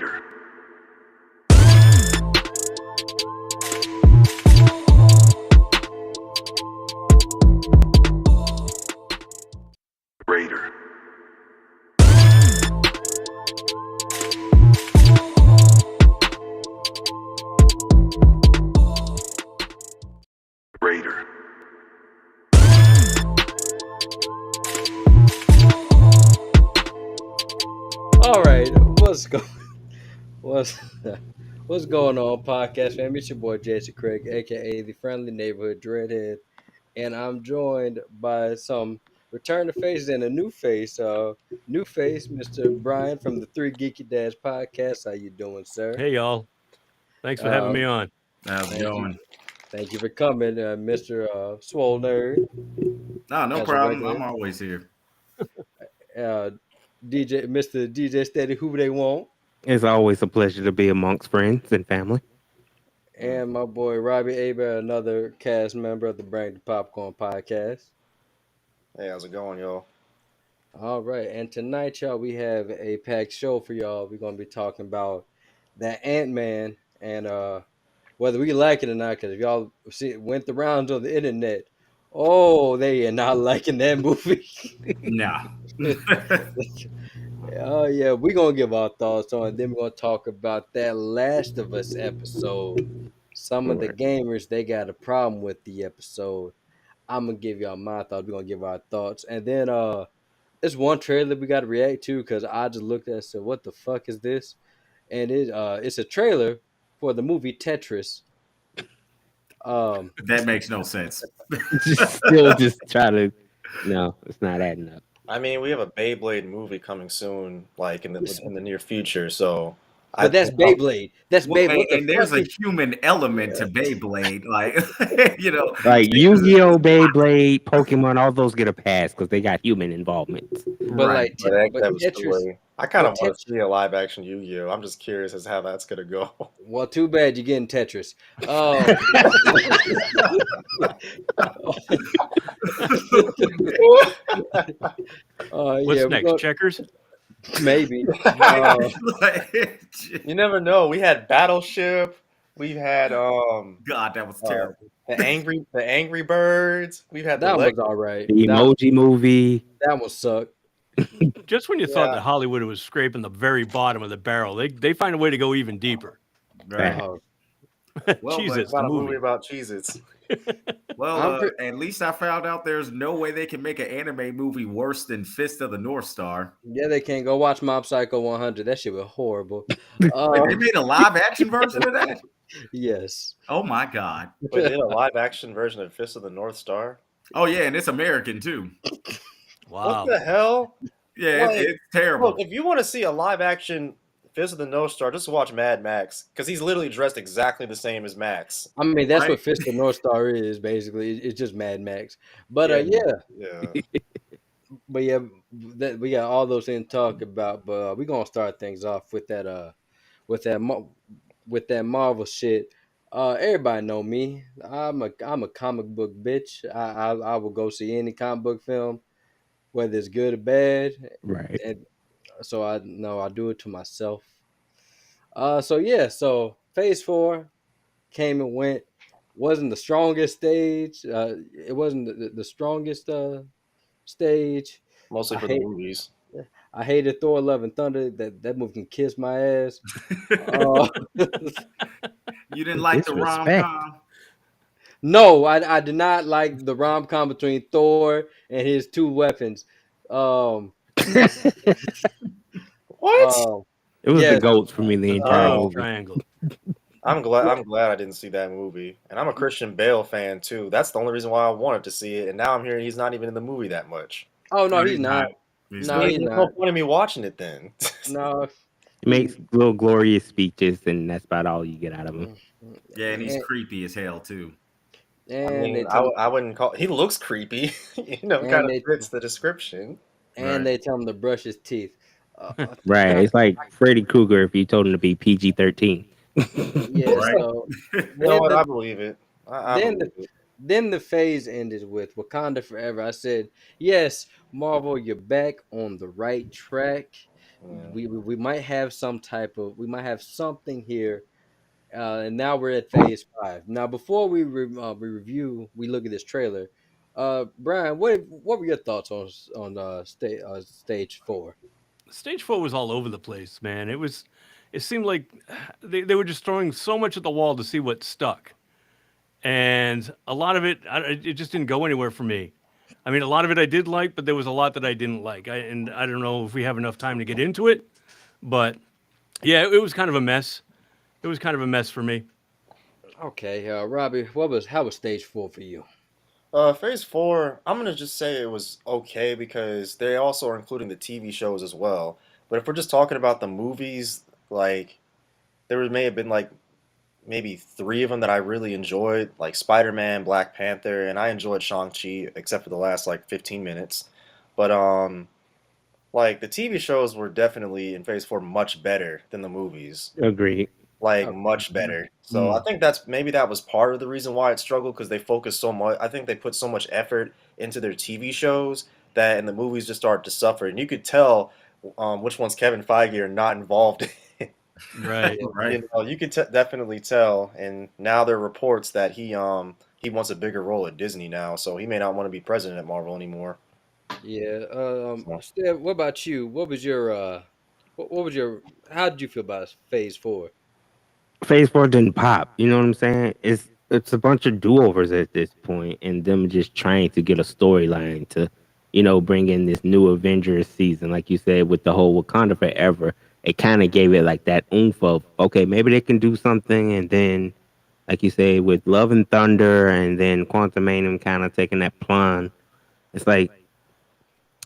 Raider. Raider. Raider. All right, what's what's going on, podcast fam? It's your boy Jason Craig, aka the friendly neighborhood dreadhead, and I'm joined by some return to faces and a new face, Mr. Brian from the Three Geeky Dads podcast. How you doing, sir? Hey, y'all. Thanks for having Um, me on. How's it thank you, going? thank you for coming, Mr. Swole Nerd, No as a problem. regular. I'm always here. Uh, Mr. DJ Steady, who they want. It's always a pleasure to be amongst friends and family. And my boy Robbie Aber, another cast member of the Bring the Popcorn podcast. Hey, how's it going, y'all? All right, and tonight, y'all, we have a packed show for y'all. We're gonna be talking about that Ant-Man and whether we like it or not. Because if y'all went the rounds on the internet, oh, they are not liking that movie. Nah. Oh yeah, we're gonna give our thoughts on it. Then we're gonna talk about that Last of Us episode. Some of the Right. gamers they got a problem with the episode. I'm gonna give y'all my thoughts. We're gonna give our thoughts, and then it's one trailer we got to react to because I just looked at it and said, "What the fuck is this?" And it's a trailer for the movie Tetris. That makes no sense. Just try to. No, it's not adding up. I mean, we have a Beyblade movie coming soon, like in the near future. So, But that's Beyblade. That's Well, Beyblade. What the and there's fuck a is? human element to Beyblade. Like, Like Yu-Gi-Oh, Beyblade, Pokemon, all those get a pass because they got human involvement. But right. like, but that, but that was Tetris. silly. I kind of but want to Tetris. see a live action Yu-Gi-Oh. I'm just curious as to how that's gonna go. Well, too bad you're getting Tetris. What's Yeah, next? Checkers? maybe. You never know. We had Battleship. We've had God, that was terrible. the Angry Birds. We've had the That Leg. was all right. The Emoji Movie. That one sucked. Just when you thought Yeah. that Hollywood was scraping the very bottom of the barrel, they find a way to go even deeper. Right. Oh, Well, Jesus, It's not the a movie movie. about Cheez-Its. Well, at least I found out there's no way they can make an anime movie worse than Fist of the North Star. yeah, they can't go watch Mob Psycho 100. That shit was horrible. Wait, they made a live action version of that? Yes. Oh my God. But they did a live action version of Fist of the North Star. Oh yeah, and it's American too. Wow. What the hell? Yeah, Well, it's terrible. Look, if you want to see a live action Fist of the North Star, just watch Mad Max because he's literally dressed exactly the same as Max. I mean, that's Right. what Fist of North Star is, basically. It's just Mad Max. But Yeah. we got all those things to talk about. But we're gonna start things off with that with that with that Marvel shit. Everybody know me. I'm a comic book bitch. I will go see any comic book film, whether it's good or bad. Right. And so I know I do it to myself. So Phase 4 came and went. Wasn't the strongest stage. It wasn't the strongest stage. Mostly I for hate the movies. I hated Thor: Love and Thunder. That movie can kiss my ass. Uh, You didn't like the rom Disrespect. com? no, I did not like the rom com between Thor and his two weapons. Um, What? It was Yes. the goats for me the entire Oh. movie. Triangle. I'm glad I didn't see that movie. And I'm a Christian Bale fan too. That's the only reason why I wanted to see it. And now I'm hearing he's not even in the movie that much. oh no, he's not. He's No, not. he's There's not. no point in me watching it then. No, He makes little glorious speeches, and that's about all you get out of him. Yeah, and he's And- creepy as hell too. I and mean, they tell, I wouldn't call. He looks creepy. And Kind they- of fits the description. and they tell him to brush his teeth. Right. It's like Freddy Krueger if you told him to be PG-13. Yeah. Right. So You know what? the- I believe it. I then believe it. then the phase ended with Wakanda Forever. I said, yes, Marvel, you're back on the right track. Yeah. we might have we might have something here. And now we're at phase 5. Now, before we review, we look at this trailer. Brian, what were your thoughts on stage 4? Stage 4 was all over the place, man. It seemed like they were just throwing so much at the wall to see what stuck. And a lot of it, it just didn't go anywhere for me. I mean, a lot of it I did like, but there was a lot that I didn't like. And I don't know if we have enough time to get into it, but yeah, it was kind of a mess. It was kind of a mess for me. Okay, Robbie, how was stage 4 for you? Phase 4, I'm gonna just say it was okay because they also are including the TV shows as well. But if we're just talking about the movies, like may have been like maybe 3 of them that I really enjoyed, like Spider-Man, Black Panther, and I enjoyed Shang-Chi except for the last like 15 minutes. But like the TV shows were definitely in Phase 4 much better than the movies. Agreed. Like Oh, much better. So I think that was part of the reason why it struggled because they focused so much. I think they put so much effort into their TV shows that in the movies just started to suffer, and you could tell which ones Kevin Feige are not involved in. Right. Right. You could definitely tell, and now there are reports that he wants a bigger role at Disney now, so he may not want to be president at Marvel anymore. Yeah. So, Steph, what about you? What was your how did you feel about phase 4? Phase 4 didn't pop. You know what I'm saying? It's a bunch of do-overs at this point, and them just trying to get a storyline to, bring in this new Avengers season, like you said, with the whole Wakanda Forever. It kind of gave it like that oomph of, okay, maybe they can do something, and then, like you say, with Love and Thunder, and then Quantumanium kind of taking that plunge. It's like,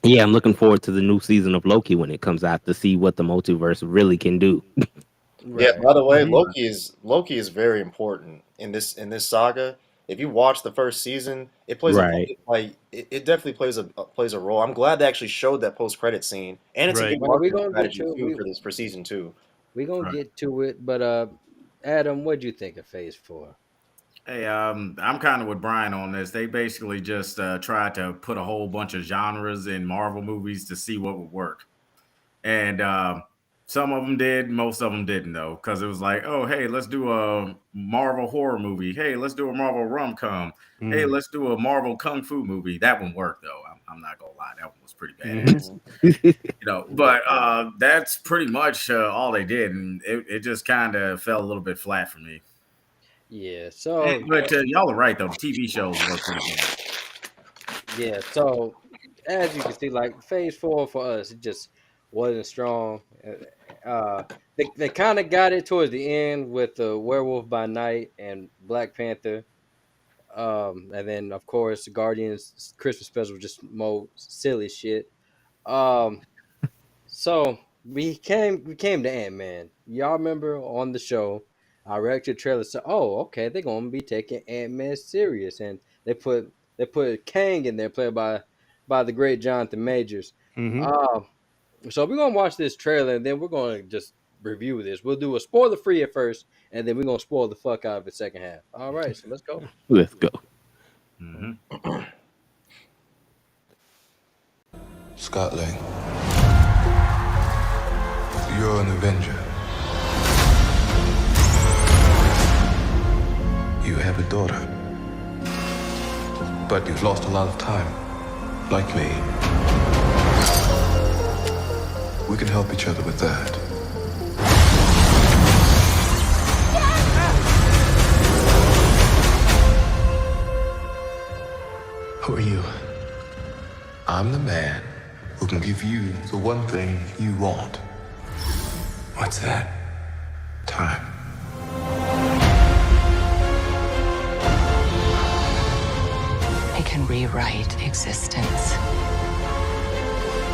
yeah, I'm looking forward to the new season of Loki when it comes out to see what the multiverse really can do. yeah. Right. By the way, Mhm. Loki is very important in this saga. If you watch the first season, it plays Right. it definitely plays a role. I'm glad they actually showed that post credit scene, and it's a Right. good Well, we're marketing gonna get strategy to too for season 2. we gonna Right. get to it, but Adam, what do you think of phase 4? Hey, I'm kind of with Brian on this. They basically just tried to put a whole bunch of genres in Marvel movies to see what would work. And some of them did, most of them didn't, though, because it was like, oh, hey, let's do a Marvel horror movie. Hey, let's do a Marvel rom-com. Hey, let's do a Marvel kung fu movie. That one worked, though. I'm not going to lie. That one was pretty badass. But that's pretty much all they did. And it just kind of fell a little bit flat for me. Yeah. So But y'all are right, though. The TV shows were pretty good. yeah. So as you can see, like phase 4 for us, it just wasn't strong. They kind of got it towards the end with the Werewolf by Night and Black Panther. And then of course Guardians Christmas special was just more silly shit. Um, so we came to Ant-Man. Y'all remember on the show, I reacted to the trailer said, "Oh, okay, they're gonna be taking Ant-Man serious," and they put Kang in there, played by the great Jonathan Majors. Mm-hmm. So we're gonna watch this trailer and then we're gonna just review this. We'll do a spoiler free at first, and then we're gonna spoil the fuck out of it second half. All right, so let's go. Let's go. Mm-hmm. Scott Lang, you're an Avenger. You have a daughter, but you've lost a lot of time, like me. We can help each other with that. Who are you? I'm the man who can give you the one thing you want. What's that? Time. It can rewrite existence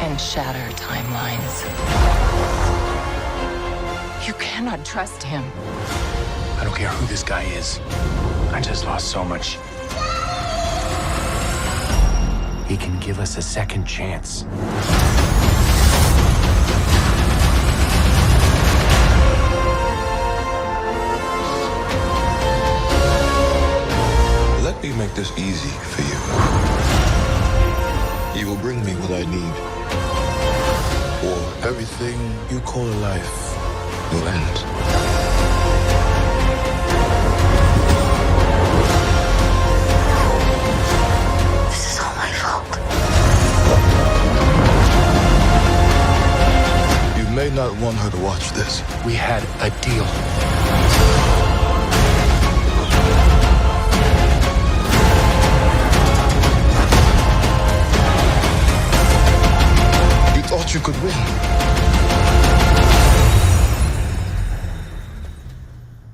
and shatter timelines. You cannot trust him. I don't care who this guy is. I just lost so much. He can give us a second chance. Let me make this easy for you. You will bring me what I need, or everything bipolar life will end. This is all my fault. You may not want her to watch this. We had a deal. You thought you could win.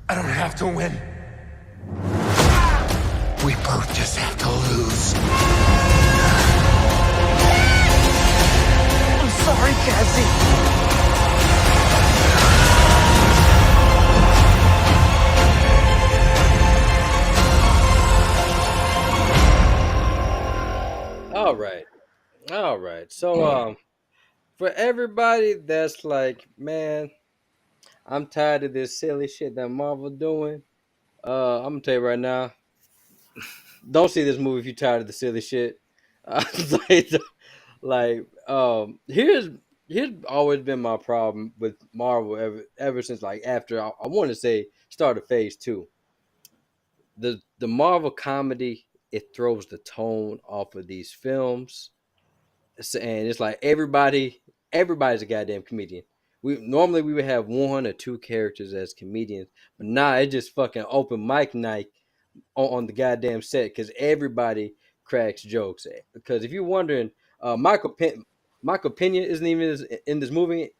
I don't have to win. We both just have to lose. I'm sorry, Cassie. All right. All right. So for everybody that's like, man, I'm tired of this silly shit that Marvel doing. I'm gonna tell you right now, don't see this movie if you're tired of the silly shit. like, here's always been my problem with Marvel ever since like after I want to say start of phase two. The Marvel comedy, it throws the tone off of these films. And it's like everybody's a goddamn comedian. We would have one or two characters as comedians, but nah, it just fucking open mic night on the goddamn set because everybody cracks jokes. Because if you're wondering, Michael Pena isn't even in this movie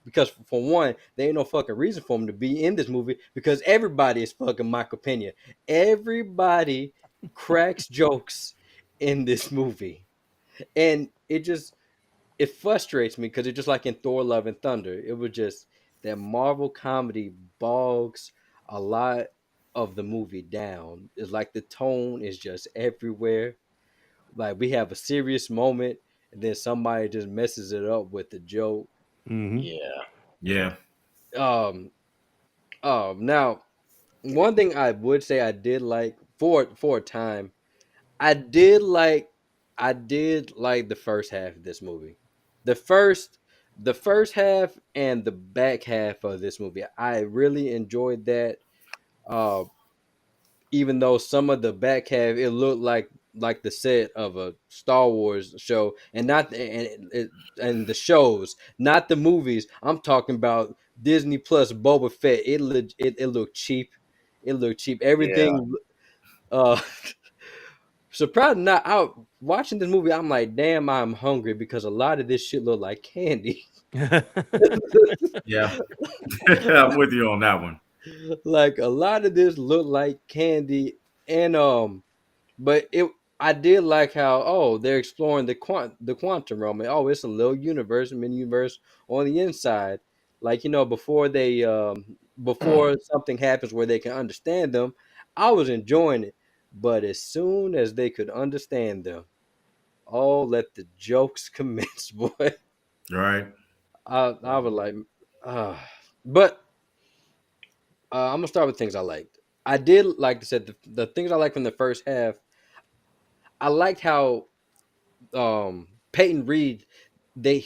because for one, there ain't no fucking reason for him to be in this movie because everybody is fucking Michael Pena. Everybody cracks jokes in this movie, and it frustrates me because it's just like in Thor: Love and Thunder. It was just that Marvel comedy bogs a lot of the movie down. It's like the tone is just everywhere. Like we have a serious moment, and then somebody just messes it up with a joke. Mm-hmm. Yeah. Yeah. Um, now one thing I would say I did like for a time, I did like the first half of this movie. The first the first half and the back half of this movie. I really enjoyed that. Uh Even though some of the back half it looked like the set of a Star Wars show and not and the shows, not the movies. I'm talking about Disney Plus Boba Fett. It looked cheap. It looked cheap. Yeah. Everything uh surprised not out watching this movie, I'm like, damn, I'm hungry because a lot of this shit look like candy. Yeah. I'm with you on that one. Like a lot of this looked like candy, and but it I did like how they're exploring the quantum realm. And, it's a little universe, a mini universe on the inside. Like before they before something happens where they can understand them, I was enjoying it. But as soon as they could understand them, let the jokes commence, boy. Right. I was like, uh, but I'm gonna start with things I liked. I did like I said the things I liked from the first half. I liked how Peyton Reed they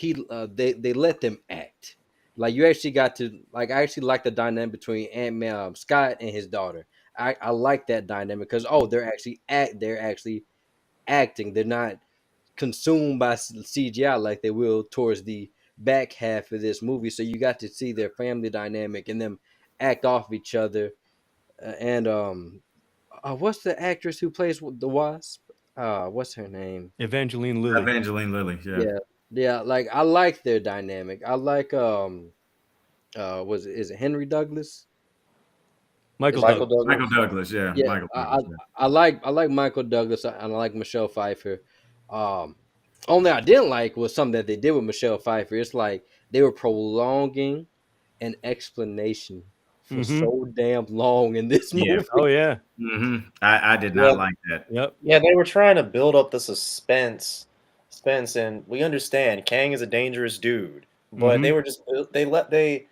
let them act. Like you actually got to like I actually like the dynamic between Ant-Man Scott and his daughter. I like that dynamic because they're actually acting. They're not consumed by CGI like they will towards the back half of this movie. So you got to see their family dynamic and them act off each other. And what's the actress who plays the Wasp? What's her name? Evangeline Lilly. Evangeline Lilly. Yeah. Yeah, yeah. Like I like their dynamic. I like was it is it Henry Douglas? Michael Is that Michael Douglas. Michael Douglas. Douglas. Yeah. yeah? Michael Douglas. Yeah. I like Michael Douglas and I like Michelle Pfeiffer. Um, Only I didn't like was something that they did with Michelle Pfeiffer. It's like they were prolonging an explanation for Mm-hmm. so damn long in this Yeah. movie. Oh yeah. I did Yeah. not like that. Yep. Yeah, they were trying to build up the suspense, and we understand Kang is a dangerous dude, but Mm-hmm. they were just they let they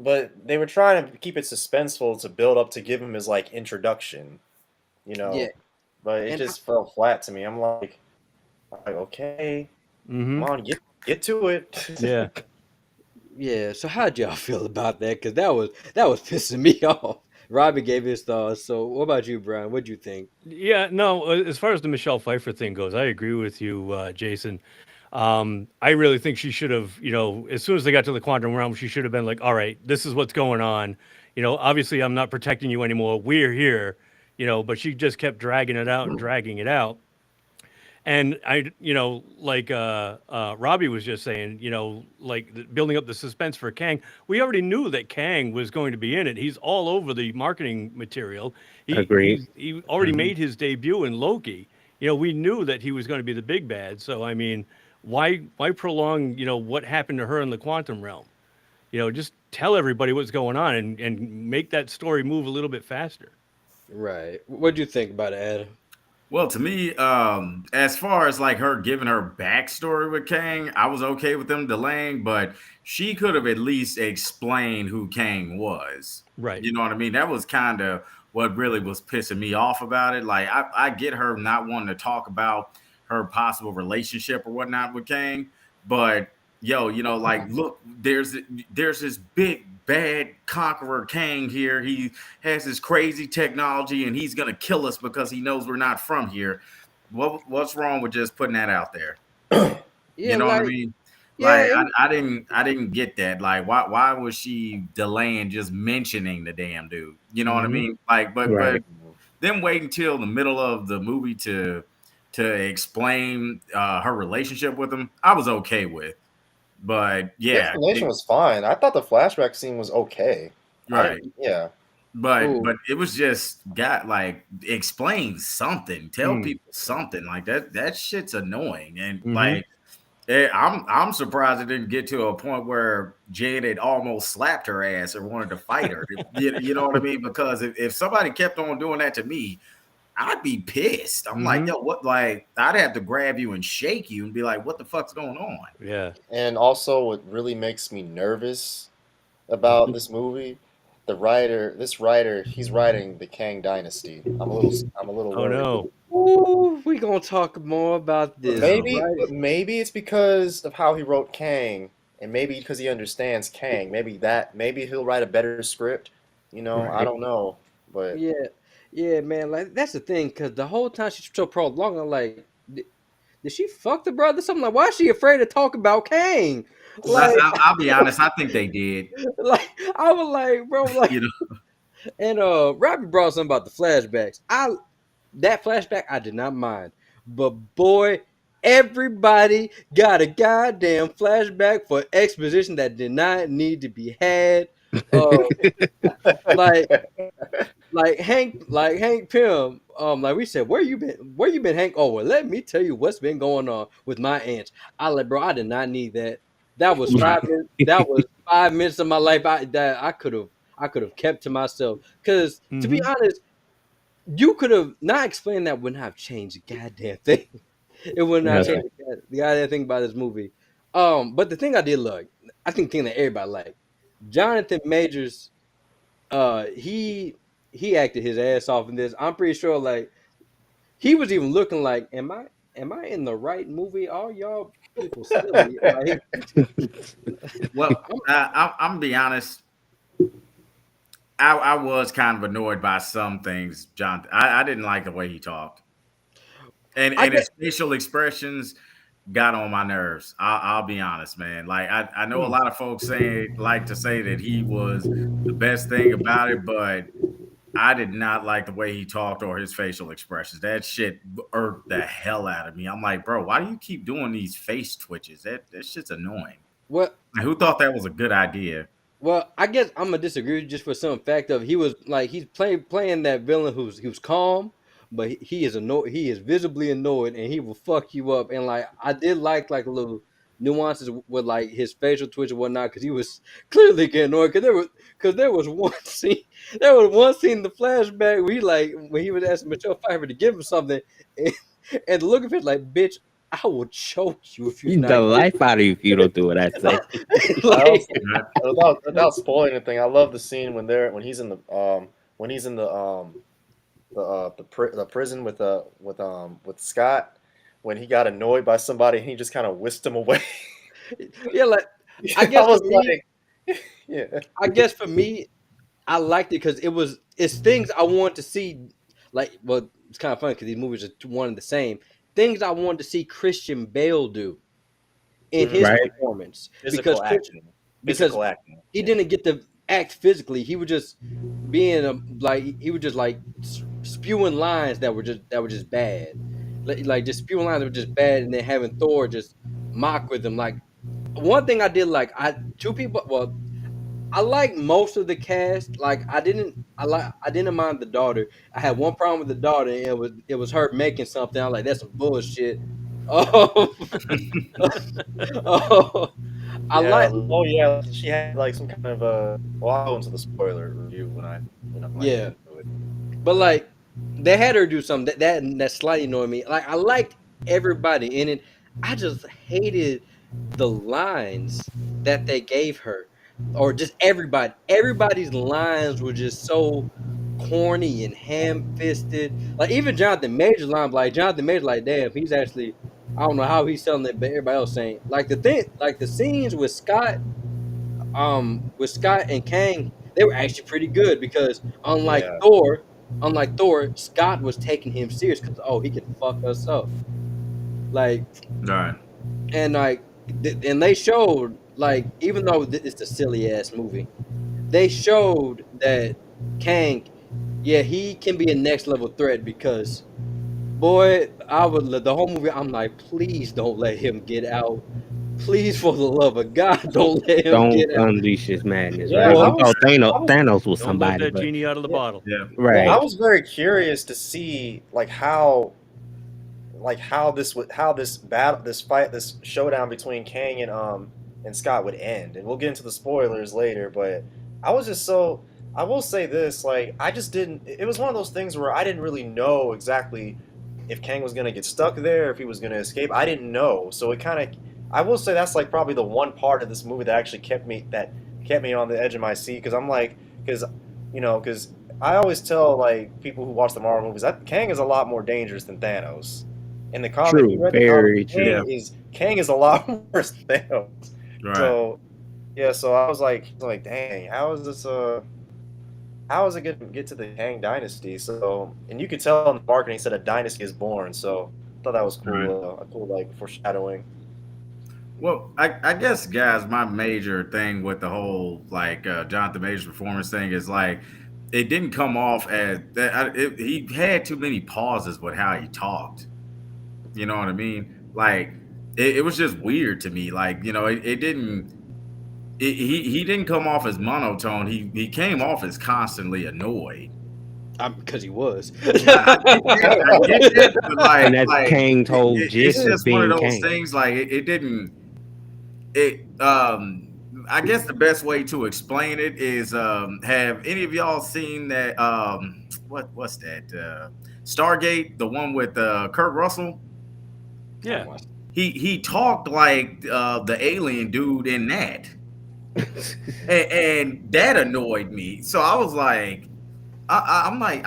but they were trying to keep it suspenseful to build up to give him his like introduction, you Yeah, know. But it and just fell flat to me. I'm like, okay, Mm-hmm. come on, get to it. Yeah. Yeah. So how'd y'all feel about that? Because that was pissing me off. Robbie gave his thoughts. So what about you, Brian? What'd you think? Yeah, no, as far as the Michelle Pfeiffer thing goes, I agree with you, Jason. I really think she should have, as soon as they got to the quantum realm, she should have been like, all right, this is what's going on. Obviously, I'm not protecting you anymore. We're here, but she just kept dragging it out and dragging it out. And like Robbie was just saying, like building up the suspense for Kang. We already knew that Kang was going to be in it. He's all over the marketing material. He Agreed. he already Hmm. made his debut in Loki. We knew that he was going to be the big bad. So I mean, why prolong what happened to her in the quantum realm? Just tell everybody what's going on and make that story move a little bit faster. Right. What'd you think about it, Adam? Well, to me, as far as like her giving her backstory with Kang, I was okay with them delaying, but she could have at least explained who Kang was. Right. You know what I mean? That was kind of what really was pissing me off about it. Like, I get her not wanting to talk about her possible relationship or whatnot with Kang, but yo, like, look, there's this big bad conqueror Kang here. He has this crazy technology and he's gonna kill us because he knows we're not from here. What's wrong with just putting that out there? You Yeah, know what I like mean? yeah, Like I didn't get that. Like why was she delaying just mentioning the damn dude? You know what I Hmm. mean? Like but Right. then wait until the middle of the movie to explain her relationship with him, I was okay with. But The yeah, explanation was fine. I thought the flashback scene was okay. I right. didn't. Yeah. ooh, But it was just got like explain something, tell Mm. people something like that. That shit's annoying, and Hmm. like I'm surprised it didn't get to a point where Jade had almost slapped her ass or wanted to fight her. You know what I mean? Because if somebody kept on doing that to me, I'd be pissed. I'm like, Hmm. yo, what? Like, I'd have to grab you and shake you and be like, what the fuck's going on? Yeah. And also, what really makes me nervous about this movie, this writer, he's writing the Kang Dynasty. I'm a little Oh worried. no. ooh, we gonna talk more about But this, No. maybe, right? but maybe it's because of how he wrote Kang, and maybe because he understands Kang. Maybe he'll write a better script. I Right. don't know, but Yeah, yeah, man. Like that's the thing, cause the whole time she's so prolonged. I'm like, did she fuck the brother? Something like, why is she afraid to talk about Kang? Like, I'll be honest. I think they did. like I was like, bro, like, You know, and Robbie brought something about the flashbacks. That flashback I did not mind, but boy, everybody got a goddamn flashback for exposition that did not need to be had. Uh, like like Hank Pym, like we said, where you been? Where you been, Hank? Oh well, let me tell you what's been going on with my aunts. Bro, I did not need that. That was 5 minutes. That was 5 minutes of my life that I could have kept to myself. Because to be Hmm. honest, you could have not explained that would not have changed a goddamn thing. It would not yeah, change the goddamn thing about this movie. But the thing I did like, I think the thing that everybody liked, Jonathan Majors, he acted his ass off in this. I'm pretty sure like he was even looking like, am I in the right movie? All y'all people silly. Like well, I'm, I'm gonna be honest. I was kind of annoyed by some things, John. I didn't like the way he talked, I and get his facial expressions got on my nerves. I'll be honest, man. Like I know a Hmm. lot of folks like to say that he was the best thing about it, but I did not like the way he talked or his facial expressions. That shit irked the hell out of me. I'm like, bro, why do you keep doing these face twitches? That shit's annoying. what Like, who thought that was a good idea? Well, I guess I'm gonna disagree just for some fact of he was like he's playing that villain who's calm, but he is annoyed. He is visibly annoyed, and he will fuck you up. And like I did like little nuances with like his facial twitch and whatnot because he was clearly getting annoyed because there was one scene in the flashback where he like when he was asking Michelle Pfeiffer to give him something, and, and the look of it like bitch, I will choke you if you Beat the not give life out of you if you don't do what I say. I like. also without spoiling anything, I love the scene when he's in the prison with Scott when he got annoyed by somebody and he just kind of whisked him away. Yeah, like I I guess for was me, like, yeah, I guess for me, I liked it because it's things I want to see. Like, well, it's kind of funny because these movies are one and the same. Things I wanted to see Christian Bale do in mm, his Right. performance because physical acting, because physical acting. he Yeah, didn't get to act physically. He was just being like he was just like spewing lines that were just bad, like just spewing lines that were just bad, and then having Thor just mock with him. Like one thing I did like I two people. Well, I like most of the cast. Like I didn't mind the daughter. I had one problem with the daughter, and it was her making something. I was like, that's some bullshit. Oh, oh, I yeah. like Oh yeah, she had like some kind of Well, I'll go into the spoiler review when I get yeah. into it. But like they had her do something that slightly annoyed me. Like I liked everybody in it. I just hated the lines that they gave her, or just everybody. Everybody's lines were just so corny and ham-fisted. Like even Jonathan Major's line, like Jonathan Major, like damn, he's actually. I don't know how he's selling it, but everybody else saying like the thing, like the scenes with Scott and Kang, they were actually pretty good because Yeah, unlike Thor, Scott was taking him serious because he can fuck us up. Like All right. and like and they showed like even though it's a silly ass movie, they showed that Kang, yeah, he can be a next level threat because boy, I would the whole movie. I'm like, please don't let him get out. Please, for the love of God, don't let him Don't get out. unleash his madness, yeah. right? I Boy, We was, thought Thanos, I was, Thanos was Don't let somebody, that but genie out of the yeah, bottle. Yeah. yeah. I right. was very curious to see how this battle, this fight, this showdown between Kang and Scott would end. And we'll get into the spoilers later, but I was just so I will say this, like I just didn't it was one of those things where I didn't really know exactly if Kang was gonna get stuck there, if he was gonna escape. I didn't know. So it kind of I will say that's like probably the one part of this movie that actually kept me on the edge of my seat because I'm like because because I always tell like people who watch the Marvel movies that Kang is a lot more dangerous than Thanos. In the comic, you True, read the comic, very Yeah. true. Kang is a lot worse than Thanos. Right. So yeah, so I was like, dang, how is it gonna get to the Kang dynasty? So and you could tell in the marketing said a dynasty is born. So I thought that was Right. cool, a cool like foreshadowing. Well, I guess, guys, my major thing with the whole like Jonathan Major's performance thing is like it didn't come off as that. He had too many pauses with how he talked. You know what I mean? Like it was just weird to me. Like it didn't. He didn't come off as monotone. He came off as constantly annoyed. because he was. I get that, but And that's like Kang's whole it's gist of just one of being those Kang. things. Like it didn't. It I guess the best way to explain it is have any of y'all seen that what's that Stargate, the one with Kurt Russell? Yeah. He talked like the alien dude in that, and that annoyed me. So I was like, I'm like,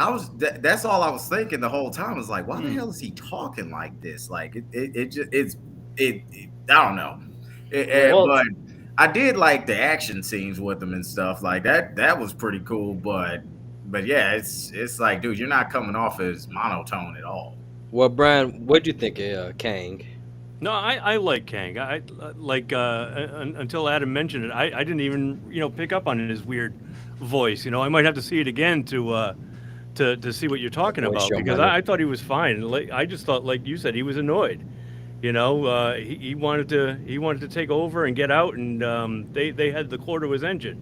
that's all I was thinking the whole time. Was like, why the Hmm. hell is he talking like this? Like it just I don't know. Yeah. Well, But I did like the action scenes with them and stuff like that. That was pretty cool. But yeah, it's like, dude, you're not coming off as monotone at all. Well, Brian, what'd you think of Kang? No, I like Kang. I like until Adam mentioned it, I didn't even pick up on his weird voice. I might have to see it again to see what you're talking Voice about your because money. I thought he was fine. Like I just thought, like you said, he was annoyed. He wanted to take over and get out, and they had the core to his engine.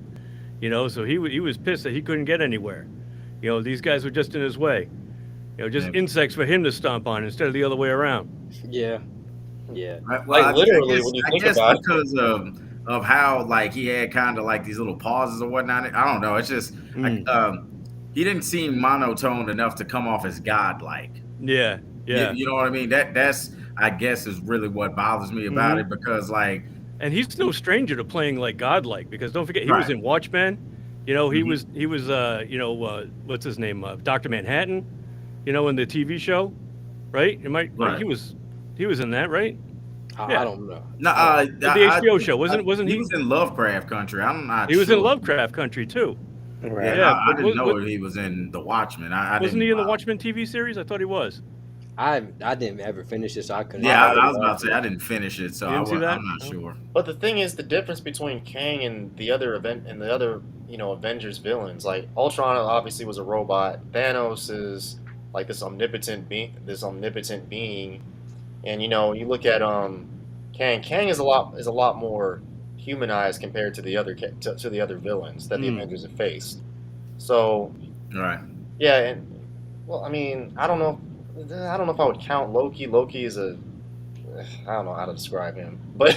So he was pissed that he couldn't get anywhere. These guys were just in his way. Just Yeah. insects for him to stomp on instead of the other way around. Yeah, yeah. Well, like I literally guess when you I think guess about it. because of how like he had kind of like these little pauses or whatnot. I don't know. It's just Mm. he didn't seem monotone enough to come off as godlike. Yeah, yeah. You know what I mean? That's I guess is really what bothers me about Hmm. it because like And he's no stranger to playing like godlike because don't forget he was right. in Watchmen. He Hmm. was what's his name, Doctor Manhattan. In the TV show, right? He Right. was in that, right? I Yeah, don't know. No, I don't. the HBO show wasn't he he? was in Lovecraft Country. I'm not He was in sure. Lovecraft Country too. Yeah, Right. Yeah, I but didn't know he was in The Watchmen. I wasn't didn't. he in the Watchmen TV series? I thought he was. I didn't ever finish it, so I couldn't Yeah, even I really I was about watch to say it. I didn't finish it, so You didn't see that? I'm not No? sure. But the thing is, the difference between Kang and the other Avengers villains, like Ultron obviously was a robot. Thanos is like this omnipotent being, and you look at Kang. Kang is a lot more humanized compared to to the other villains that the Mm. Avengers have faced. So Right. yeah, and well, I mean, I don't know if I would count Loki. Loki is a I don't know how to describe him, but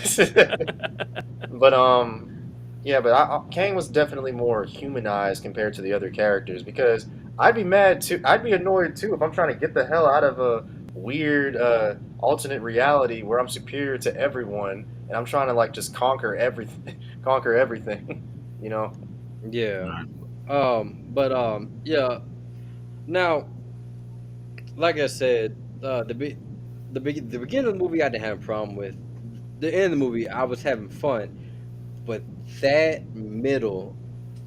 but yeah, but Kang was definitely more humanized compared to the other characters because I'd be mad too. I'd be annoyed too if I'm trying to get the hell out of a weird alternate reality where I'm superior to everyone and I'm trying to like just conquer everything, conquer everything. You know? Yeah. Right. But yeah. Now, like I said, the beginning of the movie I didn't have a problem with. The end of the movie I was having fun, but that middle,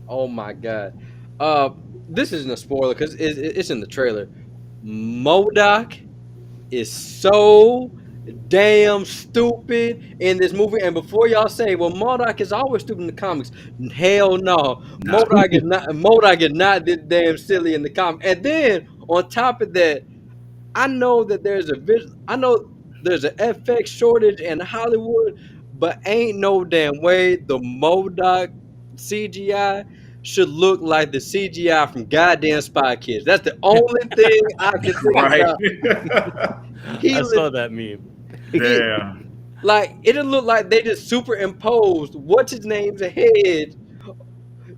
oh my god. Uh, this isn't a spoiler because it's in the trailer. Modoc is so damn stupid in this movie. And before y'all say, well, Modoc is always stupid in the comics, hell no. Nah. Modoc is not this damn silly in the comic. And then on top of that, I know there's an FX shortage in Hollywood, but ain't no damn way the Modoc CGI should look like the CGI from goddamn Spy Kids. That's the only thing I can think Right. about. He I lit- saw that meme. he Damn. like it looked like they just superimposed what's his name's head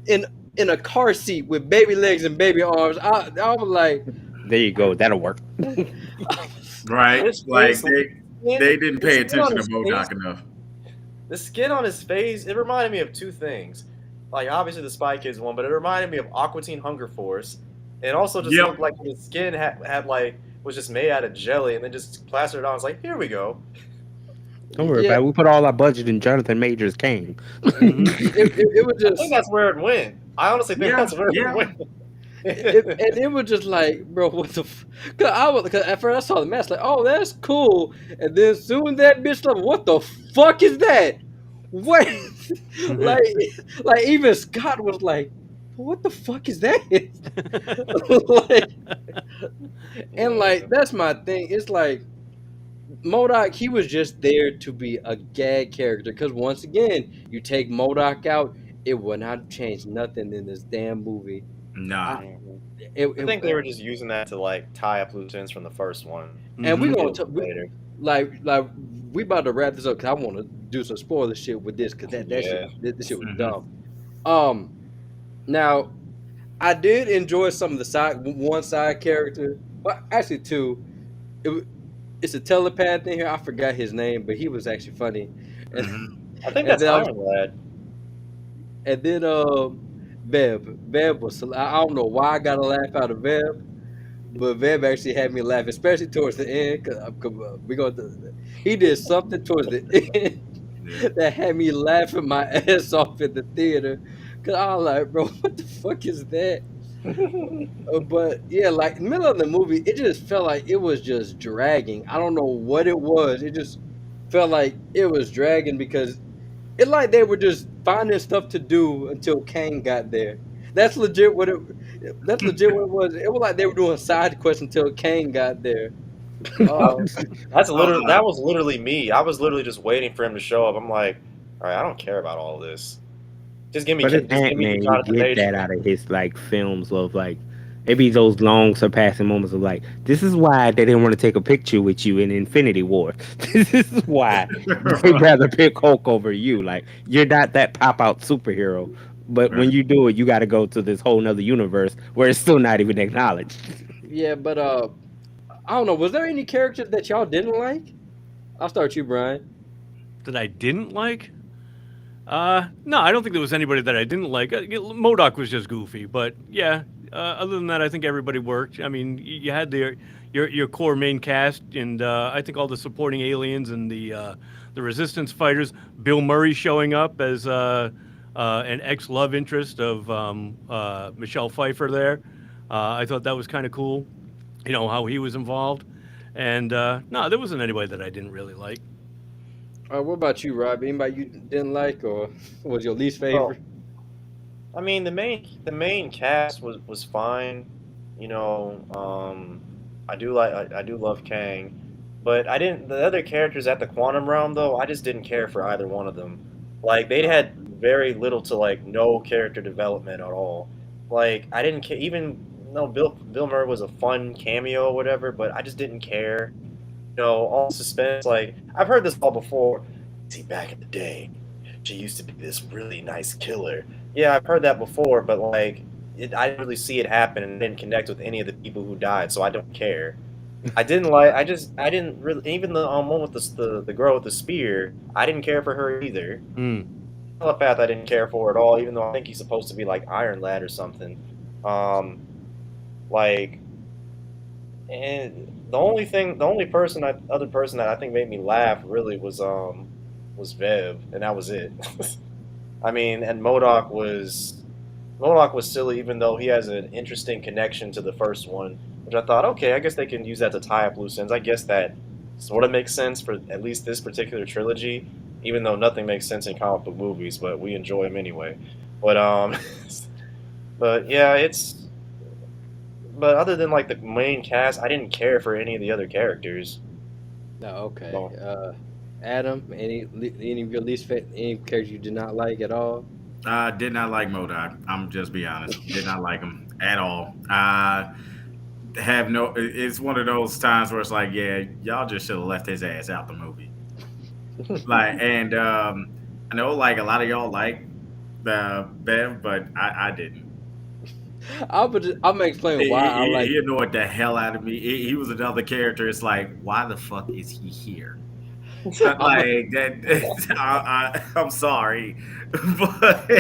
in in a car seat with baby legs and baby arms. I was like, There you go. That'll work. Right. Like they didn't The pay skin on attention to his face, Modoc enough. the skin on his face, it reminded me of two things. Like obviously the Spy Kids one, but it reminded me of Aqua Teen Hunger Force. And also just Yep. looked like his skin had like was just made out of jelly and then just plastered on. It's like, here we go. Don't worry yeah, about it. We put all our budget in Jonathan Majors Kane. it was I think just that's where it went. I honestly think Yeah. that's where it Yeah. went. and it was just like, bro, what the? Cause at first I saw the mask, like, oh, that's cool, and then soon that bitch like, what the fuck is that? What? like, like even Scott was like, what the fuck is that? like, and like that's my thing. It's like Modoc, he was just there to be a gag character. Because once again, you take Modoc out, it would not have changed nothing in this damn movie. Nah. I, it, I think they were just using that to like tie up loose ends from the first one. and we Mhm. gonna Later. like we about to wrap this up because I want to do some spoiler shit with this because that Yeah. shit this shit was Mhm. dumb. Now I did enjoy some of the one side character, well actually two. It's a telepath in here. I forgot his name, but he was actually funny. And Mhm. I think and that's then I was, Iron Lad. and then Bev was I don't know why I got a laugh out of Bev, but Bev actually had me laugh, especially towards the end because we going he did something towards the end Yeah. that had me laughing my ass off in the theater because I was like, bro, what the fuck is that? But yeah, like in the middle of the movie, it just felt like it was just dragging. I don't know what it was. It just felt like it was dragging because it like they were just finding stuff to do until Kane got there. That's legit what it. That's legit what it was. It was like they were doing side quests until Kane got there. Oh, That was literally me. I was literally just waiting for him to show up. I'm like, all right, I don't care about all this. Just give me But it's just give Ant me Man. You Jonathan get that Major. out of his like films of like maybe those long surpassing moments of like this is why they didn't want to take a picture with you in Infinity War. This is why they'd rather pick Hulk over you. Like you're not that pop out superhero. But when Right. you do it, you got to go to this whole nother universe where it's still not even acknowledged. yeah, but I don't know. Was there any characters that y'all didn't like? I'll start with you, Brian. That I didn't like? No, I don't think there was anybody that I didn't like. Modoc was just goofy, but yeah. Other than that, I think everybody worked. I mean, you had your core main cast, and I think all the supporting aliens and the the resistance fighters. Bill Murray showing up as an ex-love interest of Michelle Pfeiffer there. I thought that was kind of cool, how he was involved. And no, there wasn't anybody that I didn't really like. What about you, Rob? Anybody you didn't like, or was your least favorite? Well, I mean, the main cast was fine. You know, I do love Kang, but I didn't. The other characters at the Quantum Realm, though, I just didn't care for either one of them. Like they had very little to like no character development at all. Like I didn't care. Even though Bill Murray was a fun cameo or whatever, but I just didn't care. All the suspense. Like I've heard this all before. See, back in the day, she used to be this really nice killer. Yeah, I've heard that before, but like, I didn't really see it happen and didn't connect with any of the people who died, so I don't care. I didn't like. I didn't really. Even the one with the girl with the spear, I didn't care for her either. Mm. Telepath, I didn't care for at all, even though I think he's supposed to be like Iron Lad or something. Like, and other person that I think made me laugh really was Vev, and that was it. I mean, and Modoc was silly, even though he has an interesting connection to the first one, which I thought, okay, I guess they can use that to tie up loose ends. I guess that sort of makes sense for at least this particular trilogy, even though nothing makes sense in comic book movies, but we enjoy them anyway. But but yeah, but other than like the main cast, I didn't care for any of the other characters. No, okay. So, Adam, any of your any characters you did not like at all? Did not like Modoc. I'm just be honest. Did not like him at all. Have no. It's one of those times where it's like, yeah, y'all just should have left his ass out the movie. Like, and I know like a lot of y'all like the Bev, but I didn't. I'm gonna explain why I like. He annoyed the hell out of me. He was another character. It's like, why the fuck is he here? Like that. I'm sorry, but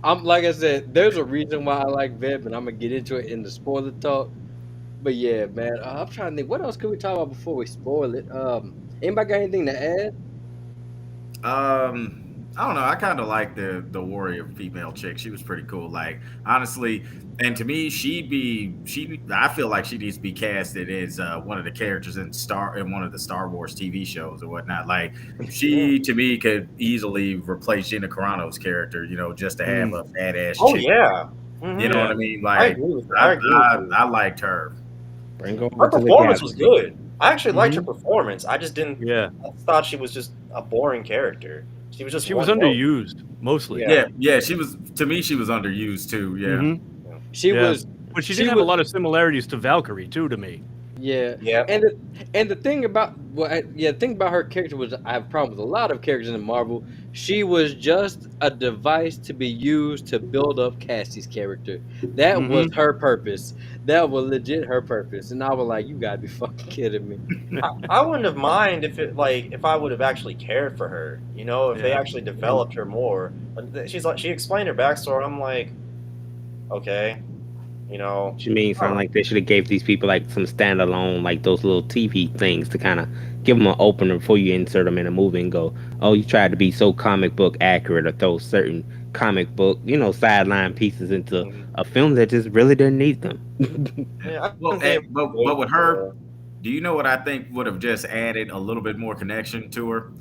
I'm like I said, there's a reason why I like Vev, and I'm gonna get into it in the spoiler talk. But yeah, man, I'm trying to think. What else could we talk about before we spoil it? Anybody got anything to add? I don't know. I kind of like the warrior female chick. She was pretty cool. Like honestly, and to me, I feel like she needs to be casted as one of the characters in one of the Star Wars TV shows or whatnot. Like she to me could easily replace Gina Carano's character. Just to have a fat ass. Oh chick. yeah. You know what I mean? Like I agree with you. I liked her. Her performance was good. I actually liked her performance. I just didn't. Yeah. I thought she was just a boring character. She was underused mostly. Yeah. She was, to me, she was underused too. Yeah. Mm-hmm. She was, but she did have a lot of similarities to Valkyrie too, to me. Yeah. And the thing about the thing about her character was I have a problem with a lot of characters in Marvel. She was just a device to be used to build up Cassie's character. That was her purpose. That was legit her purpose. And I was like, you gotta be fucking kidding me. I wouldn't have minded if I would have actually cared for her. If they actually developed her more. But she explained her backstory. I'm like, okay. She means something like they should have gave these people like some standalone, like those little TV things to kind of give them an opener before you insert them in a movie and go, oh, you tried to be so comic book accurate or throw certain comic book, sideline pieces into a film that just really didn't need them. Yeah, but with her, do you know what I think would have just added a little bit more connection to her?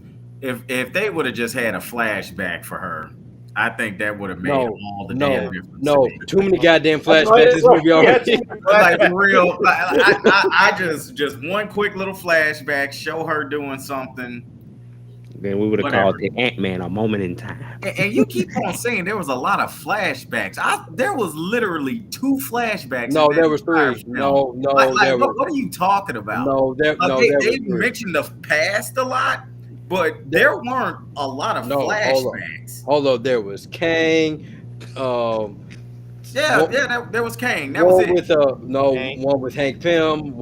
If they would have just had a flashback for her, I think that would have made all the damn difference. No, too many goddamn flashbacks in this movie already. Like for real, I just one quick little flashback, show her doing something. Then we would have called it Ant-Man a moment in time. And you keep on saying there was a lot of flashbacks. There was literally 2 flashbacks. No, there was 3. No, what are you talking about? They mentioned the past a lot. But there weren't a lot of flashbacks. Although there was Kang. There was Kang. That was it. One with Hank Pym.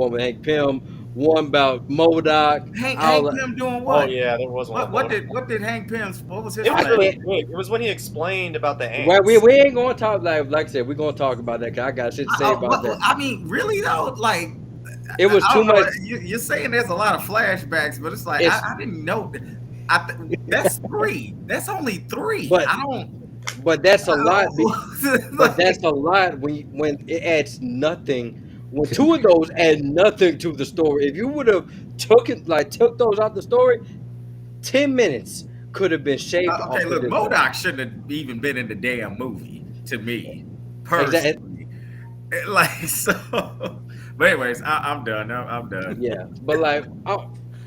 One about MODOK. Hank Pym doing what? Oh yeah, there was one. What did Hank Pym? What was his? It was when he explained about the ants. Well, we ain't gonna talk like I said. We're gonna talk about that. Cause I got shit to say about that. I mean, really though, like. It was too much. You're saying there's a lot of flashbacks, but it's like I didn't know. That's three. That's only three. but I don't. but that's a lot. But Like, that's a lot when it adds nothing. When two of those add nothing to the story. If you would have took those out the story, 10 minutes could have been shaved okay, off of look, this film. Modoc shouldn't have even been in the damn movie to me, Exactly. personally. Like so. But anyways, I'm done. I'm done. Yeah, but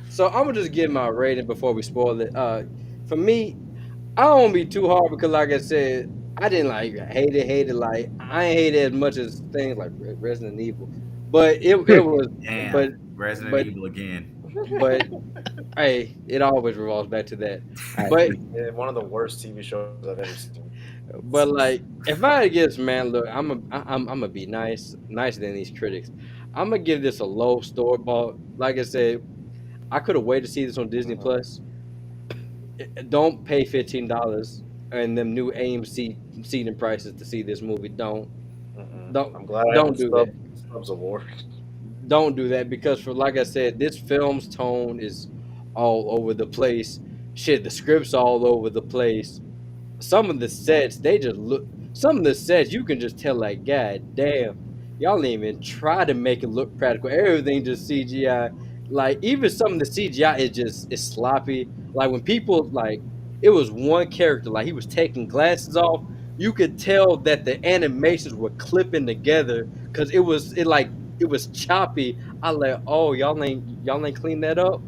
so I'm gonna just give my rating before we spoil it. For me, I don't wanna be too hard because, like I said, I didn't hate it. Like I ain't hate it as much as things like Resident Evil, but it was, Damn, but Resident but Evil again. but hey, it always revolves back to that. I But agree. Yeah, one of the worst TV shows I've ever seen. like if I had to give this, man, look, I'm gonna be nicer than these critics. I'm gonna give this a low store ball. Like I said, I could have waited to see this on Disney Mhm, Plus. Don't pay $15 and them new AMC seating prices to see this movie. Don't I'm glad I don't haven't do that. Stubbs Award. Don't do that because for like I said, this film's tone is all over the place. Shit, the script's all over the place. Some of the sets, they just look. Some of the sets, you can just tell, like, God damn, y'all didn't even try to make it look practical. Everything just CGI. Like, even some of the CGI is sloppy. Like when people it was one character, like he was taking glasses off. You could tell that the animations were clipping together because it was choppy. I like, oh, y'all ain't clean that up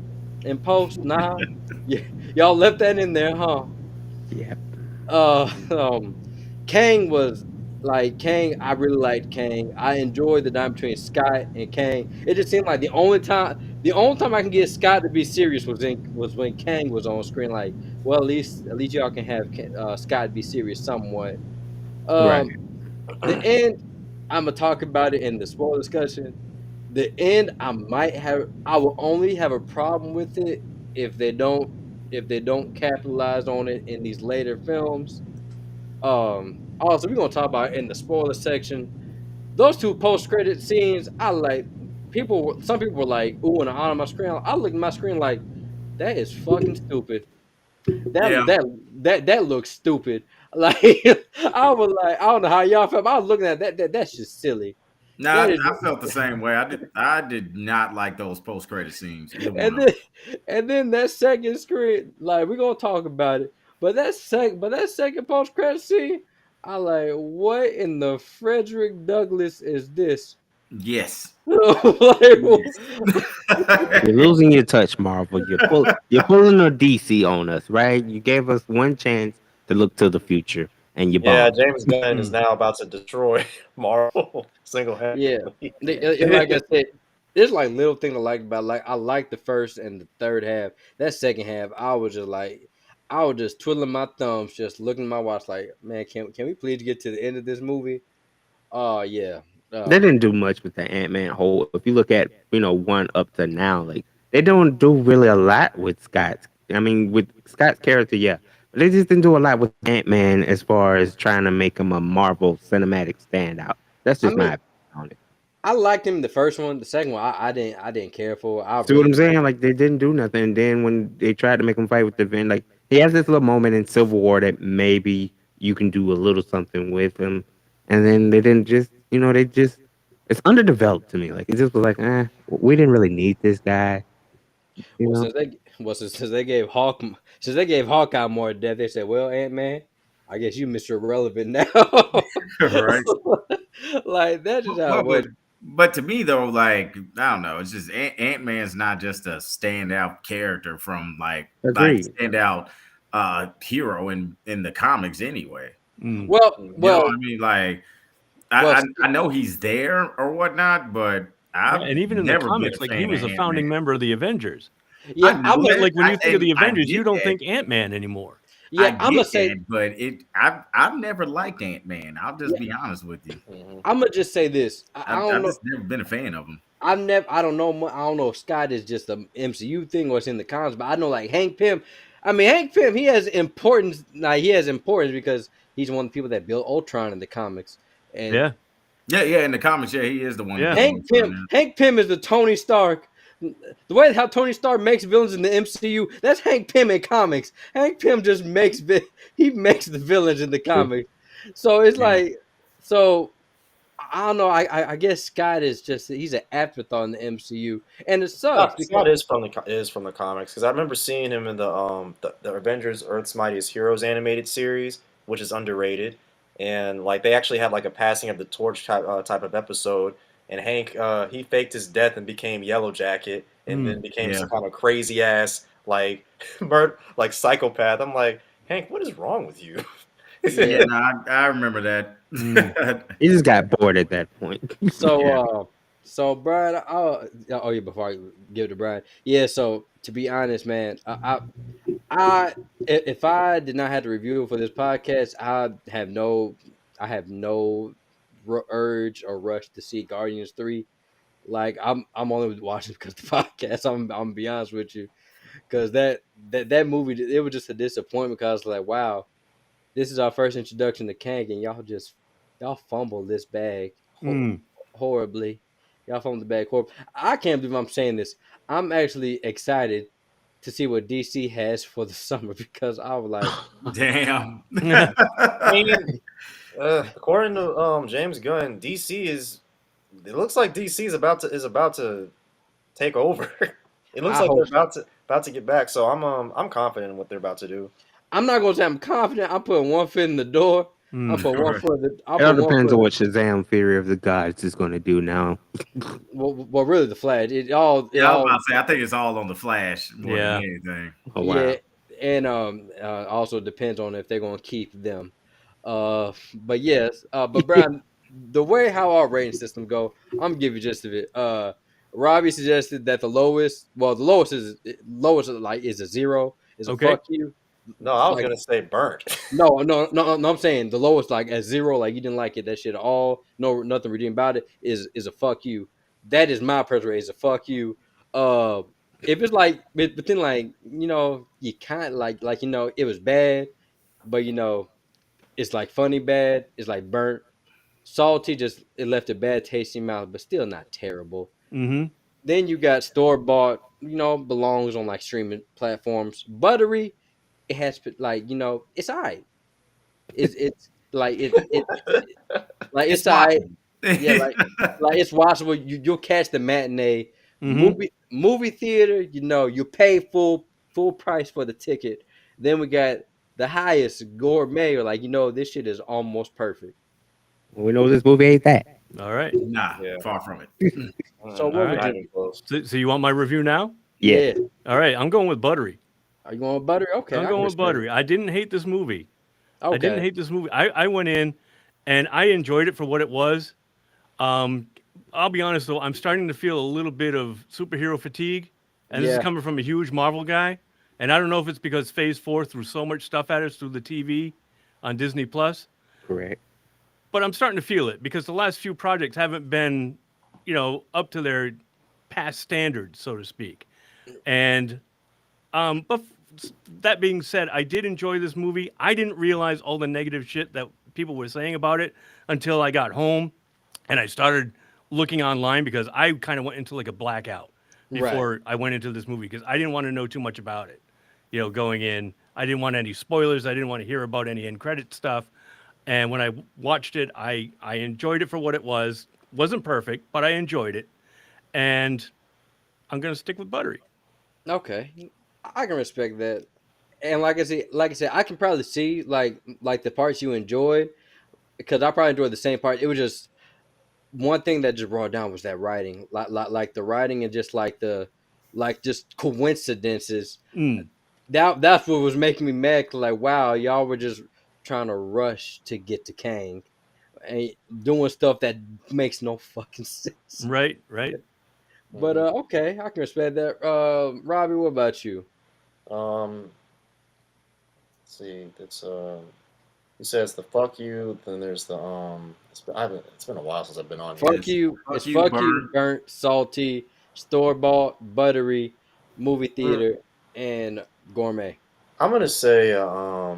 in post, nah. Yeah, y'all left that in there, huh? Yeah. Uh, um, Kang was Kang. I really liked Kang. I enjoyed the dynamic between Scott and Kang. It just seemed like the only time I can get Scott to be serious was when Kang was on screen. Like, well, at least y'all can have Scott be serious somewhat. Right. Um, the end, I'm gonna talk about it in the spoiler discussion. The end, I will only have a problem with it if they don't capitalize on it in these later films. Also, we're gonna talk about in the spoiler section. Those two post-credit scenes, I like. Some people were like, "Ooh," and on my screen. I looked at my screen like, "That is fucking stupid. That Yeah. that that looks stupid." Like, I was like, I don't know how y'all felt. But I was looking at that. That's just silly. That Nah, is, I felt the same way. I did not like those post credit scenes. Either one and of them. then that second screen, like we're gonna talk about it. But that second post-credit scene, I like, what in the Frederick Douglass is this? Yes. Like, Yes. You're losing your touch, Marvel. You're pulling a DC on us, right? You gave us one chance to look to the future, and you Yeah, bombed. James Gunn is now about to destroy Marvel yeah, single-handedly. and like I said, there's like little thing I like about, like I like the first and the third half. That second half, I was just twiddling my thumbs, just looking at my watch, like, man, can we please get to the end of this movie? Oh yeah. They Um, didn't do much with the Ant-Man whole. If you look at one up to now, like they don't do really a lot with Scott. I mean, with Scott's character, yeah, but they just didn't do a lot with Ant-Man as far as trying to make him a Marvel cinematic standout. That's I just mean, my opinion on it. I liked him the first one. The second one, I didn't care for. I See what really I'm just saying? Like they didn't do nothing. And then when they tried to make him fight with the Vin, like he has this little moment in Civil War that maybe you can do a little something with him. And then they didn't just, they just it's underdeveloped to me. Like it just was like, we didn't really need this guy. You well know, since they gave Hawkeye more depth, they said, well, Ant Man, I guess you Mr. Irrelevant now. Right. Like that's just how it Well, was. but to me though, like I don't know, it's just Ant Man's not just a standout character from like agreed. standout hero in the comics anyway. Mm. You know what Well, I mean? Like well, I know he's there or whatnot, but Yeah, I've and even in the never been comics, a like he fan of was a Ant Man. founding member of the Avengers. I yeah, know that, Like when you think of and the I Avengers, get you don't that. think Ant Man anymore. I yeah. I'm gonna get say, that, but I've never liked Ant Man. I'll just yeah, be honest with you. Mhm. I'm gonna just say this. I don't I've know. just never been a fan of him. I don't know. I don't know if Scott is just a MCU thing or it's in the comics, but I know like Hank Pym. I mean, Hank Pym, he has importance. Like he has importance because he's one of the people that built Ultron in the comics. And Yeah, Yeah, yeah. In the comics, yeah, he is the one that yeah. built Ultron. Hank Pym is the Tony Stark The way how Tony Stark makes villains in the MCU, that's Hank Pym in comics. Hank Pym just he makes the villains in the True. comics. So it's Yeah. like, so I don't know. I guess Scott is just he's an afterthought in the MCU, and it sucks because Scott is from the comics because I remember seeing him in the Avengers Earth's Mightiest Heroes animated series, which is underrated, and like they actually had like a passing of the torch type of episode, and Hank he faked his death and became Yellow Jacket, and then became Yeah. some kind of crazy ass like like psychopath. I'm like, Hank, what is wrong with you? yeah. Yeah, no, I remember Mm. that. He just got bored at that point. So Yeah. so Brad, oh yeah, before I give it to Brad, yeah. So to be honest, man, I if I did not have to review it for this podcast, I have no urge or rush to see Guardians 3. Like I'm only watching because of the podcast. I'm gonna be honest with you, because that movie, it was just a disappointment because like, wow, this is our first introduction to Kang, and y'all fumbled this bag Mm. horribly. Y'all fumbled the bag horribly. I can't believe I'm saying this. I'm actually excited to see what DC has for the summer because I was like, Damn. I mean, according to James Gunn, DC is. It looks like DC is about to take over. It looks I like they're hope. about to get back. So I'm confident in what they're about to do. I'm not gonna say I'm confident. I'm putting one foot in the door. I'm Mm. putting one Right. foot. I'll It all put one depends foot. on what Shazam Fury of the Gods is going to do now. Well, really, the Flash. It Yeah, I was about all, to say, I think it's all on the Flash more than Yeah. anything. Oh yeah, wow. and also depends on if they're gonna keep them. But yes, but Brian, the way how our rating system go, I'm gonna give you just of it. Robbie suggested that the lowest is like is a 0, is a Okay. fuck you. No, I was Like gonna say burnt. no, I'm saying the lowest like at 0, like you didn't like it, that shit at all. No, nothing redeemed about it. Is a fuck you. That is my personal rating, is a fuck you. Uh, if it's like, but then like you kind of like it was bad, but it's like funny bad. It's like burnt, salty. Just it left a bad taste in your mouth, but still not terrible. Mm-hmm. Then you got store bought. Belongs on like streaming platforms. Buttery, it has like it's alright. It's like It's it's alright. watchable. Yeah, like it's watchable. You'll catch the matinee Mm-hmm. movie theater. You pay full price for the ticket. Then we got the highest gourmet. Or like this shit is almost perfect. We know this movie ain't that. All right. Nah, Yeah, far from it. So All what would right. not you? even close. So you want my review now? Yeah. All right. I'm going with Buttery. Are you going with butter? Okay, I'm I can going with respect it. Buttery. I didn't hate this movie. I didn't Okay. hate this movie. I went in and I enjoyed it for what it was. Um, I'll be honest though, I'm starting to feel a little bit of superhero fatigue, and this is Yeah. coming from a huge Marvel guy. And I don't know if it's because Phase 4 threw so much stuff at us through the TV on Disney Plus, Correct. but I'm starting to feel it because the last few projects haven't been, up to their past standards, so to speak. And but that being said, I did enjoy this movie. I didn't realize all the negative shit that people were saying about it until I got home and I started looking online because I kind of went into like a blackout Right. before I went into this movie because I didn't want to know too much about it. Going in, I didn't want any spoilers. I didn't want to hear about any end credit stuff. And when I watched it, I enjoyed it for what it was. Wasn't perfect, but I enjoyed it. And I'm gonna stick with Buttery. Okay. I can respect that. And like I said, I can probably see like the parts you enjoyed because I probably enjoyed the same part. It was just one thing that just brought down was that writing, like the writing and just just coincidences. Mm, That's what was making me mad. 'Cause like, wow, y'all were just trying to rush to get to Kang and doing stuff that makes no fucking sense. right, right. But okay, I can respect that. Robbie, what about you? Um, let's see. It's he says the fuck you. Then there's the It's been a while since I've been on here. Fuck Yes. you. Fuck It's you, fuck Burnt. you, burnt, salty, store bought, buttery, movie Mm, theater, and gourmet. I'm gonna say a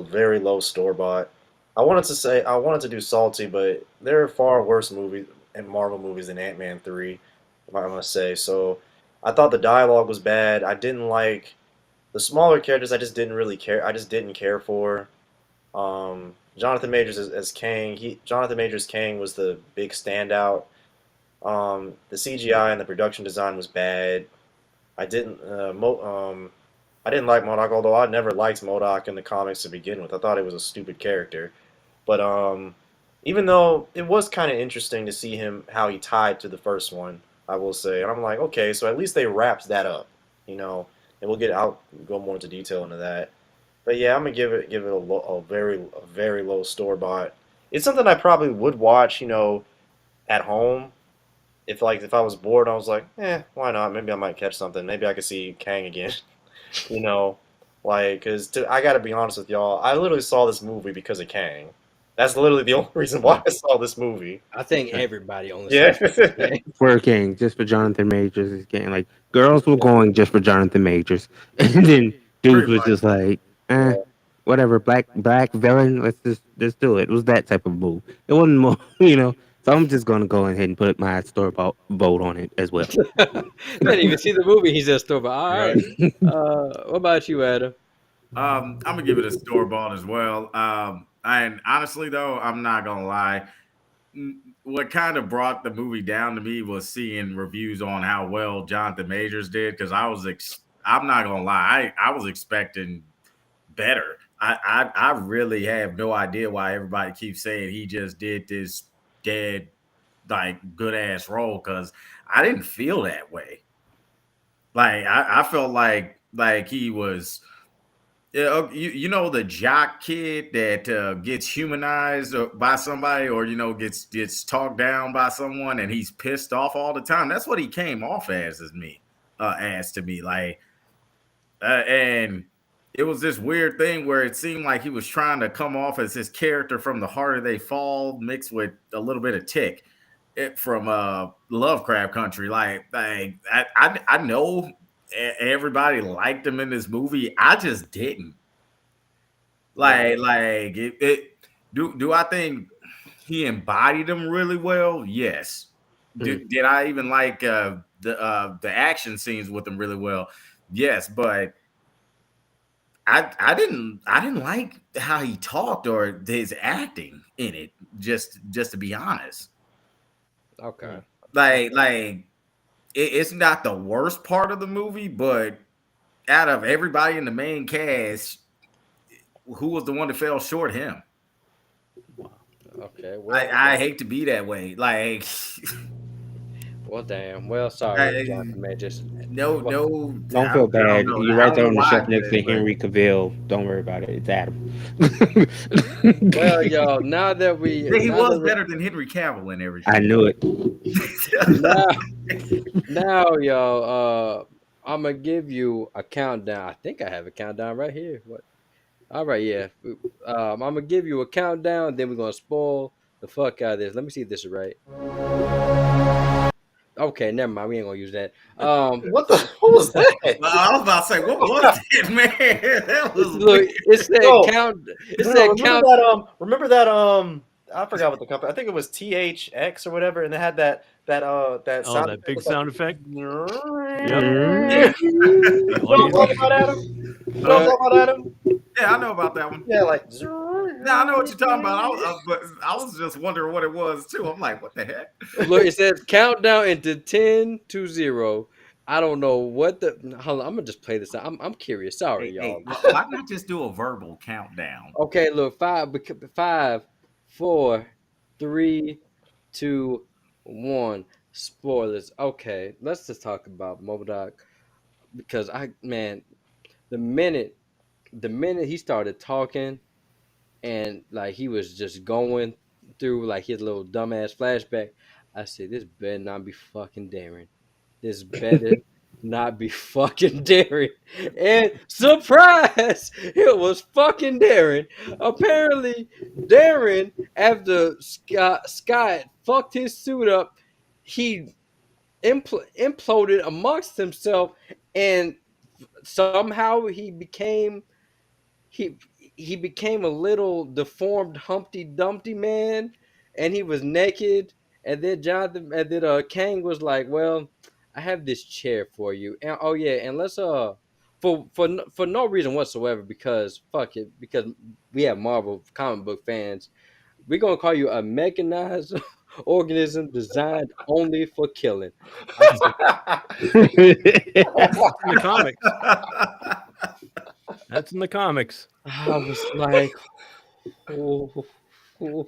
very low store bought. I wanted to do salty, but there are far worse movies. Marvel movies than Ant-Man 3, if I must say. So I thought the dialogue was bad. I didn't like the smaller characters. I just didn't really care. I just didn't care for. Jonathan Majors as Kang. Jonathan Majors Kang was the big standout. The CGI and the production design was bad. I didn't I didn't like Modok, although I never liked Modok in the comics to begin with. I thought it was a stupid character. But even though it was kind of interesting to see him how he tied to the first one, I will say, and I'm like, okay, so at least they wrapped that up, you know. And I'll go more into detail into that. But yeah, I'm gonna give it a very low store bought. It's something I probably would watch, at home if I was bored. I was like, why not? Maybe I might catch something. Maybe I could see Kang again. you know, because I got to be honest with y'all, I literally saw this movie because of Kang. That's literally the only reason why I saw this movie. I think everybody only Yeah. saw it. For King, just for Jonathan Majors is getting like girls were going just for Jonathan Majors, and then dudes Pretty was much. just like, Yeah. whatever, black villain, let's do it. It was that type of move. It wasn't more, you know. So I'm just gonna go ahead and put my store vote on it as well. Didn't even see the movie. He just thought, all Right. right. What about you, Adam? I'm gonna give it a store bought as well. And honestly though, I'm not gonna lie. What kind of brought the movie down to me was seeing reviews on how well Jonathan Majors did, because I'm not gonna lie, I was expecting better. I really have no idea why everybody keeps saying he just did this dead like good ass role, because I didn't feel that way. Like I felt like he was, yeah, you know, the jock kid that gets humanized by somebody, or gets talked down by someone, and he's pissed off all the time. That's what he came off as to me. Like, and it was this weird thing where it seemed like he was trying to come off as this character from The Harder They Fall mixed with a little bit of Tick from Lovecraft Country. I know everybody liked him in this movie. I just didn't. Do I think he embodied them really well? Yes. Did I even like the action scenes with him really well? Yes, but I didn't like how he talked or his acting in it. Just to be honest, Okay. like it's not the worst part of the movie, but out of everybody in the main cast, who was the one that fell short? Him. Okay. I hate to be that way. Like, Well, damn. Well, sorry, I, Jonathan Majors. no, Well, no, Don't I feel don't bad. know. You're I right don't there know on the why I shelf do next that, to but Henry Cavill. Don't worry about it. It's Adam. well, y'all. Now that we, yeah, he now was that we, better than Henry Cavill in I everything. knew it. now, now, y'all. I'm gonna give you a countdown. I think I have a countdown right here. What? All right, yeah. I'm gonna give you a countdown. Then we're gonna spoil the fuck out of this. Let me see if this is right. Okay, never mind. We ain't gonna use that. What was that? Well, I was about to say, what was that, man? That It's was look. weird. It said No, count. It no, said count. remember that I forgot what the company. I think it was THX or whatever, and they had that Oh, sound that effect big was like sound effect. Yep. you Yeah, The know what I'm audience. talking about, Adam? You know what I'm uh, talking about, Adam? yeah, I know about that one. Yeah, like Yeah, I know what you're talking about. But I was just wondering what it was too. I'm like, what the heck? Look, it says countdown into 10 to 0. I don't know what the. Hold on, I'm gonna just play this out. I'm curious. Sorry, Hey, y'all. hey, why not just do a verbal countdown? Okay, look, five, 4, 3, 2, 1. Spoilers. Okay, let's just talk about Modoc because the minute the minute he started talking and like he was just going through like his little dumbass flashback, I said, "This better not be fucking Darren. This better not be fucking Darren." And surprise, it was fucking Darren. Apparently, Darren, after Scott fucked his suit up, he imploded amongst himself, and somehow he he became a little deformed Humpty Dumpty man, and he was naked, And then Kang was like, "Well, I have this chair for you, and oh yeah, and let's for no reason whatsoever because fuck it because we have Marvel comic book fans. We're gonna call you a mechanized organism designed only for killing." I said, That's in the comics. That's in the comics. I was like, oh,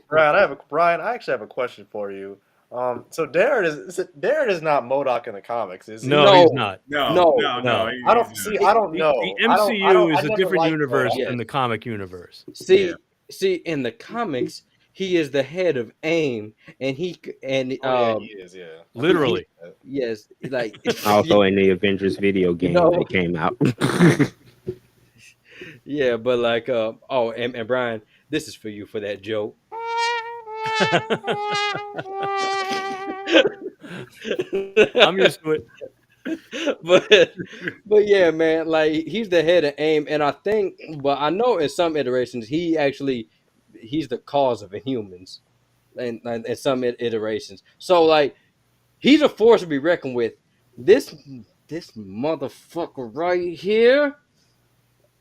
Brian, I actually have a question for you. So Darren is not MODOK in the comics, is he? No, he's no, not. No, no, no, no. No. I He's don't not. see. I don't The know. MCU I is a never different liked universe MODOK. than yes. the comic universe. Yeah. See, in the comics, he is the head of AIM, and Oh yeah, he is. Yeah, I forgot Literally. that. yes, like Also in the Avengers video you game know, that came out. yeah, but like, oh, and Brian, this is for you for that joke. I'm used to it. but but yeah, man, like he's the head of AIM, and I think, but I know in some iterations he's the cause of Inhumans, and in some iterations. So like he's a force to be reckoned with. This this motherfucker right here.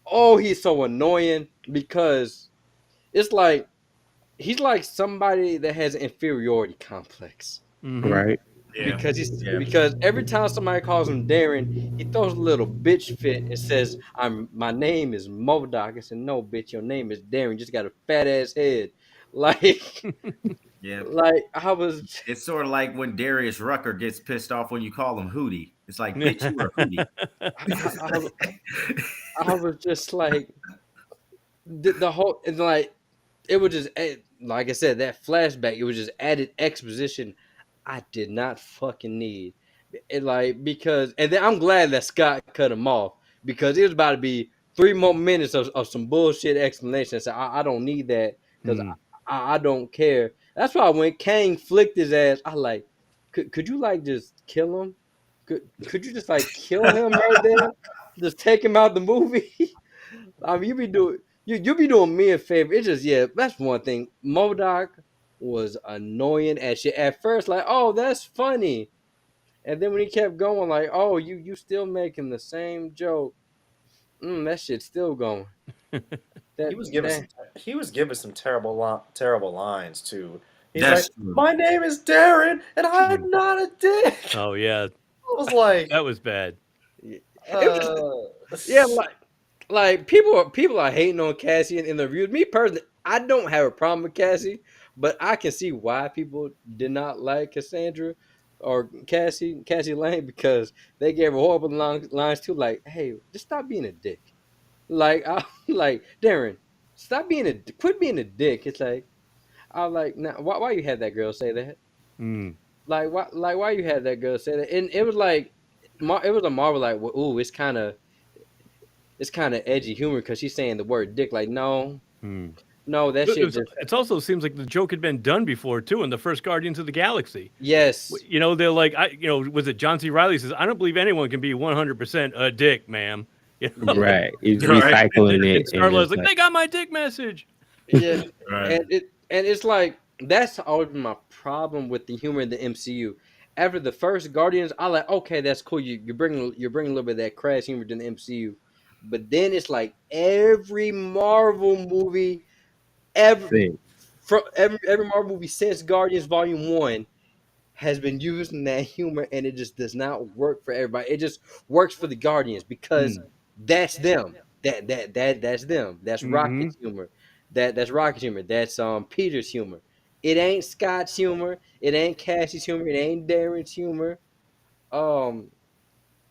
Oh, he's so annoying because it's like he's like somebody that has an inferiority complex. Hmm. Right. Yeah. Because Yeah. because every time somebody calls him Darren, he throws a little bitch fit and says, My name is Modoc." I said, "No, bitch, your name is Darren. You just got a fat ass head." Like Yeah. like I was It's sort of like when Darius Rucker gets pissed off when you call him Hootie. It's like, bitch, you are Hootie. I, I was just like the whole and like it was just like I said, that flashback, it was just added exposition I did not fucking need. It like because and then I'm glad that Scott cut him off because it was about to be 3 more minutes of some bullshit explanation. So I don't need that because Mm. I don't care. That's why when Kang flicked his ass, I like could you like just kill him? Could you just like kill him right there? Just take him out the movie. I mean, you be doing me a favor. It's just yeah, that's one thing. Modoc was annoying as shit at first. Like, oh, that's funny, and then when he kept going, like, oh, you still making the same joke. That shit's still going. He That was giving that some. He was giving some terrible lines too. He's like, That's true. "My name is Darren, and Mm. I'm not a dick." Oh yeah, I was like, that was bad. it uh, was yeah, like people are hating on Cassie in the reviews. Me personally, I don't have a problem with Cassie, but I can see why people did not like Cassandra or Cassie Lane because they gave her horrible lines too. Like, hey, just stop being a dick. Like, I like Darren, stop being quit being a dick. It's like I was like, now why you had that girl say that? Mm. Why you had that girl say that? And it was like, it was a Marvel like, well, ooh, it's kind of edgy humor because she's saying the word dick. Like, no, Mm. no, that shit just It also seems like the joke had been done before too in the first Guardians of the Galaxy. yes, You know, they're like, was it John C. Riley says, I don't believe anyone can be 100% a dick, ma'am. You know? Right. He's Right. recycling And it and Star-Lord's just like, they got my dick message. yeah, Right. and it's like that's always been my problem with the humor in the MCU. After the first Guardians, I like okay, that's cool. You're bringing a little bit of that crass humor to the MCU, but then it's like every Marvel movie ever sing. from every Marvel movie since Guardians Volume 1 has been using that humor, and it just does not work for everybody. It just works for the Guardians because Mm. that's them. That's them. That's Hmm. Rocket's humor. That's Rocket's humor. That's Peter's humor. It ain't Scott's humor. It ain't Cassie's humor. It ain't Darren's humor. Um,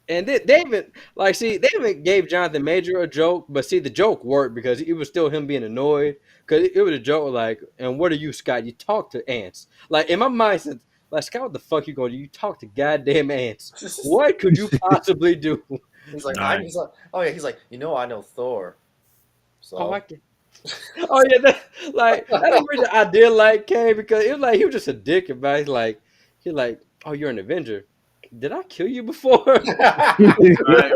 and they even like see they even gave Jonathan Major a joke, but see the joke worked because it was still him being annoyed. Because it was a joke like, "And what are you, Scott? You talk to ants." Like in my mind, since like Scott, what the fuck you going to do? You talk to goddamn ants. What could you possibly do? he's like, Right. he's like, oh yeah, he's like, I know Thor, Oh, I so can. Oh yeah, like that's the reason I did like Kane because it was like he was just a dick about. He's like, oh, you're an Avenger. Did I kill you before? Right. Right.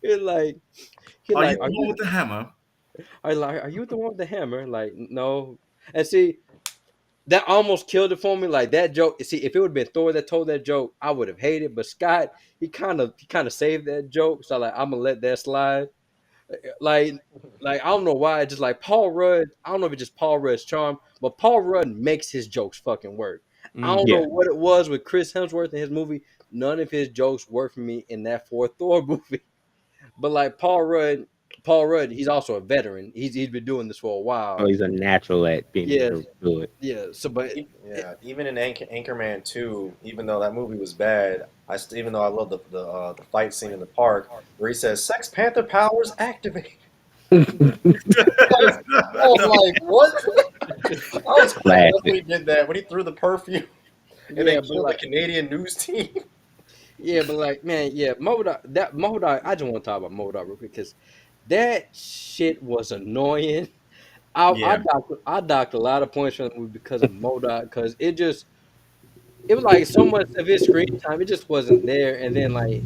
He's like, he's Are you like, the one with the hammer? are you the one with the hammer? Like, no. And see, that almost killed it for me. Like that joke. See, if it would have been Thor that told that joke, I would have hated. But Scott, he kind of saved that joke. So like, I'm gonna let that slide. Like, I don't know why. Just like Paul Rudd. I don't know if it's just Paul Rudd's charm, but Paul Rudd makes his jokes fucking work. I don't Mm. Yeah. know what it was with Chris Hemsworth in his movie. None of his jokes worked for me in that fourth Thor movie. But like Paul Rudd, he's also a veteran. He's been doing this for a Oh, while. he's a natural at being Yeah, able to do it. yeah. So, but Yeah, even in Anchorman 2, even though that movie was bad, even though I love the fight scene in the park where he says "Sex Panther powers activate." I was like, what? I was cracking up when Classic. he did that, when he threw the perfume and yeah, then but killed the like Canadian news team. yeah, but like man, yeah, Modok. I just want to talk about Modok real quick because that shit was annoying. Yeah, I docked a lot of points from the movie because of Modok because it was like so much of his screen time it just wasn't there, and then like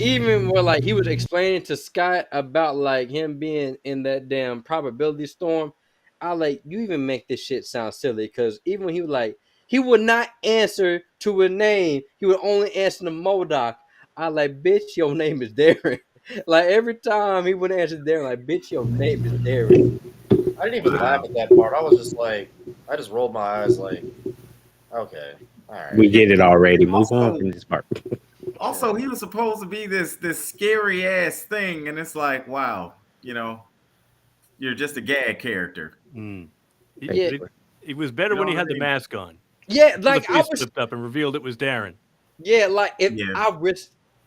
even where like he was explaining to Scott about like him being in that damn probability storm, I like you even make this shit sound silly because even when he was like he would not answer to a name, he would only answer to Modoc. I like bitch, your name is Darren. Like every time he would answer Darren, like bitch, your name is Darren. I didn't even laugh wow. at that part. I was just like, I just rolled my eyes like, okay, all We right. Yeah, get it already. Move on also, from this part. also, Yeah. he was supposed to be this scary ass thing, and it's like, wow, you're just a gag character. Mm. Yeah, But it was better You know when he what I had the mean? mask on yeah, until the like I face was flipped up and revealed it was Darren. yeah, like if Yeah, I wish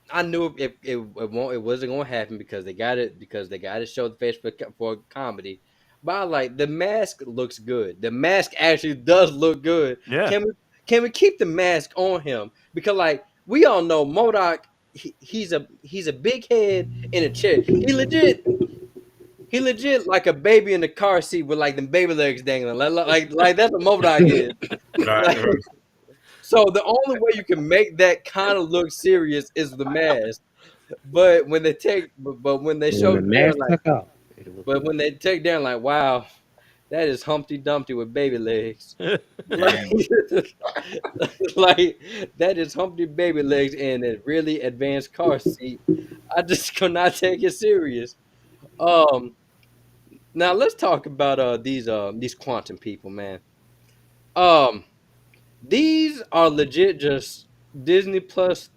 I knew it wasn't gonna happen because they got to show the face for comedy. But I like the mask looks good. The mask actually does look good. Yeah. Can we keep the mask on him? Because like we all know Modoc, he's a big head in a chair. He legit like a baby in the car seat with like them baby legs dangling. Like that's what Modoc is. right, Like right. so the only way you can make that kind of look serious is the mask. But when they And when show the Darren mask like, took off, it was but when they take Darren like, wow, that is Humpty Dumpty with baby legs. Like, Damn. like that is Humpty baby legs in a really advanced car seat. I just could not take it serious. Um, now let's talk about these quantum people, man. Um, These are legit just Disney Plus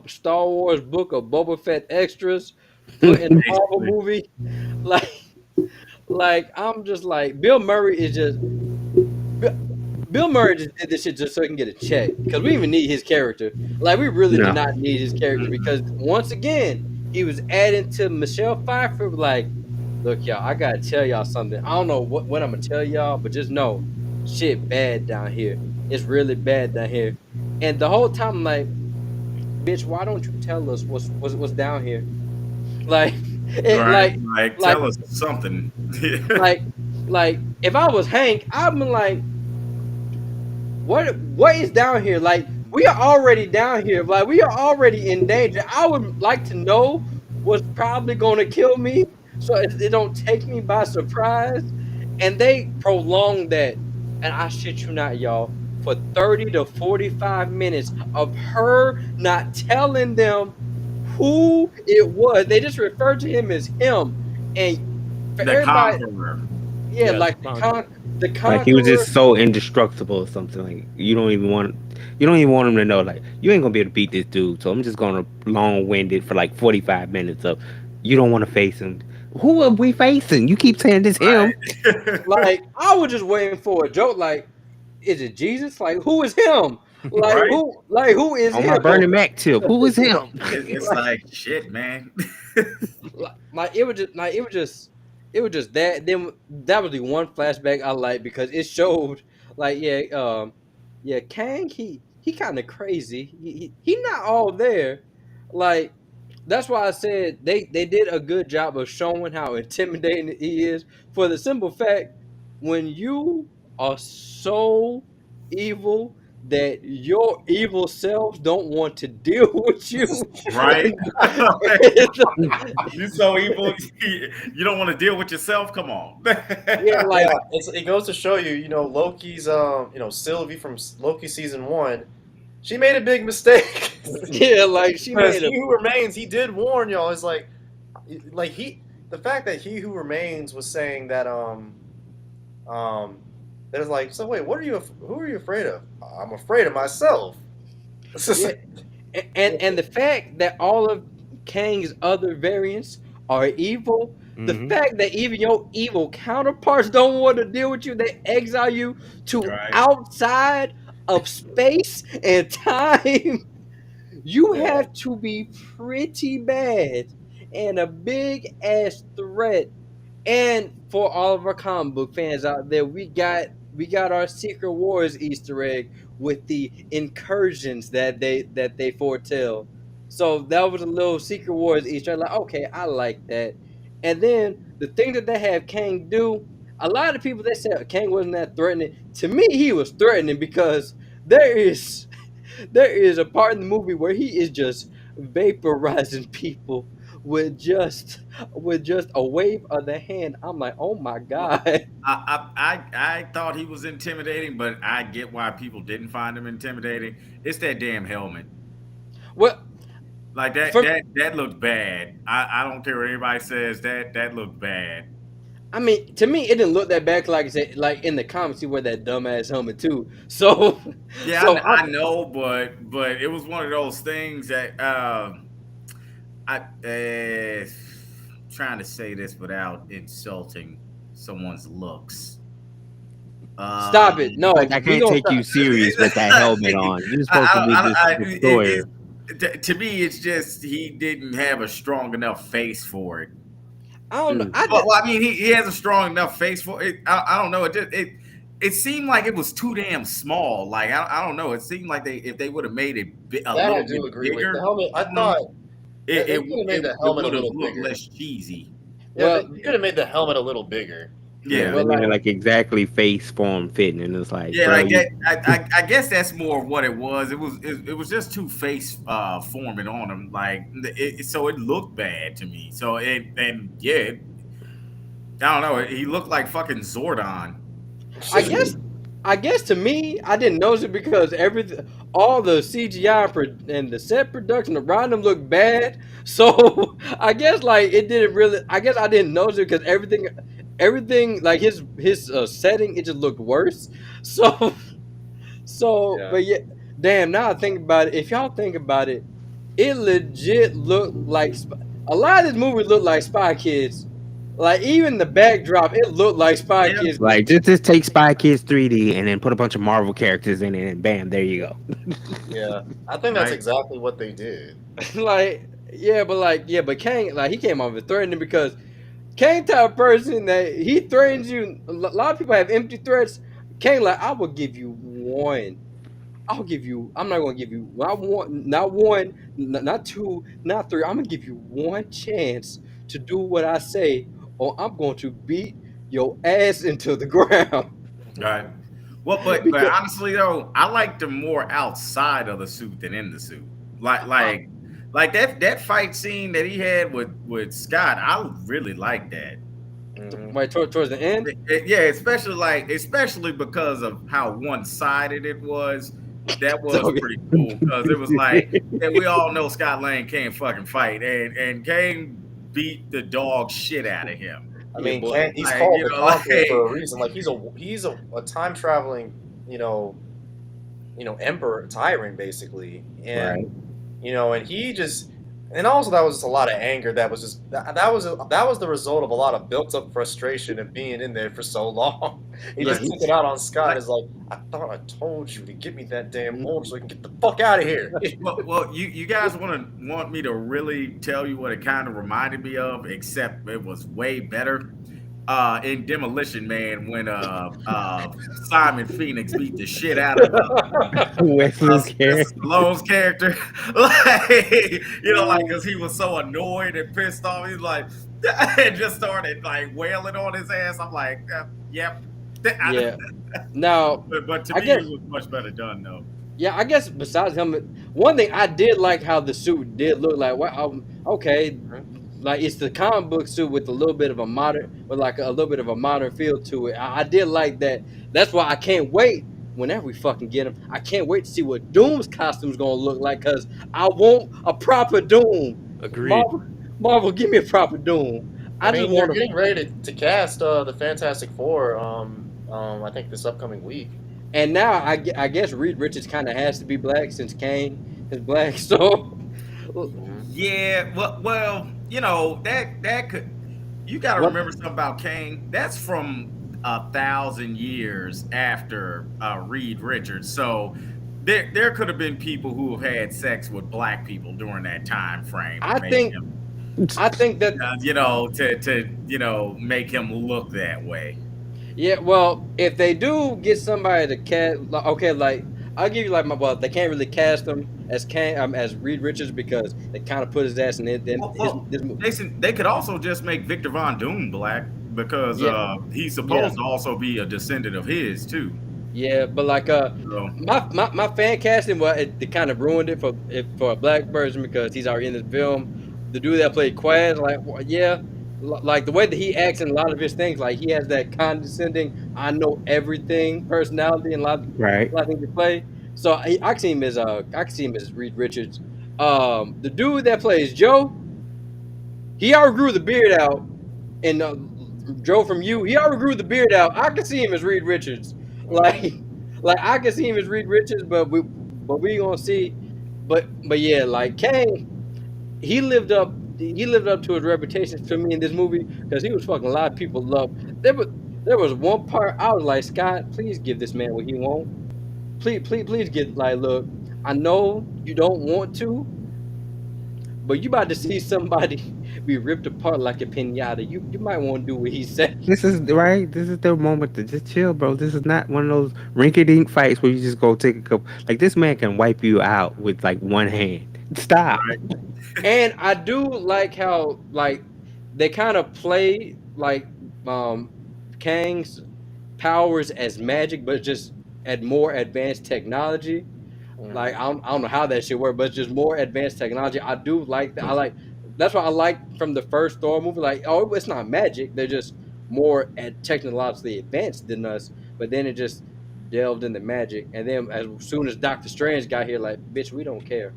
Star Wars Book of Boba Fett extras put in the Marvel Basically, movie. Like I'm just like Bill Murray is just Bill, Bill Murray just did this shit just so he can get a check because we didn't even need his character. Like we really did no. not need his character because once again he was adding to Michelle Pfeiffer. Like, look, y'all, I gotta tell y'all something. I don't know what I'm gonna tell y'all, but just know shit bad down here. It's really bad down here. And the whole time, I'm like, bitch, why don't you tell us what's down here? Like, it, right? like, Like, like, tell us something. like, like, if I was Hank, I'd be like, what is down here? Like we are already down here. Like we are already in danger. I would like to know what's probably going to kill me, so it don't take me by surprise. And they prolong that, and I shit you not, y'all, for 30 to 45 minutes of her not telling them who it was. They just referred to him as him, and for The everybody, Conqueror. yeah, Yes, like the Conqueror. the Like he was conqueror. just so indestructible or something. Like you don't even want him to know. Like you ain't gonna be able to beat this dude. So I'm just gonna long winded for like 45 minutes of you don't want to face him. Who are we facing? You keep saying this him. Right. Like I was just waiting for a joke. Like, is it Jesus? Like, who is him? Like Right? who? Like who is On my him? Bernie Mac tip. Who is him? It's like, like shit, man. like it was just that. Then that was the one flashback I liked because it showed like yeah Kang he kind of crazy. He not all there. Like that's why I said they did a good job of showing how intimidating he is for the simple fact when you are so evil that your evil selves don't want to deal with you. Right? And- You so evil. You don't want to deal with yourself. Come on. yeah, like Yeah, it goes to show you, Loki's, Sylvie from Loki season 1, she made a big mistake. yeah, like she Because made a He Who Remains, he did warn y'all. It's the fact that He Who Remains was saying that there's like, so wait, who are you afraid of? I'm afraid of myself. It's just yeah, and the fact that all of Kang's other variants are evil, the Mhm. fact that even your evil counterparts don't want to deal with you, they exile you to Right. outside of space and time. You Yeah. have to be pretty bad and a big ass threat. And for all of our comic book fans out there, we got our Secret Wars Easter egg with the incursions that they foretell. So that was a little Secret Wars Easter egg. Like, okay, I like that. And then the thing that they have Kang do, a lot of people they said Kang wasn't that threatening. To me, he was threatening because there is there is a part in the movie where he is just vaporizing people with just a wave of the hand. I'm like, oh my Well, god. I thought he was intimidating, but I get why people didn't find him intimidating. It's that damn helmet. Well, Like that for that looked bad. I don't care what anybody says. That looked bad. I mean, to me, it didn't look that bad. Like I said, like in the comics, he wear that dumbass helmet too. So, Yeah, so I know, but it was one of those things that I trying to say this without insulting someone's looks. stop it. No, Like I we can't gonna take stop. you serious with that helmet on. You're supposed to be this destroyer. To me, it's just he didn't have a strong enough face for it. I don't know. Well, I mean, he has a strong enough face for it. I don't know. It seemed like it was too damn small. Like I don't know. It seemed like if they would have made it a that I little do bit agree with. bigger, The helmet, I on him, thought it they it, could have made it, the it helmet a would have little looked bigger. less cheesy. Yeah, Well, they could have made the helmet a little bigger. Yeah, well, they made it like exactly face form fitting, and it's like, yeah, bro, like that. I guess that's more of what it was. It was just two face forming on him, like so it looked bad to me. So I don't know. He looked like fucking Zordon. I guess to me, I didn't notice it because all the CGI and the set production around them looked bad. So I guess like it didn't really. I guess I didn't notice it because everything like his setting, it just looked worse. So Yeah. but yeah, damn. Now I think about it. If y'all think about it, it legit looked like a lot of this movie looked like Spy Kids. Like even the backdrop, it looked like Spy Yeah, Kids. like just take Spy Kids 3D and then put a bunch of Marvel characters in it, and bam, there you go. Yeah, I think that's right. exactly what they did. But Kang, like he came off as threatening because Kang type of person that he threatens you. A lot of people have empty threats. Kang like, I will give you one. I'll give you. I'm not gonna give you not one, not two, not three. I'm gonna give you one chance to do what I say, or I'm going to beat your ass into the ground. Right. Well, but Because honestly though, I liked him more outside of the suit than in the suit. Like uh, like like that fight scene that he had with Scott, I really liked that. Mhm. right towards the end. Yeah, especially because of how one-sided it was. That was So pretty cool because it was like, and we all know Scott Lang can't fucking fight, and Kane beat the dog shit out of him. I yeah, mean, boy. He's Like, called you the know, Conqueror for a like reason. Like he's a time traveling, emperor tyrant basically, Right. and he just, and also that was just a lot of anger. That was just that was the result of a lot of built up frustration and being in there for so long. He Yeah, just took it out on Scott. It's like, I thought I told you to get me that damn orb so we can get the fuck out of here. well, you guys want me to really tell you what it kind of reminded me of, except it was way better. In Demolition Man, when Simon Phoenix beat the shit out of Wesley's Sylvester character. Stallone's character, like because he was so annoyed and pissed off, he's like, and just started like wailing on his ass. I'm like, yep, Yeah. Now, But to I me, it guess was much better done though. yeah, I guess besides him, one thing I did like how the suit did look like. Well, okay, Mhm. like it's the comic book suit with a little bit of a modern, with like a little bit of a modern feel to it. I did like that. That's why I can't wait. Whenever we fucking get him, I can't wait to see what Doom's costume's gonna look like because I want a proper Doom. Agreed. Marvel, Marvel, give me a proper Doom. I I just mean, they're want to. getting ready to cast the Fantastic Four. I think this upcoming week. And now I guess Reed Richards kind of has to be black since Kane is black. So Mhm. Yeah, well, that could. You got to what remember something about Kane. That's from 1,000 years after Reed Richards. So there could have been people who have had sex with black people during that time frame to I make think him, I think that to make him look that way. yeah. Well, if they do get somebody to cast, okay, like I'll give you like my well, they can't really cast him as Kane as Reed Richards because they kind of put his ass in it. Then his Well, this Jason, they could also just make Victor Von Doom black because yeah he's yeah supposed to also be a descendant of his too. yeah, but like So my fan casting, well, it kind of ruined it for a black version because he's already in this film. The dude that played Quaz, like well, yeah, like the way that he acts in a lot of his things, like he has that condescending, I know everything personality and Right. a lot of things to play. So I can see him as I can see him as Reed Richards. The dude that plays Joe, he already grew the beard out, and Joe from You, he already grew the beard out. I can see him as Reed Richards, Mhm. like like I can see him as Reed Richards, but we gonna see, but yeah, like Kang, he lived up to his reputation for me in this movie because he was fucking a lot of people love. There was there was one part I was like, Scott, please give this man what he wants. Please get like, look, I know you don't want to, but you about to see somebody be ripped apart like a pinata. You might want to do what he said. This is right. This is the moment to just chill, bro. This is not one of those rinky-dink fights where you just go take a couple. Like this man can wipe you out with like one hand. Stop. And I do like how like they kind of play like um Kang's powers as magic, but just at more advanced technology. Like Mhm. I don't know how that should work, but it's just more advanced technology. I do like that. I like that's what I like from the first Thor movie. Like, oh, it's not magic; they're just more technologically advanced than us. But then it just delved into magic, and then as soon as Doctor Strange got here, like, bitch, we don't care.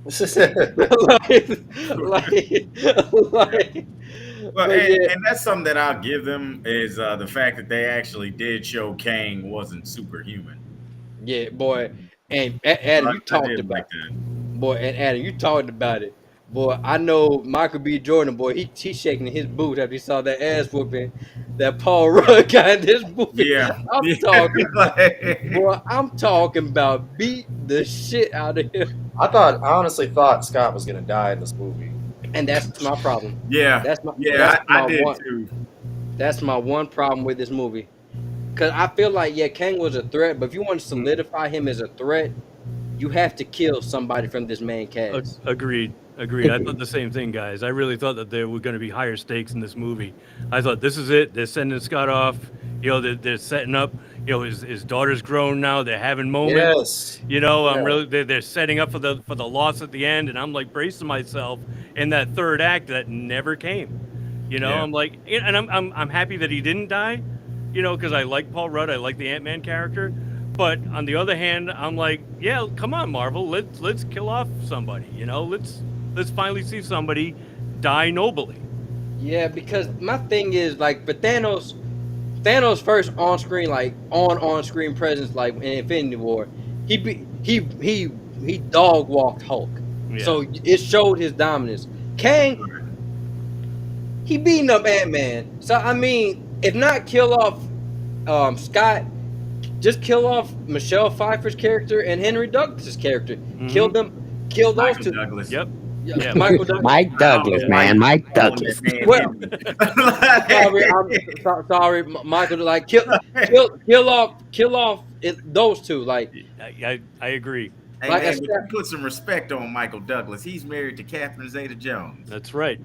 like, like, yeah. like, Well, but yeah, and that's something that I'll give them is the fact that they actually did show Kang wasn't superhuman. yeah, boy. And So Adam, you I talked did about like that. boy, and Adam, you talked about it. Boy, I know Michael B. Jordan, boy, he shaking his boots after he saw that ass whooping that Paul Rudd got in this movie. Yeah, I'm yeah. talking, Like, boy, I'm talking about beat the shit out of him. I honestly thought Scott was gonna die in this movie. And that's my problem. yeah, That's yeah. I my did one too. that's my one problem with this movie. Cause I feel like yeah, Kang was a threat, but if you want to solidify him as a threat, you have to kill somebody from this main cast. Agreed. Agreed. I thought the same thing, guys. I really thought that there were going to be higher stakes in this movie. I thought this is it. They're sending Scott off. They're setting up. His daughter's grown now. They're having moments. Yes. I'm Yeah. really they're setting up for the loss at the end, and I'm like bracing myself in that third act that never came. Yeah, I'm like, and I'm happy that he didn't die. Because I like Paul Rudd. I like the Ant-Man character. But on the other hand, I'm like, yeah, come on, Marvel, let's kill off somebody. Let's finally see somebody die nobly. Yeah, because my thing is like for Thanos first on screen like on screen presence like in Infinity War, he dog walked Hulk, Yeah, so it showed his dominance. Kang, he beating up Ant Man, so I mean, if not kill off Scott, just kill off Michelle Pfeiffer's character and Henry Douglas's character. Kill them, kill those Michael two. Douglas. yep, Yeah, yeah. Michael Douglas. Mike I don't Douglas, know why man. you Mike calling Douglas. that man Well, sorry, Henry. sorry, Michael. Like kill off those two. I agree. Hey Like I man, said, but you put some respect on Michael Douglas. He's married to Catherine Zeta-Jones. That's right.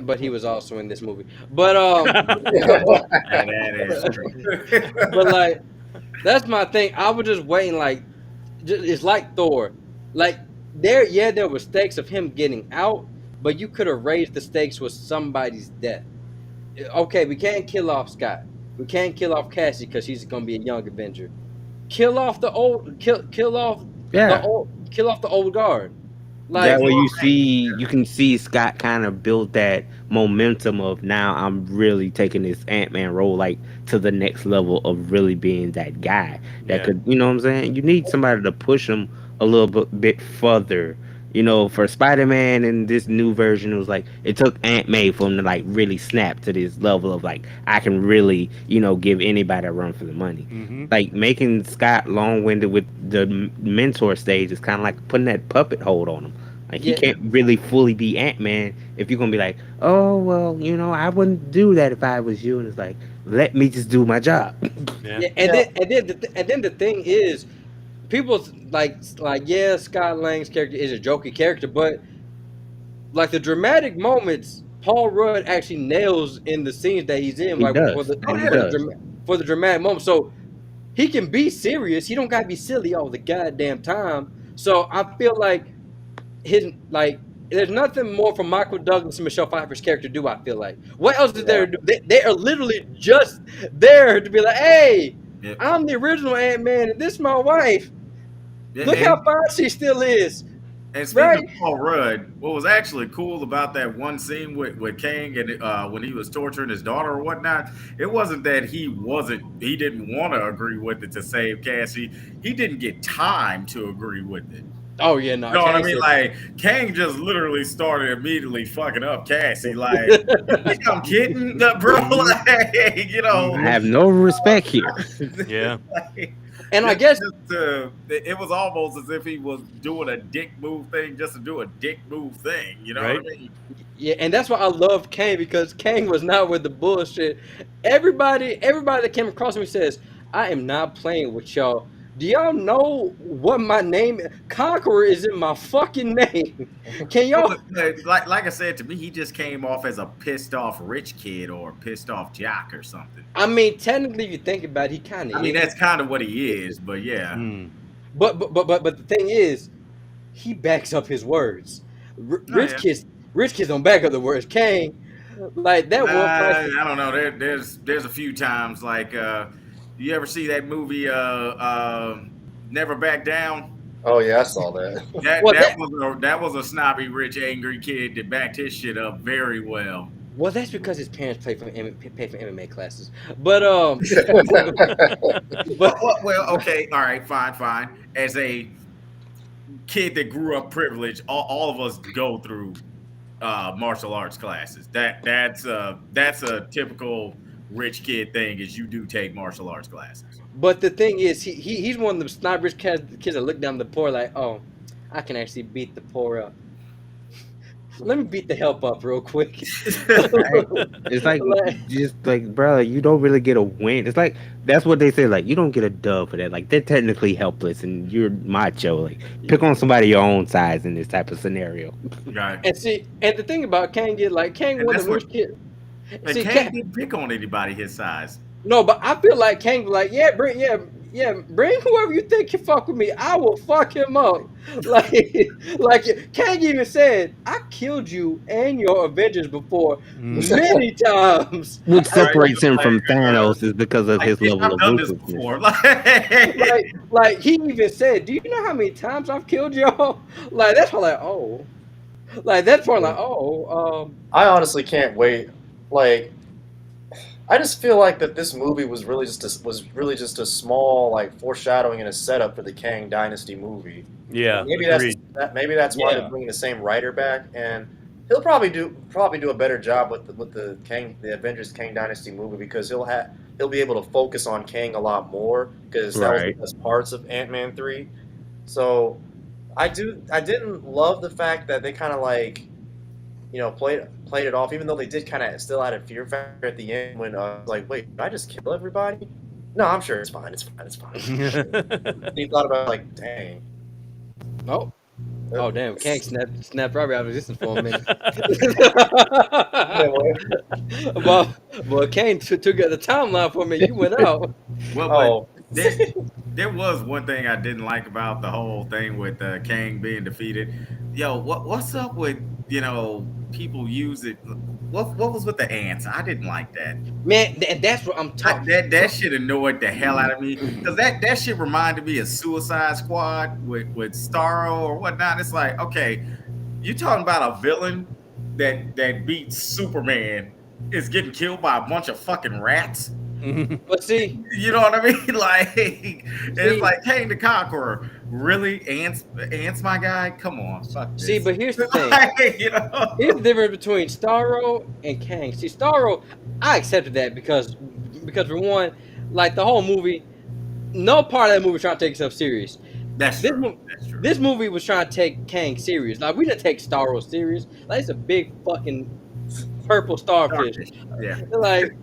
but he was also in this movie. But And that is true. but like that's my thing. I was just waiting. Like it's like Thor. Like there were stakes of him getting out, but you could have raised the stakes with somebody's death. Okay, we can't kill off Scott. We can't kill off Cassie because she's gonna be a young Avenger. Yeah. Kill off the old guard. Yeah, Like That way well, you can see Scott kind of build that momentum of now I'm really taking this Ant-Man role like to the next level of really being that guy that Yeah. could, you know what I'm saying? You need somebody to push him a little bit further. You know, for Spider-Man in this new version, it was like it took Aunt May for him to like really snap to this level of like I can really, give anybody a run for the money. Mm-hmm. Like making Scott long-winded with the mentor stage is kind of like putting that puppet hold on him. Like he yeah, can't really fully be Ant Man if you're gonna be like, oh well, I wouldn't do that if I was you. And it's like, let me just do my job. Yeah. yeah, Yeah. and then the thing is, people like yeah, Scott Lang's character is a jokey character, but like the dramatic moments, Paul Rudd actually nails in the scenes that he's in, He like does, oh and he yeah, does. for the dramatic moments. So he can be serious. He don't gotta be silly all the goddamn time. So I feel like his like there's nothing more for Michael Douglas and Michelle Pfeiffer's character to do. I feel like what else is there Yeah. to do? They are literally just there to be like, hey, yeah, I'm the original Ant Man, and this is my wife. yeah. Look how fine she still is, And speaking right? of Paul Rudd, what was actually cool about that one scene with Kang and when he was torturing his daughter or whatnot, it wasn't that he didn't want to agree with it to save Cassie. He didn't get time to agree with it. Oh yeah, no, You know what I Kang mean? said. Like Kang just literally started immediately fucking up Cassie. Like, you think I'm kidding, bro? Mm-hmm. Like, I have no respect here. Yeah. like, And I guess it was almost as if he was doing a dick move thing just to do a dick move thing. You know what Right. I mean? yeah, and that's why I love Kang because Kang was not with the bullshit. Everybody that came across me says, I am not playing with y'all. Do y'all know what my name is? Conqueror is in my fucking name. Can No, y'all but like I said, to me, he just came off as a pissed off rich kid or a pissed off jock or something. I mean technically if you think about it, he kinda I mean, is. that's kind of what he is, but yeah. Mm. But the thing is, he backs up his words. Oh yeah. Rich kids don't back up the words. Kang, like that one fight. I don't know. There's a few times like you ever see that movie Never Back Down? Oh yeah, I saw that. Well, That was a snobby rich angry kid that backed his shit up very well. Well, that's because his parents pay for MMA classes. But but Well, okay, all right, fine. As a kid that grew up privileged, all of us go through martial arts classes. That's a typical rich kid thing. Is you do take martial arts classes. but the thing is, he's one of the sniper kids that look down the poor like, oh, I can actually beat the poor up. Let me beat the help up real quick. Right? It's like just like, bro, you don't really get a win. It's like that's what they say. Like you don't get a dub for that. Like they're technically helpless, and you're macho. Like pick on somebody your own size in this type of scenario. Right. And see, and the thing about Kang is like Kang And was that's the what- rich kid. And See, Kang didn't pick on anybody his size. No, but I feel like Kang was like, bring whoever you think can fuck with me. I will fuck him up. Like Kang even said, I killed you and your Avengers before Mm. many times. What Right. separates him from Thanos is because of his Like, level I've of done this ruthlessness. before. Like he even said, do you know how many times I've killed y'all? Like that's probably like, oh. Like that's probably like, oh, I honestly can't wait. Like, I just feel like that this movie was really just a small like foreshadowing and a setup for the Kang Dynasty movie. Yeah. Maybe Agreed. that's why Yeah. they're bringing the same writer back, and he'll probably do a better job with the Avengers Kang Dynasty movie because he'll be able to focus on Kang a lot more because that was the Right. best parts of Ant-Man 3. So I didn't love the fact that they kind of like played it off, even though they did kind of still added fear factor at the end when I was like, wait, did I just kill everybody? No, I'm sure it's fine. It's fine. He thought about it, like, dang. no. Oh damn, Kang snapped right out of existence for a minute. well, well, Kang took the timeline for me. You went out. Well, but Oh, there there was one thing I didn't like about the whole thing with Kang being defeated. Yo, what's up with people use it? What was with the ants? I didn't like that. Man, and that's what I'm talking. That shit annoyed the hell out of me because that shit reminded me of Suicide Squad with Starro or whatnot. It's like, okay, you talking about a villain that beats Superman is getting killed by a bunch of fucking rats. But see, You know what I mean? Like, it's see, like Kang the Conqueror. Really, ants, my guy. Come on, fuck see. this. But here's the thing. Like, you know? Here's the difference between Starro and Kang. See, Starro, I accepted that because for one, like the whole movie, no part of that movie was trying to take itself serious. That's This true. That's true. this movie was trying to take Kang serious. Like we didn't take Starro serious. Like it's a big fucking purple starfish. Starfish. Yeah. Like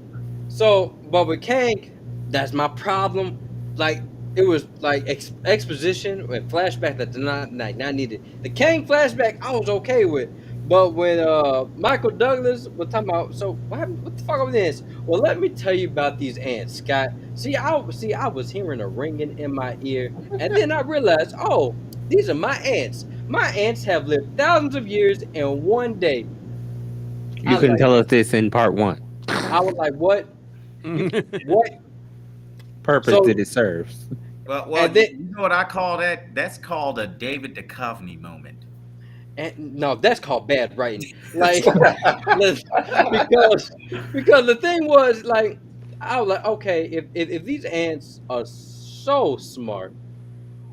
so, but with Kang, that's my problem. Like it was like exposition and flashback that did not needed. The Kang flashback I was okay with, but when Michael Douglas was talking about, so what the fuck was this? Well, let me tell you about these ants, Scott. I was hearing a ringing in my ear, and then I realized, oh, these are my ants. My ants have lived thousands of years in one day. You couldn't tell us this in part one. I was like, what? What? Purpose So- did it serve? Well, And then- you know what I call that? That's called a David Duchovny moment. And no, that's called bad writing. Like because the thing was like I was like, okay, if these ants are so smart,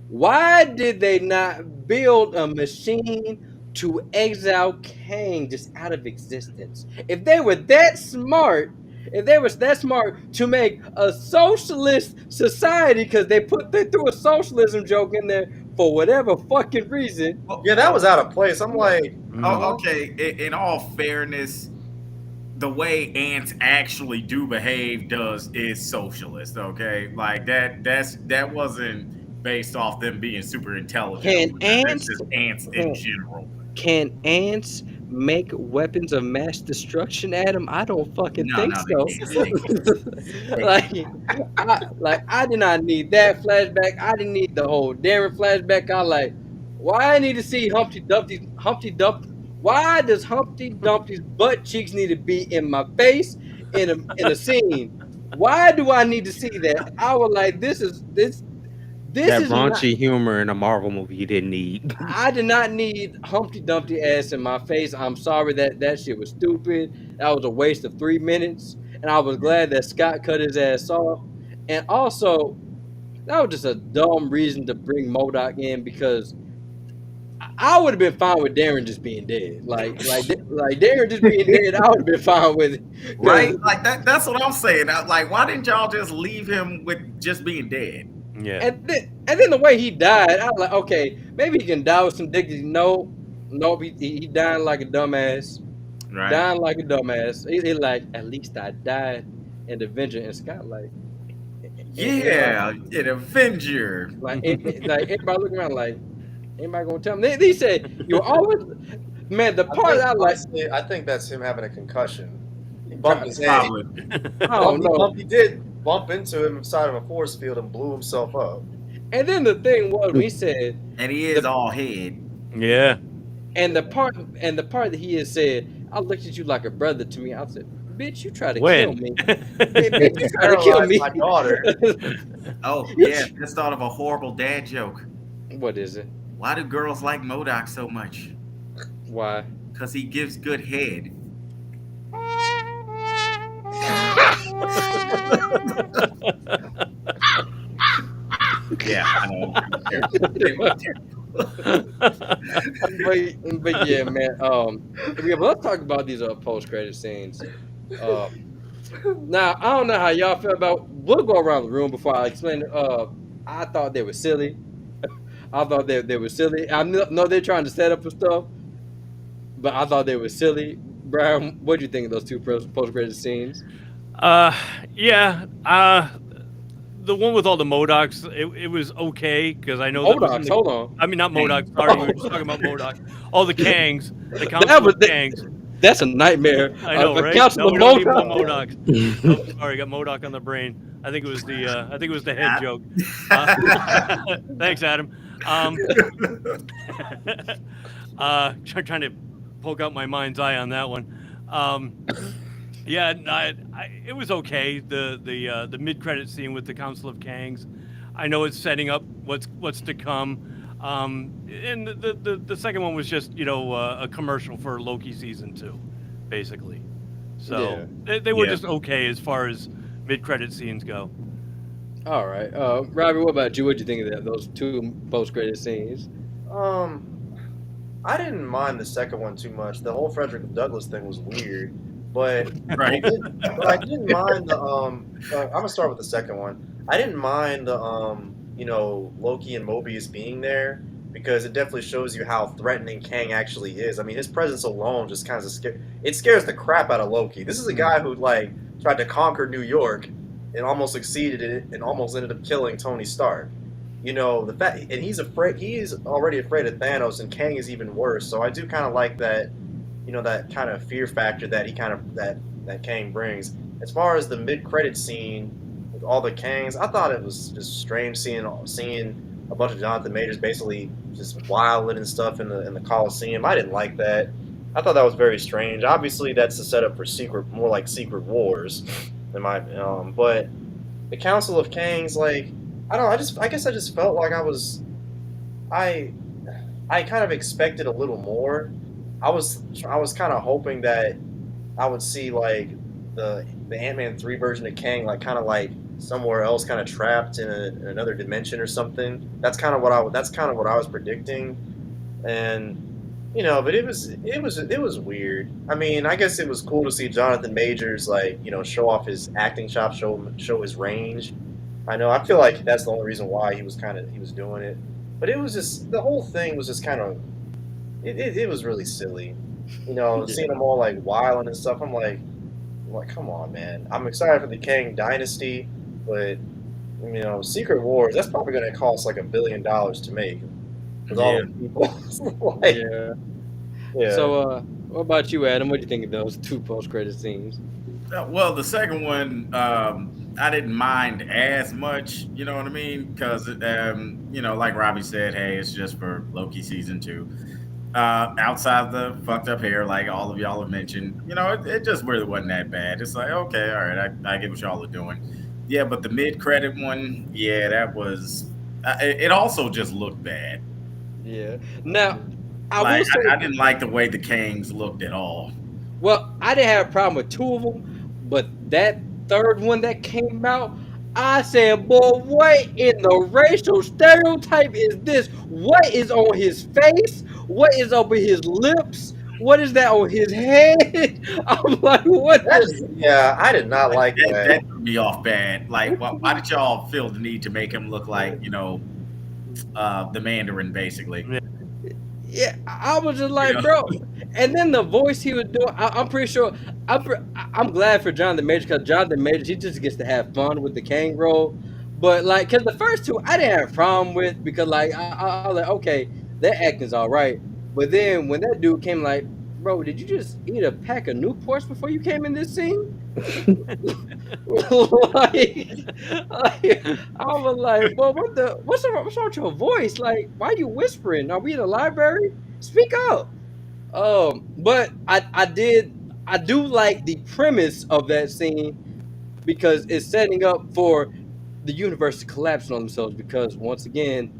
why did they not build a machine to exile Kang just out of existence? If they were that smart, if they was that smart to make a socialist society, because they threw a socialism joke in there for whatever fucking reason. yeah, that was out of place. I'm like, Oh, okay. In all fairness, the way ants actually do behave is socialist. Okay, like that wasn't based off them being super intelligent. That's just ants in general. Can ants make weapons of mass destruction, Adam? I don't fucking No, think no, so. they I did not need that flashback. I didn't need the whole Darren flashback. I like, why I need to see Humpty Dumpty. Why does Humpty Dumpty's butt cheeks need to be in my face in a scene? Why do I need to see that? I was like, this That is not, raunchy humor in a Marvel movie you didn't need. I did not need Humpty Dumpty ass in my face. I'm sorry that shit was stupid. That was a waste of 3 minutes. And I was glad that Scott cut his ass off. And also, that was just a dumb reason to bring MODOK in, because I would have been fine with Darren just being dead. Like Darren just being dead, I would have been fine with it. 'Cause- right? Like that's what I'm saying. Like, why didn't y'all just leave him with just being dead? Yeah. And then the way he died, I was like, okay, maybe he can die with some dignity. Nope, he dying like a dumbass. Right. Dying like a dumbass. He like, at least I died in the Avenger. And Scott like, Yeah, an Avenger. like everybody looking around like, anybody gonna tell me? They said you always, man. The part I like, honestly, I think that's him having a concussion. He bumped his head. Probably. I don't know. Bumpy did bump into him inside of a force field and blew himself up. And then the thing was, we said, And he is all head. Yeah. and the part that he had said, I looked at you like a brother to me. I said, bitch, you try to kill When? me. Bitch, you try to kill Paralyzed me. my daughter. Oh, yeah. Just thought of a horrible dad joke. What is it? Why do girls like MODOK so much? Why? Because he gives good head. Yeah, I know. But yeah, man. Yeah, but let's talk about these post credit scenes. Now I don't know how y'all feel about. We'll go around the room before I explain it. I thought they were silly. I thought they were silly. I know they're trying to set up for stuff, but I thought they were silly. Brian, what do you think of those two post credit scenes? Yeah. the one with all the Modocs, it was okay because I know that was in Modocs, the. hold on. I mean, not Modoc. Dang. Sorry, we were just talking about Modoc. All the Kangs, the That Council was of Kangs. that's a nightmare. I know, A right? council No, of we don't need more Modocs. Modocs. Oh, sorry, got Modoc on the brain. I think it was the head joke. Uh, thanks, Adam. Trying to poke out my mind's eye on that one. Yeah, it was okay. The mid credit scene with the Council of Kangs. I know it's setting up what's to come. And the second one was just a commercial for Loki season 2, basically. So they were Yeah. just okay as far as mid credit scenes go. All right, Robbie, what about you? What'd you think of that? Those two post-credit scenes. Um, I didn't mind the second one too much. The whole Frederick Douglass thing was weird, but Right. I didn't mind the I'm gonna start with the second one. I didn't mind the Loki and Mobius being there because it definitely shows you how threatening Kang actually is. I mean, his presence alone just kind of scares the crap out of Loki. This is a guy who like tried to conquer New York and almost succeeded in it and almost ended up killing Tony Stark. The fact, and he's afraid. He's already afraid of Thanos, and Kang is even worse. So I do kind of like that, that kind of fear factor that he kind of that Kang brings. As far as the mid-credit scene with all the Kangs, I thought it was just strange seeing a bunch of Jonathan Majors basically just wilding and stuff in the Coliseum. I didn't like that. I thought that was very strange. Obviously, that's a setup for more like Secret Wars, but the Council of Kangs, like, I don't know, I guess I just felt like I kind of expected a little more. I was kind of hoping that I would see like the Ant-Man 3 version of Kang like kind of like somewhere else, kind of trapped in another dimension or something. That's kind of what I was predicting, and but it was weird. I mean, I guess it was cool to see Jonathan Majors like show off his acting chops, show his range. I feel like that's the only reason why he was doing it. But it was just the whole thing was just kind of it was really silly. Seeing them all like wilding and stuff. I'm like, come on, man. I'm excited for the Kang Dynasty, but Secret Wars, that's probably gonna cost like $1 billion to make. With all Yeah. the people. Like, Yeah. yeah. So, what about you, Adam? What do you think of those two post-credit scenes? Well, the second one, I didn't mind as much. You know what I mean? Because, like Robbie said, hey, it's just for Loki season 2. Outside the fucked up hair, like all of y'all have mentioned, it just really wasn't that bad. It's like, okay, all right, I get what y'all are doing. Yeah, but the mid-credit one, yeah, that was. It also just looked bad. Yeah. Now, I Like will say, I didn't like the way the Kangs looked at all. well, I didn't have a problem with two of them, but that third one that came out, I said, boy, what in the racial stereotype is this? What is on his face? What is over his lips? What is that on his head? I'm like, what the? Yeah, I did not like That, that. that threw me off bad. Like, why did y'all feel the need to make him look like the Mandarin, basically? Yeah, I was just like, bro. And then the voice he was doing, I'm pretty sure. I'm glad for Jonathan Majors because Jonathan Majors, he just gets to have fun with the Kang role. But like, because the first two I didn't have a problem with because like I was like, okay, their acting's all right. But then when that dude came, like, bro, did you just eat a pack of Newports before you came in this scene? like, I was like, well, what's wrong with your voice? Like, why are you whispering? Are we in a library? Speak up. But I do like the premise of that scene because it's setting up for the universe to collapse on themselves because once again,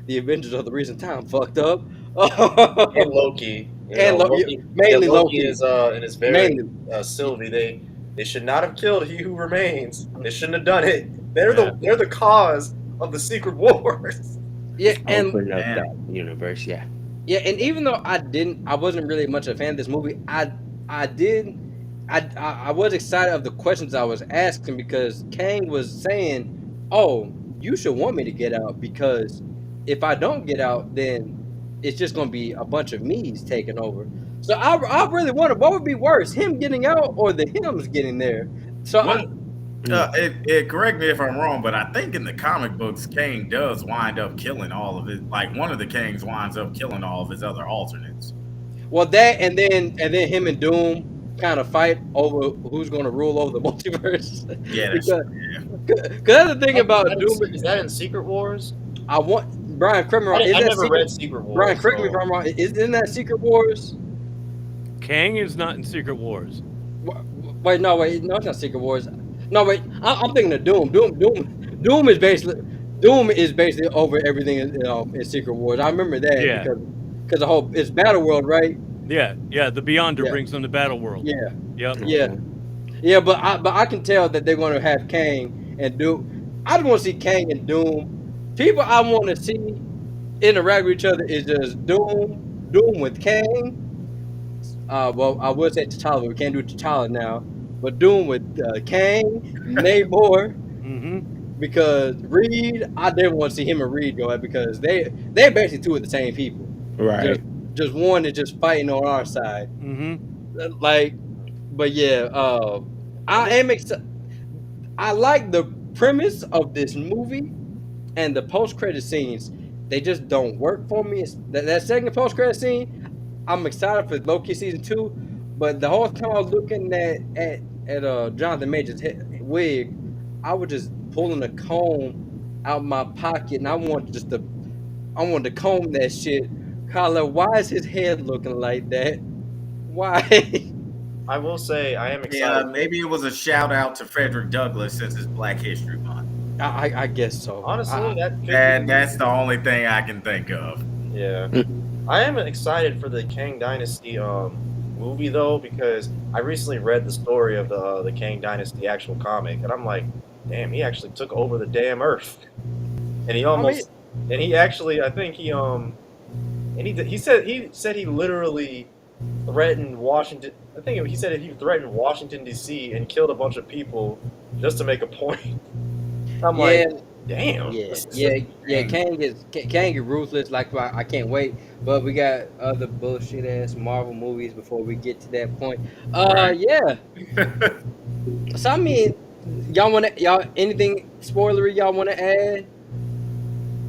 the Avengers are the reason time fucked up. And Loki, Loki, mainly Loki Loki. is and his very Mainly. Sylvie. They should not have killed He Who Remains. They shouldn't have done it. They're Yeah. they're the cause of the Secret Wars. Yeah, and Open up Man. that universe, yeah. yeah, and even though I wasn't really much a fan of this movie, I was excited of the questions I was asking because Kang was saying, "Oh, you should want me to get out because if I don't get out, then it's just gonna be a bunch of me's taking over." So I really wondered what would be worse, him getting out or the him's getting there. So Well, Correct me if I'm wrong, but I think in the comic books, Kang does wind up killing all of it. Like one of the Kangs winds up killing all of his other alternates. Well, that and then him and Doom kind of fight over who's going to rule over the multiverse Yeah, that's because true. Yeah. because that's the thing about Doom. Is that in Secret Wars? I want Brian. Correct me wrong. Is I that never Secret, read Secret Wars. Brian, correct me if so- I'm wrong. Isn't that Secret Wars? Kang is not in Secret Wars. Wait, no, it's not Secret Wars. No, wait, I'm thinking of Doom. Doom is basically over everything in Secret Wars. I remember that Yeah. because the whole it's Battle World, right? Yeah, the Beyonder Yeah. brings them to Battle World. Yeah, Yep. yeah, but I can tell that they're going to have Kang and Doom. I just want to see Kang and Doom. People I want to see interact with each other is just Doom with Kang. Well, I would say T'Challa, but we can't do T'Challa now. But Doom with Kang, Namor, Mm-hmm. because Reed, I didn't want to see him and Reed go at because they're basically two of the same people. Right. Just one is just fighting on our side. Mm-hmm. Like, but yeah, I am excited. I like the premise of this movie and the post-credit scenes. They just don't work for me. That second post-credit scene, I'm excited for Loki season 2, but the whole time I was looking at Jonathan Major's wig, I was just pulling a comb out my pocket, and I wanted to comb that shit. Kyla, why is his head looking like that? Why? I will say I am Yeah, excited. maybe it was a shout out to Frederick Douglass since it's Black History Month. I guess so. Honestly, that could And be, that's the only thing I can think of. yeah. I am excited for the Kang Dynasty movie though because I recently read the story of the Kang Dynasty actual comic and I'm like, damn, he actually took over the damn Earth, and he almost and he actually I think he he said he literally threatened Washington. I think he said he threatened Washington D.C. and killed a bunch of people just to make a point. I'm like, damn. Yeah. Kang is ruthless. Like I can't wait. But we got other bullshit ass Marvel movies before we get to that point. Right. Yeah. So I mean, y'all anything spoilery y'all want to add?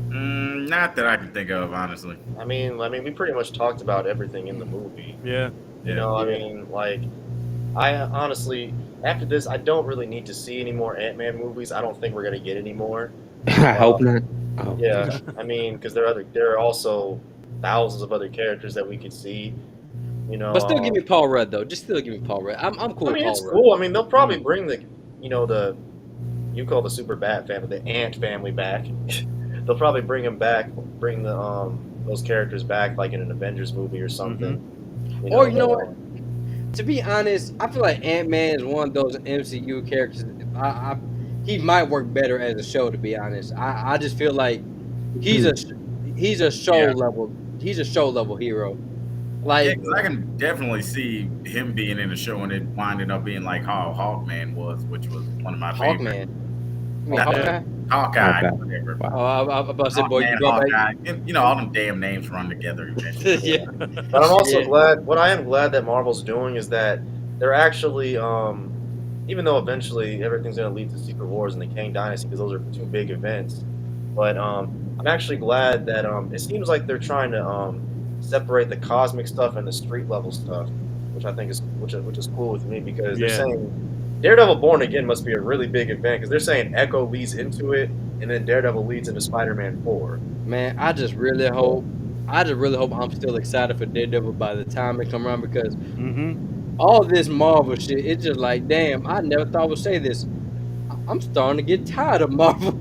Not that I can think of, honestly. I mean, we pretty much talked about everything in the movie. Yeah. You know, I mean, like, I honestly, after this, I don't really need to see any more Ant-Man movies. I don't think we're gonna get any more. I hope not. Oh. Yeah, I mean, because there are also thousands of other characters that we could see. You know, But still give me Paul Rudd though. Just still give me Paul Rudd. I'm cool I with mean, Paul it's Rudd. cool. I mean, they'll probably bring you call the Super Bat family, the Ant family back. They'll probably bring them back, bring the those characters back, like in an Avengers movie or something. Or you know what? To be honest, I feel like Ant-Man is one of those MCU characters. He might work better as a show. To be honest, I just feel like he's a show level. He's a show level hero. Like, Yeah, 'cause I can definitely see him being in the show and it winding up being like how Hawkman was, which was one of my favorites. Hawkman. You mean Not Hawkeye? Hawkeye, Hawkeye. whatever. Oh, I'm about to say, boy, Hawkman, you go back. Hawkeye. You know, all them damn names run together eventually. Yeah. But I'm also Yeah. glad. What I am glad that Marvel's doing is that they're actually, even though eventually everything's going to lead to Secret Wars and the Kang Dynasty because those are two big events. But I'm actually glad that it seems like they're trying to separate the cosmic stuff and the street level stuff, which I think is which is cool with me because they're Yeah. saying Daredevil Born Again must be a really big event because they're saying Echo leads into it and then Daredevil leads into Spider-Man 4. Man, I just really hope I'm still excited for Daredevil by the time it come around because Mm-hmm. all this Marvel shit, it's just like, damn, I never thought I would say this. I'm starting to get tired of Marvel.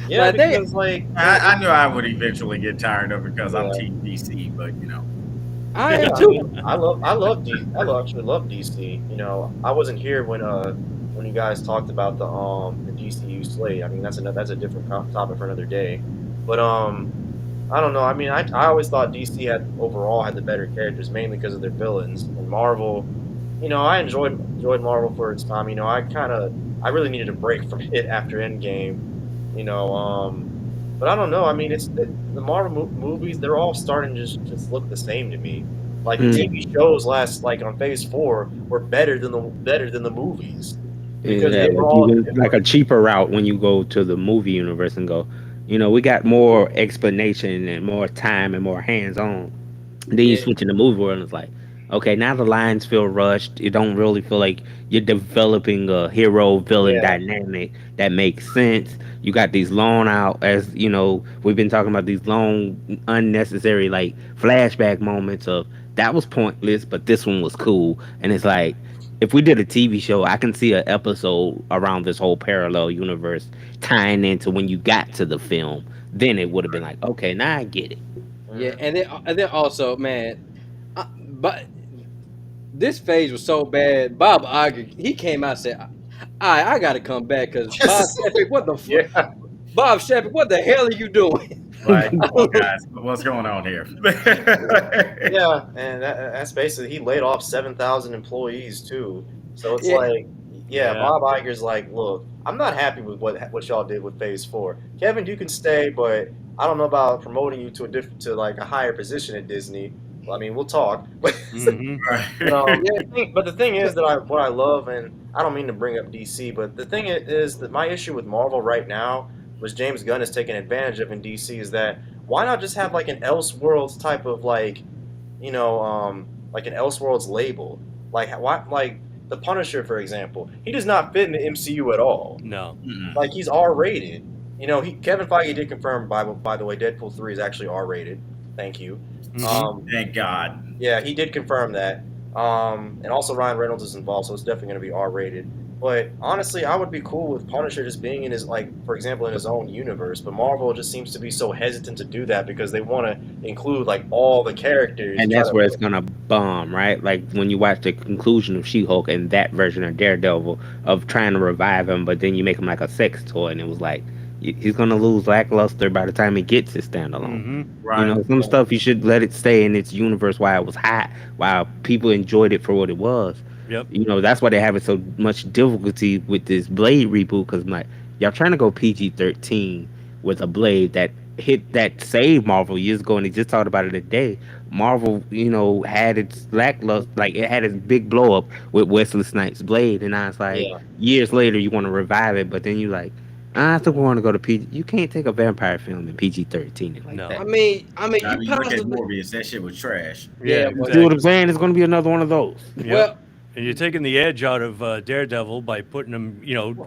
Yeah, Like, they- because like I knew I would eventually get tired of it because I'm Yeah. Team DC, but you know. I am Yeah, too. I actually love DC. You know, I wasn't here when you guys talked about the DCU slate. I mean, that's a different topic for another day. But I don't know. I mean, I always thought DC overall had the better characters, mainly because of their villains. And Marvel, you know, I enjoyed Marvel for its time. You know, I really needed a break from it after Endgame. You know, but I don't know. I mean, it's the Marvel movies. They're all starting to just look the same to me. Like the TV shows on Phase 4 were better than the movies. because Yeah, they were like all even like a different. cheaper route when you go to the movie universe and go, we got more explanation and more time and more hands on. Then you Yeah, switch in the movie world and it's like, okay, now the lines feel rushed. You don't really feel like you're developing a hero villain Yeah, dynamic that makes sense. You got these long out, as we've been talking about, these long unnecessary like flashback moments of that was pointless, but this one was cool. And it's like, if we did a TV show, I can see an episode around this whole parallel universe tying into when you got to the film. Then it would have been like, okay, now I get it. yeah, hmm and then also, man, but this phase was so bad. Bob Iger, he came out and said, I got to come back because Bob Shepard, what the fuck? yeah, Bob Shepard, what the hell are you doing? Like, come on, guys, what's going on here? yeah, and that's basically he laid off 7,000 employees too. So it's Yeah, like, yeah, Yeah. Bob Iger's like, look, I'm not happy with what y'all did with Phase Four. Kevin, you can stay, but I don't know about promoting you to a different to like a higher position at Disney. Well, I mean, we'll talk, but Hmm. But yeah, the thing is that what I love, and I don't mean to bring up DC, but the thing is that my issue with Marvel right now, which James Gunn is taking advantage of in DC, is that why not just have like an Elseworlds type of like an Elseworlds label, like why like the Punisher, for example, he does not fit in the MCU at all. No. Mm-mm. Like he's R rated. Kevin Feige did confirm by the way, Deadpool 3 is actually R rated. Thank you. Hmm. Um, Thank God. yeah, he did confirm that. And also Ryan Reynolds is involved, so it's definitely going to be R rated. But honestly, I would be cool with Punisher just being in his like, for example, in his own universe. But Marvel just seems to be so hesitant to do that because they want to include like all the characters. And Try that's to where it's gonna bomb, right? Like when you watch the conclusion of She-Hulk and that version of Daredevil of trying to revive him, but then you make him like a sex toy, and it was like he's gonna lose lackluster by the time he gets his standalone. Hmm. Right. Some stuff you should let it stay in its universe while it was hot, while people enjoyed it for what it was. Yep. That's why they're having so much difficulty with this Blade reboot because like y'all trying to go PG-13 with a Blade that hit that saved Marvel years ago, and they just talked about it today. Marvel, had its lackluster, like it had its big blow up with Wesley Snipes' Blade, and now it's like Yeah, years later you want to revive it, but then you like, I think we want to go to PG. You can't take a vampire film in PG-13 like No. that. I mean, I you mean, look at possibly, Morbius. That shit was trash. Yeah. yeah, You well, see what I'm Exactly. saying? It's going to be another one of those. Yep. well, And you're taking the edge out of Daredevil by putting him,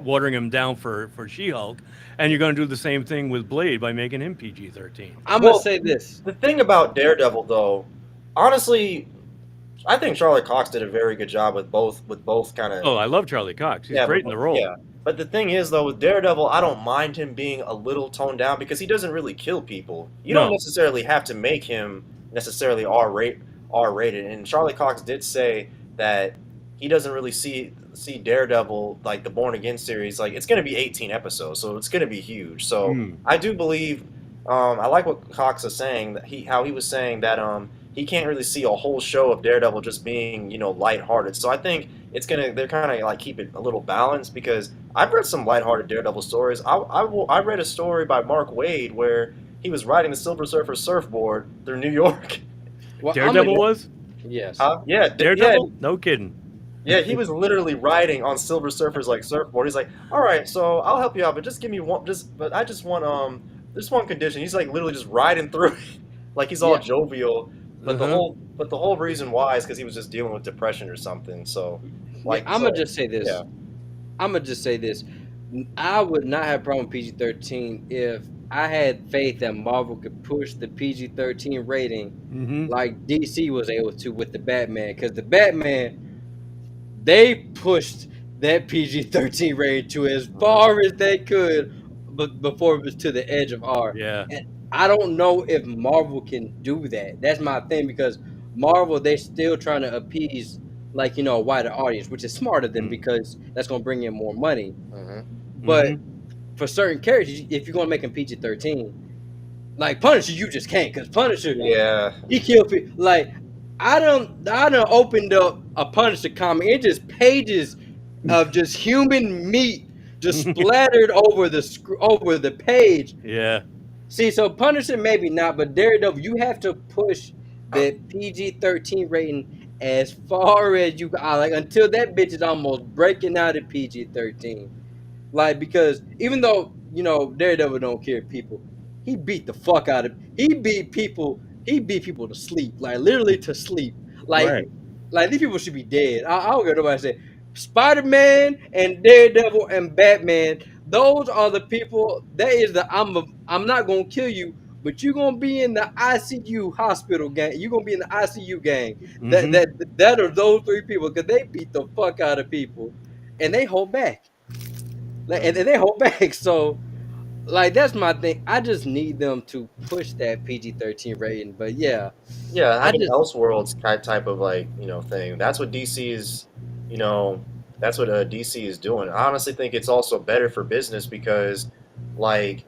watering him down for She-Hulk, and you're going to do the same thing with Blade by making him PG-13. I'm gonna well, say this. the thing about Daredevil though, honestly, I think Charlie Cox did a very good job with both kind of. Oh, I love Charlie Cox. He's Yeah, great in the role. yeah. But the thing is, though, with Daredevil, I don't mind him being a little toned down because he doesn't really kill people. You don't No. necessarily have to make him necessarily R rated. And Charlie Cox did say that he doesn't really see Daredevil like the Born Again series. Like it's going to be 18 episodes, so it's going to be huge. So Mm. I do believe. I like what Cox is saying that how he was saying that he can't really see a whole show of Daredevil just being lighthearted. So I think they're kind of like keep it a little balanced because I've read some lighthearted Daredevil stories. I read a story by Mark Waid where he was riding the Silver Surfer surfboard through New York. Well, Daredevil was? yes. Yeah, Daredevil? No kidding. yeah, he was literally riding on Silver Surfer's like surfboard. He's like, "All right, so I'll help you out, but just give me one, but I just want this one condition." He's like literally just riding through, it, like he's all Yeah. jovial. But Uh-huh. the whole reason why is because he was just dealing with depression or something. So, Yeah, I'm so gonna just say this. yeah. I'm gonna just say this. I would not have a problem with PG-13 if I had faith that Marvel could push the PG-13 rating Mm-hmm. like DC was able to with the Batman, because the Batman they pushed that PG-13 rating to as far as they could, but before it was to the edge of R. Yeah. And I don't know if Marvel can do that. That's my thing because Marvel they're still trying to appease a wider audience, which is smarter than because that's gonna bring in more money. hmm But Mm-hmm. for certain characters, if you're gonna make them PG-13, like Punisher, you just can't because Punisher Yeah. he killed people. Like I done opened up a Punisher comic. It just pages of just human meat just splattered over the page. Yeah. See, so Punisher maybe not, but Daredevil, you have to push the PG-13 rating as far as you like until that bitch is almost breaking out of PG-13. Like because even though Daredevil don't kill people, he beat the fuck out of he beat people to sleep, like literally to sleep. Like Right. like these people should be dead. I don't care what nobody say. Spider-Man and Daredevil and Batman, those are the people. That is the I'm not gonna kill you, but you're gonna be in the ICU hospital gang. You're gonna be in the ICU gang. That Hmm. that that are those three people because they beat the fuck out of people, and they hold back. Like, and they hold back. So like that's my thing. I just need them to push that PG-13 rating. But yeah, Yeah, I like an just Elseworlds type of like thing. That's what DC is. You know, that's what DC is doing. I honestly think it's also better for business because, like,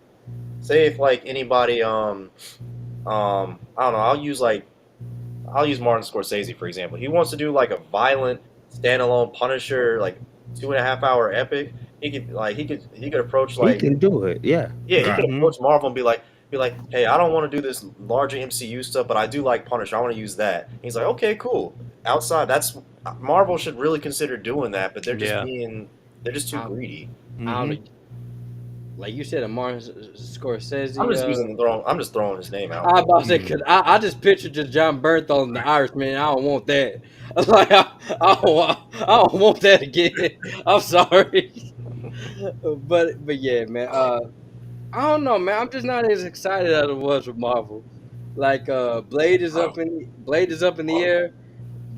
say if like anybody I don't know. I'll use Martin Scorsese for example. He wants to do like a violent standalone Punisher like 2.5 hour epic. He could approach He like can do it. Yeah. yeah, he Right. could Hmm. approach Marvel and be like, hey, I don't want to do this larger MCU stuff, but I do like Punisher. I want to use that. And he's like, okay, cool. Outside, that's Marvel should really consider doing that, but Yeah. they're just too I, greedy. I Hmm. don't like you said a Martin I'm Scorsese. just I'm just throwing his name out I there. about to say Mm. because I just pictured just John Bernthal and the Irishman. I don't want that. Like I don't want that again. I'm sorry, but yeah, man. I don't know, man. I'm just not as excited as I was with Marvel. Like Oh, Blade is up in the air.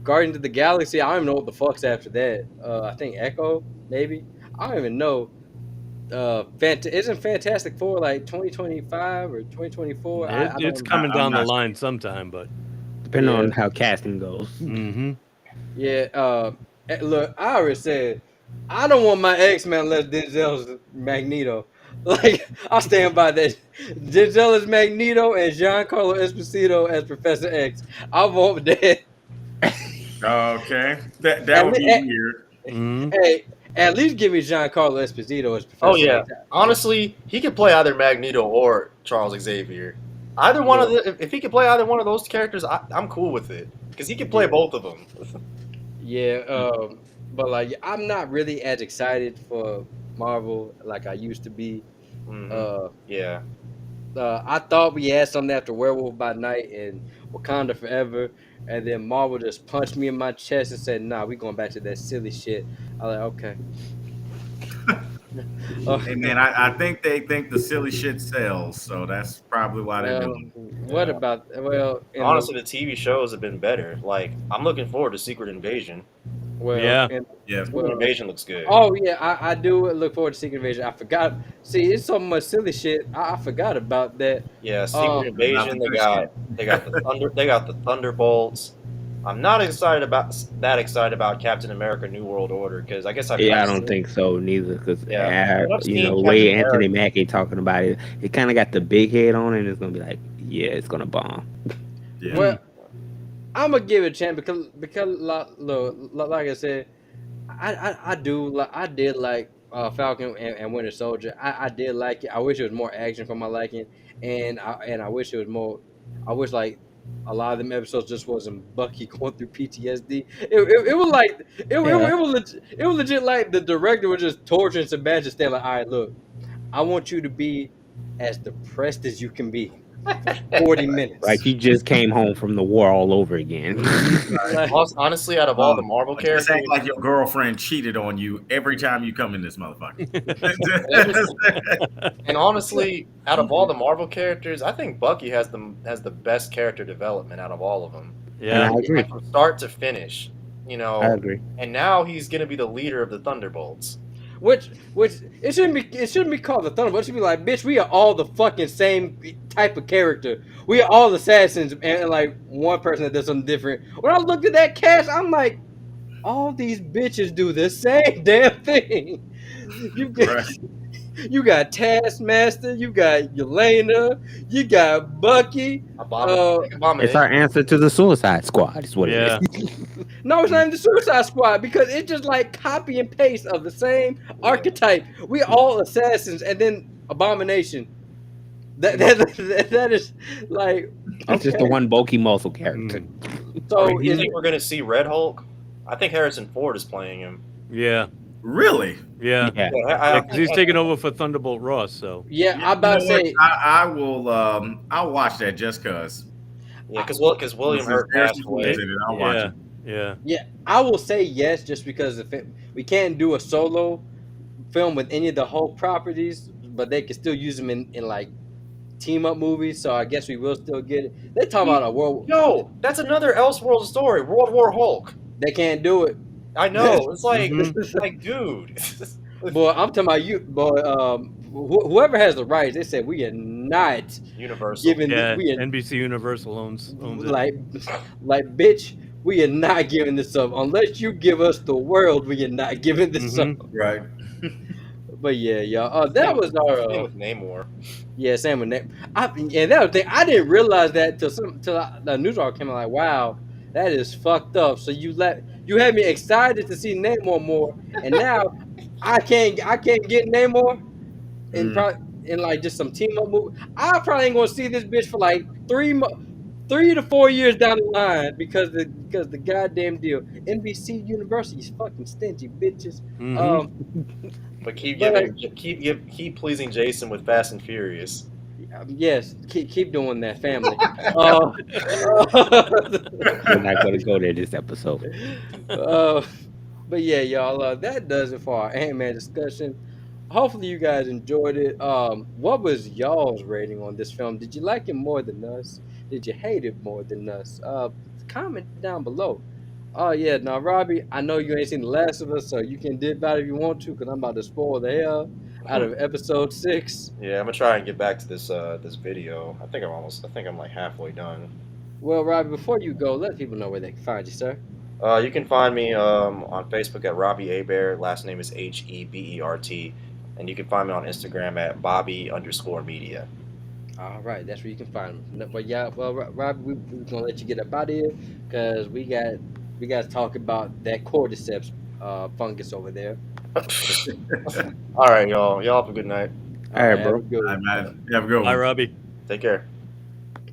Guardians of the Galaxy. I don't even know what the fuck's after that. I think Echo maybe. I don't even know. Isn't Fantastic Four like 2025 or 2024? I It's don't. coming I'm down the not line sometime, but Depending Yeah, on how casting goes. hmm. yeah. Look, I already said I don't want my X-Men unless Denzel's Magneto. Like I stand by that. Denzel is Magneto and Giancarlo Esposito as Professor X. I want that. okay. That At, would le- be weird. Hmm. hey, at least give me Giancarlo Esposito as oh Professor yeah. X. Honestly, he could play either Magneto or Charles Xavier. Either one of Look, if he could play either one of those characters, I'm cool with it because he can play yeah, both of them. yeah. But like, I'm not really as excited for Marvel like I used to be. Uh, Yeah. I thought we had something after Werewolf by Night and Wakanda Forever, and then Marvel just punched me in my chest and said, "Nah, we going back to that silly shit." I like, okay. Uh, Hey man, I think they think the silly shit sells, so that's probably why they're well, doing what Yeah. about in the Honestly, the TV shows have been better. Like, I'm looking forward to Secret Invasion. well Yeah. in it. Yeah. Secret well Invasion looks good. Oh yeah, I do look forward to Secret Invasion. I forgot. See, it's so much silly shit. I forgot about that. Yeah, Secret Um, About Invasion. the good shit. They got the Thunderbolts. I'm not excited about Captain America: New World Order because I guess Yeah, I've I don't seen think so neither. Because yeah, but I've seen way Captain Anthony America. Mackie talking about it, it kind of got the big head on it. And it's gonna be like, yeah, it's gonna bomb. Yeah. Hmm. well, I'm gonna give it a chance because like I said, I did like Falcon and Winter Soldier. I did like it. I wish it was more action for my liking, and I wish it was more. I wish like a lot of them episodes just wasn't Bucky going through PTSD. It was like Yeah, it was legit like the director was just torturing Sebastian Stan. Like, all right, look, I want you to be as depressed as you can be for 40 like minutes. you just came home from the war all over again. Hmm. Like, Honestly, out of all the Marvel Just act characters, like your girlfriend cheated on you every time you come in this motherfucker. every and honestly, out of all the Marvel characters, I think Bucky has the best character development out of all of them. And I Yeah. agree. Like from start to finish, I agree. and now he's gonna be the leader of the Thunderbolts. which it shouldn't be called the Thunderbolt. It should be like, bitch, we are all the fucking same type of character. We are all assassins, and like one person that does something different. When I looked at that cast, I'm like, all these bitches do the same damn thing. You got Right. you got Taskmaster, you got Yelena, you got Bucky. Uh, It's our Abomination. answer to the Suicide Squad. Is what it Yeah. is. no, it's not even the Suicide Squad because it's just like copy and paste of the same archetype. We all assassins, and then Abomination. That is like It's just the okay. one bulky muscle character. Mm. So You is think we're gonna see Red Hulk? I think Harrison Ford is playing him. Yeah, Really? yeah, Yeah. Yeah, yeah. I Because think he's taking over for Thunderbolt Ross. So yeah, Yeah, I you about know to what? say I will. I'll watch that just cause. yeah, because William Since Hurt passed Harrison Ford's away. it, in it, I'll watch yeah, it. yeah. yeah, I will say yes just because we can't do a solo film with any of the Hulk properties, but they can still use them in like team up movies. So I guess we will still get it. They're talking about a world. Yo, that's another Elseworld story. World War Hulk. They can't do it. I know. It's Mhm. like, dude. Boy, I'm talking about you, boy. Whoever has the rights, they said we are not Universal. giving. Yeah, We are NBC Universal owns it. like, bitch. We are not giving this up unless you give us the world. We are not giving this up. Hmm. Right. But yeah, y'all. That Same, was our. same with Namor. Yeah, same with that. And that was the thing. I didn't realize that till the news article came out. Like, wow, that is fucked up. So you had me excited to see Namor more, and now I can't get Namor and Mm. probably in like just some team up movie. I probably ain't gonna see this bitch for like 3 to 4 years down the line because the goddamn deal. NBC Universal, you fucking stingy bitches. Hmm. Um, But but keep pleasing Jason with Fast and Furious. yes, keep doing that, family. Uh, We're not gonna go there this episode. uh, but yeah, y'all, that does it for our Ant-Man discussion. Hopefully, you guys enjoyed it. What was y'all's rating on this film? Did you like it more than us? Did you hate it more than us? Comment down below. Oh yeah, now Robbie, I know you ain't seen The Last of Us, so you can dip out if you want to, because I'm about to spoil the hell out of episode 6. Yeah, I'm gonna try and get back to this video. I think I'm like halfway done. Well, Robbie, before you go, let people know where they can find you, sir. You can find me on Facebook at Robbie Hebert. Last name is Hebert, and you can find me on Instagram at Bobby_media. All right, that's where you can find them. But yeah, well, Robbie, we're gonna let you get up out of here because we got to talk about that cordyceps fungus over there. All right, y'all. Y'all have a good night. All right, have bro. a good All one. right, man. Have a good Hi, one. Robbie. Take care.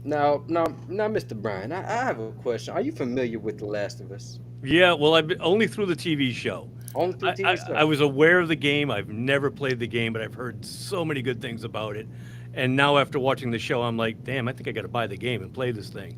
Now, Mr. Brian, I have a question. Are you familiar with The Last of Us? Yeah, well, I've been, only through the TV show. Only through TV show. I was aware of the game. I've never played the game, but I've heard so many good things about it. And now after watching the show, I'm like, damn, I think I got to buy the game and play this thing.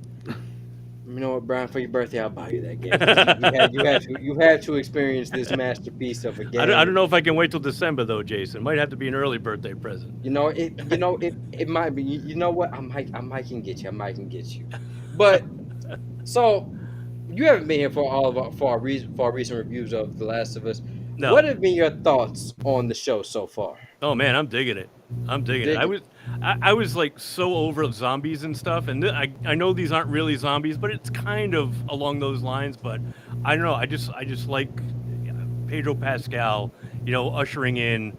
You know what, Brian? For your birthday, I'll buy you that game. You had to experience this masterpiece of a game. I don't know if I can wait till December though, Jason. Might have to be an early birthday present. It might be. You know what? I might can get you. I might can get you. But so you haven't been here for all of our recent reviews of The Last of Us. No. What have been your thoughts on the show so far? Oh man, I'm digging it. I'm digging it. I was like so over zombies and stuff, and I know these aren't really zombies, but it's kind of along those lines. But I don't know. I just like Pedro Pascal, ushering in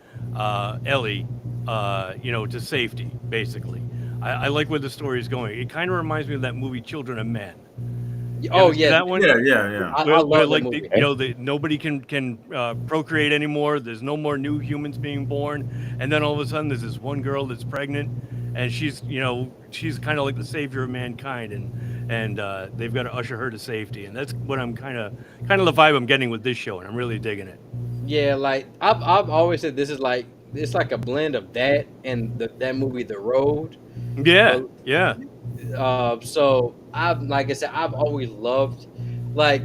Ellie, to safety. Basically, I like where the story is going. It kind of reminds me of that movie Children of Men. Oh ever see yeah, that one? Yeah. I Where love that like movie. nobody can procreate anymore. There's no more new humans being born, and then all of a sudden there's this one girl that's pregnant, and she's kind of like the savior of mankind, and they've got to usher her to safety, and that's what I'm kind of the vibe I'm getting with this show, and I'm really digging it. Yeah, like I've always said, this is like it's like a blend of that and that movie The Road. Yeah, But yeah. so like I said, I've always loved like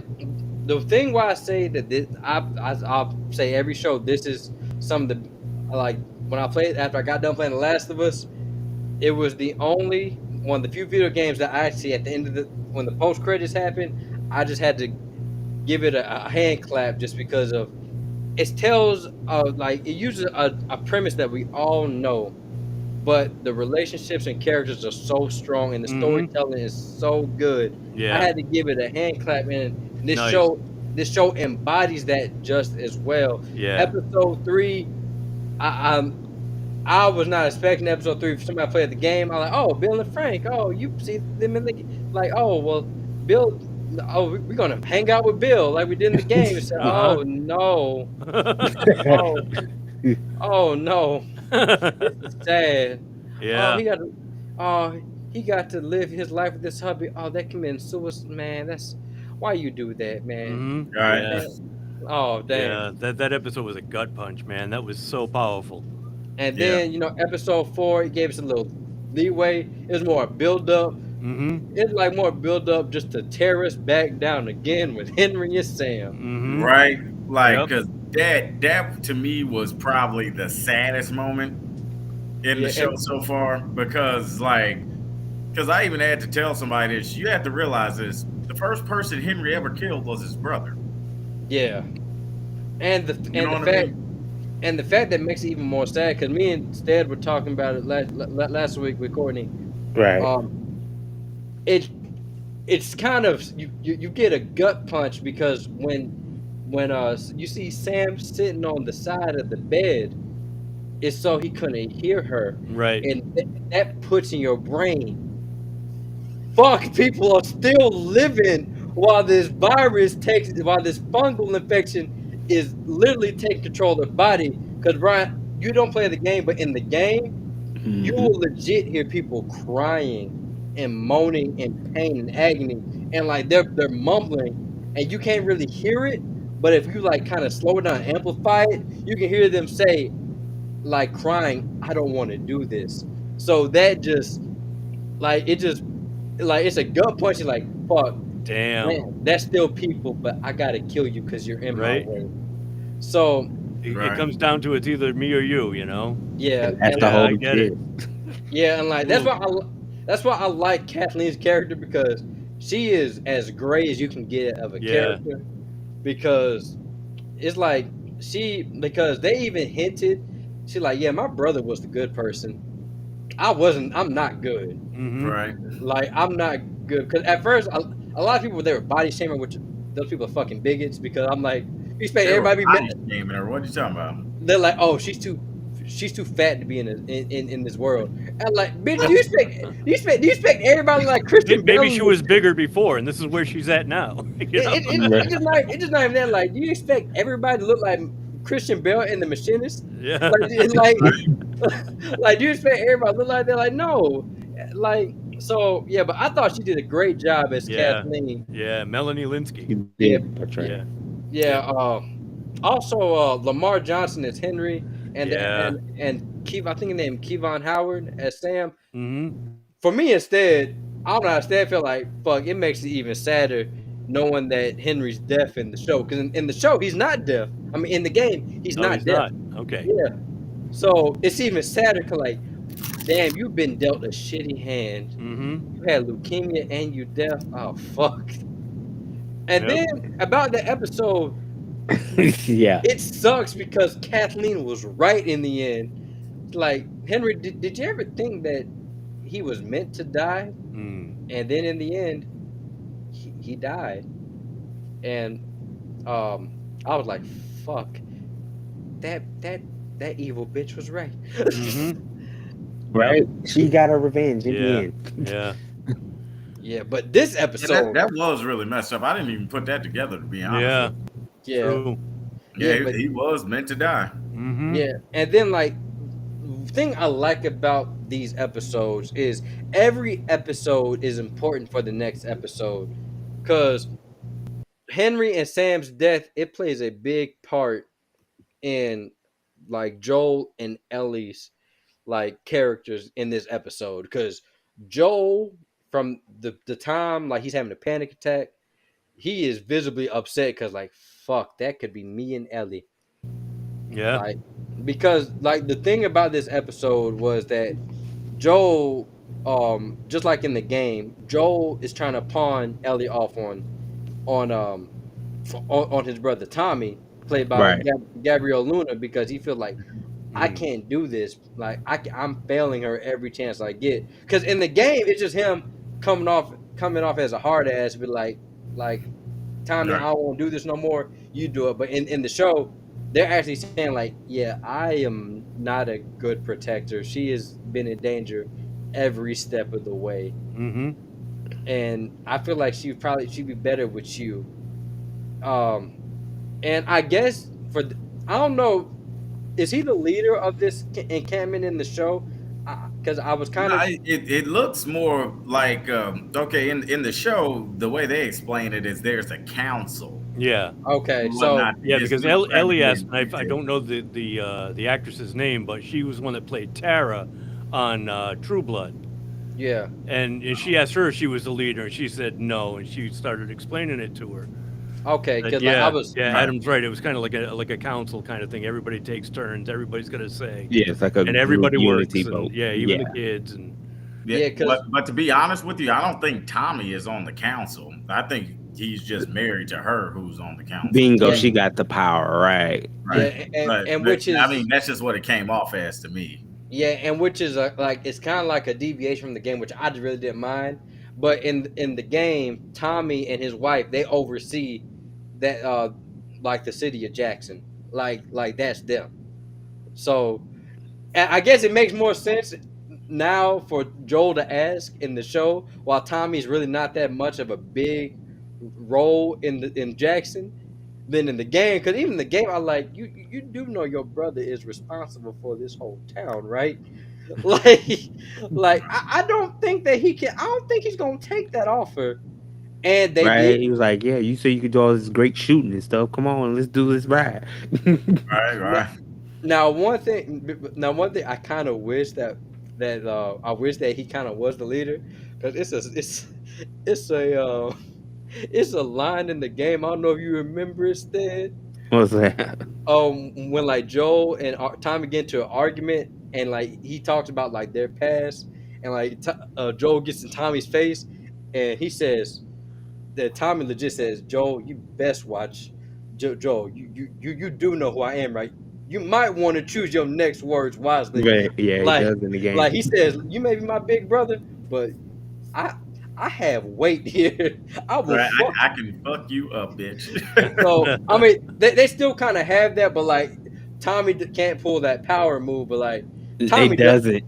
the thing why I say that this I'll say every show this is some of the like when I played after I got done playing The Last of Us, it was the only one of the few video games that I actually at the end of when the post credits happened, I just had to give it a hand clap just because of it tells like it uses a premise that we all know, but the relationships and characters are so strong and the Mhm. storytelling is so good. I Yeah. had to give it a hand clap, and this Nice. show embodies that just as well. Yeah. Episode 3, I was not expecting episode 3 for somebody to play the game. I'm like, oh, Bill and Frank. Oh, you see them in the like, oh well, Bill. Oh, we're gonna hang out with Bill like we did in the game. So, Uh-huh. oh no, oh no, this is sad. Oh, Yeah. he he got to live his life with this hubby. Oh, that committing suicide, man. That's why you do that, man. Right. Yeah. Oh, damn. Yeah. That episode was a gut punch, man. That was so powerful. And Yeah. then episode 4, it gave us a little leeway. It was more build up. Mm-hmm. It's like more build up just to tear us back down again with Henry and Sam. Mm-hmm. Right. Like, Yep. because that to me was probably the saddest moment in the Yeah, show so far. Because I even had to tell somebody this. You have to realize this: the first person Henry ever killed was his brother. yeah. And the You and know the what I fact mean? and the fact that makes it even more sad because me and Stead were talking about it last week with Courtney. Right. Um, it it's kind of you get a gut punch because when you see Sam sitting on the side of the bed, it's so he couldn't hear her, Right. and that puts in your brain. Fuck, people are still living while this while this fungal infection is literally taking control of their body. Because Brian, you don't play the game, but in the game, you Mhm. will legit hear people crying and moaning in pain and agony, and like they're mumbling, and you can't really hear it. But if you like kind of slow it down, amplify it, you can hear them say like crying, "I don't want to do this." So that just it just it's a gut punch. You're like, fuck, man, Damn. that's still people, but I gotta kill you because you're in my Right. way. So It Right. comes down to it's either me or you, you know? yeah, And that's and the Yeah, whole I get it. gist. yeah, and like Ooh. that's why I like Kathleen's character because she is as gray as you can get of a Yeah. character because it's like because they even hinted she like yeah my brother was the good person. I'm not good. Mm-hmm. Right. Like I'm not good because at first a lot of people they were body shaming, which those people are fucking bigots. Because I'm like, you expect They were everybody be body shaming her. What are you talking about? they're like, oh, she's too fat to be in this world. And like, bitch, do you expect everybody like Christian Bale? Maybe she was bigger before, and this is where she's at now. You know? It's just not even that. Like, do you expect everybody to look like Christian Bale in The Machinist? Yeah. Like, it's like, like, do you expect everybody to look like that? Like, no, like, so yeah. But I thought she did a great job as Yeah. Kathleen. Yeah. Melanie Linsky. You Yeah, did portray. Yeah. yeah. Also, Lamar Johnson as Henry, and Yeah. I think his name Kevon Howard as Sam. Mm-hmm. For me, instead, I don't know. Instead, I feel like fuck. It makes it even sadder knowing that Henry's deaf in the show. Because in the show, he's not deaf. I mean, in the game, he's Oh, not he's deaf. not. Okay. Yeah. So it's even sadder because like, damn, you've been dealt a shitty hand. Mm-hmm. You had leukemia and you deaf. Oh fuck. And Yep. then about the episode, Yeah. it sucks because Kathleen was right in the end. Like Henry, did you ever think that he was meant to die? Mm. And then in the end, he died. And I was like, fuck, that evil bitch was right. Mm-hmm. Right. She got her revenge in the Yeah. end. Yeah. Yeah, but this And episode, that was really messed up. I didn't even put that together, to be honest. Yeah. yeah, True. Yeah, yeah, but he was meant to die. Mm-hmm. yeah, and then like thing I like about these episodes is every episode is important for the next episode because Henry and Sam's death it plays a big part in like Joel and Ellie's like characters in this episode because Joel from the time like he's having a panic attack he is visibly upset because like fuck that could be me and Ellie Yeah. like because like the thing about this episode was that Joel just like in the game Joel is trying to pawn Ellie off on his brother Tommy played by Right. Gabriel Luna because he feels like I Mm. can't do this. Like I'm failing her every chance I get. Because in the game, it's just him coming off as a hard ass, be like Tommy, Right. I won't do this no more. You do it. But in the show, they're actually saying like, yeah, I am not a good protector. She has been in danger every step of the way, Mm-hmm. and I feel like she'd be better with you. And I guess I don't know. Is he the leader of this encampment in the show? because I was kind No, of it looks more like okay, in the show, the way they explain it is there's a council Yeah. okay. and So whatnot. Yeah, This because new Elias, president I gets it. don't know the actress's name, but she was one that played Tara on True Blood, yeah, and she asked her if she was the leader, and she said no, and she started explaining it to her. okay, But because like I yeah, was yeah, Right. Adam's right. It was kind of like a council kind of thing. Everybody takes turns. Everybody's got to say, Yeah, it's like a and group everybody unity works, and vote. yeah, even Yeah. the kids, and Yeah, yeah, because but to be honest with you, I don't think Tommy is on the council. I think he's just married to her who's on the council. Bingo, yeah, she got the power, right? Right. yeah, and But which I mean, is that's just what it came off as to me. yeah, and which is like it's kind of like a deviation from the game, which I just really didn't mind. But in the game, Tommy and his wife they oversee that like the city of Jackson, like that's them. So and I guess it makes more sense now for Joel to ask in the show, while Tommy's really not that much of a big role in Jackson than in the game. Because even in the game, I like you do know your brother is responsible for this whole town, right? Like, I don't think that he can. I don't think he's gonna take that offer. And they Right? did. He was like, "Yeah, you say you could do all this great shooting and stuff. Come on, let's do this ride." Right, Now, right. one thing I kind of wish that I wish that he kind of was the leader because it's a it's a line in the game. I don't know if you remember it, Stead. What's that? When like Joel and Tommy get into an argument and like he talks about like their past and like Joel gets in Tommy's face and he says that Tommy legit says, Joel, you best watch. Joel, you do know who I am, right? You might want to choose your next words wisely. Right? Yeah, he Like, does in the like game. he says, you may be my big brother, but I I have weight here. I will Right. fuck. I can fuck you up, bitch. So I mean, they still kind of have that, but like Tommy can't pull that power move, but like It Tommy does. doesn't.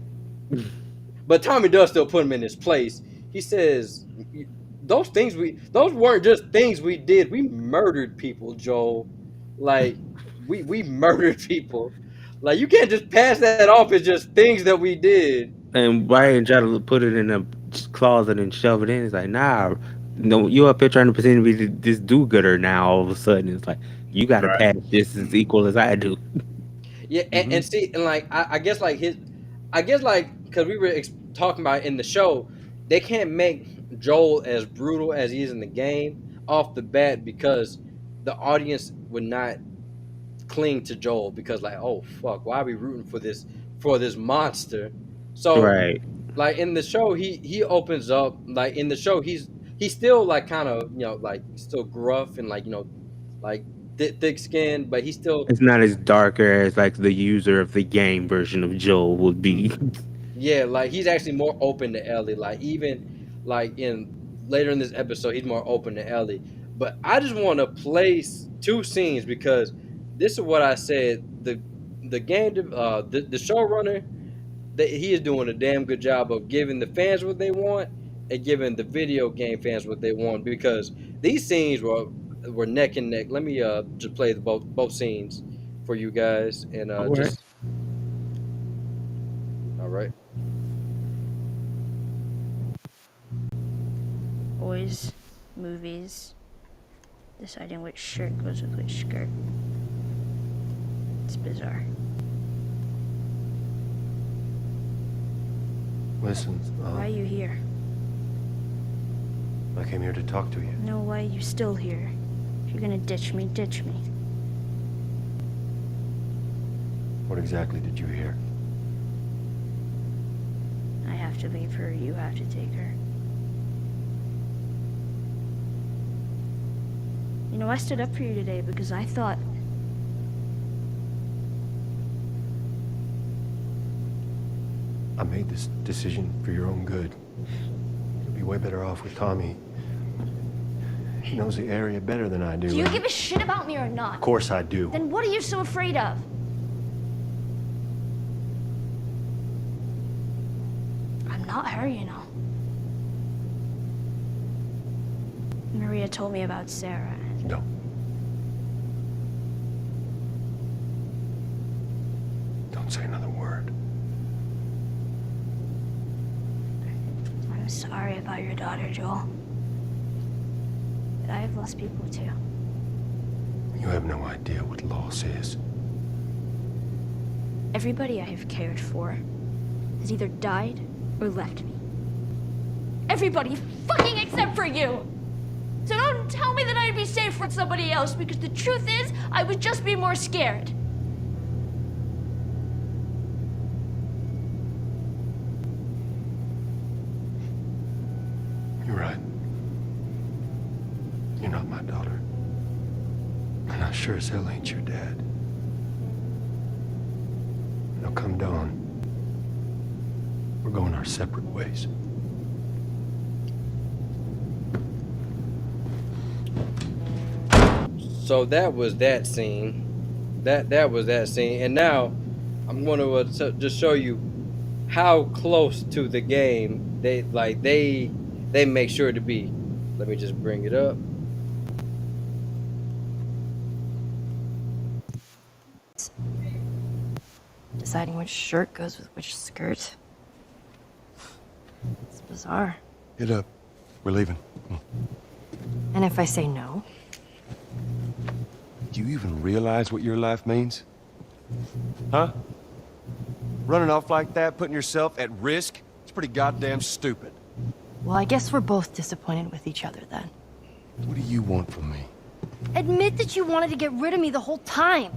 But Tommy does still put him in his place. He says those weren't just things we did. We murdered people, Joel. Like we murdered people. Like you can't just pass that off as just things that we did. And Ryan try to put it in a closet and shove it in. It's like, nah, no, you up here trying to pretend to be this do-gooder now. All of a sudden, it's like you got to Right. pass this as equal as I do. Yeah, and see, and like I guess like because we were talking about in the show, they can't make Joel as brutal as he is in the game off the bat because the audience would not cling to Joel because like oh fuck why are we rooting for this monster? So Right. like in the show he opens up like in the show he's still like kind of like still gruff and like like thick skinned but he's still It's not as darker as like the user of the game version of Joel would be. yeah like he's actually more open to Ellie like even like in later in this episode he's more open to Ellie but I just want to place two scenes because this is what I said the game the showrunner that he is doing a damn good job of giving the fans what they want and giving the video game fans what they want because these scenes were neck and neck. Let me just play the both scenes for you guys and All right. just all right. Boys, movies, deciding which shirt goes with which skirt. It's bizarre. Listen, Why are you here? I came here to talk to you. No, why are you still here? If you're gonna ditch me, ditch me. What exactly did you hear? I have to leave her, you have to take her. You know, I stood up for you today because I thought I made this decision for your own good. You'll be way better off with Tommy. He knows the area better than I do. Do you and- give a shit about me or Of not? course I do. Then what are you so afraid of? I'm not her, you know. Maria told me about Sarah. No. Don't say another word. I'm sorry about your daughter, Joel. But I have lost people too. You have no idea what loss is. Everybody I have cared for has either died or left me. Everybody fucking except for you! So don't tell me that I'd be safe with somebody else, because the truth is, I would just be more scared. You're right. You're not my daughter. And I sure as hell ain't your dad. Now come dawn, we're going our separate ways. So that was that scene. That was that scene. And now I'm going to just show you how close to the game they make sure to be. Let me just bring it up. Deciding which shirt goes with which skirt. It's bizarre. Get up. We're leaving. And if I say no? Do you even realize what your life means? Huh? Running off like that, putting yourself at risk? It's pretty goddamn stupid. Well, I guess we're both disappointed with each other then. What do you want from me? Admit that you wanted to get rid of me the whole time.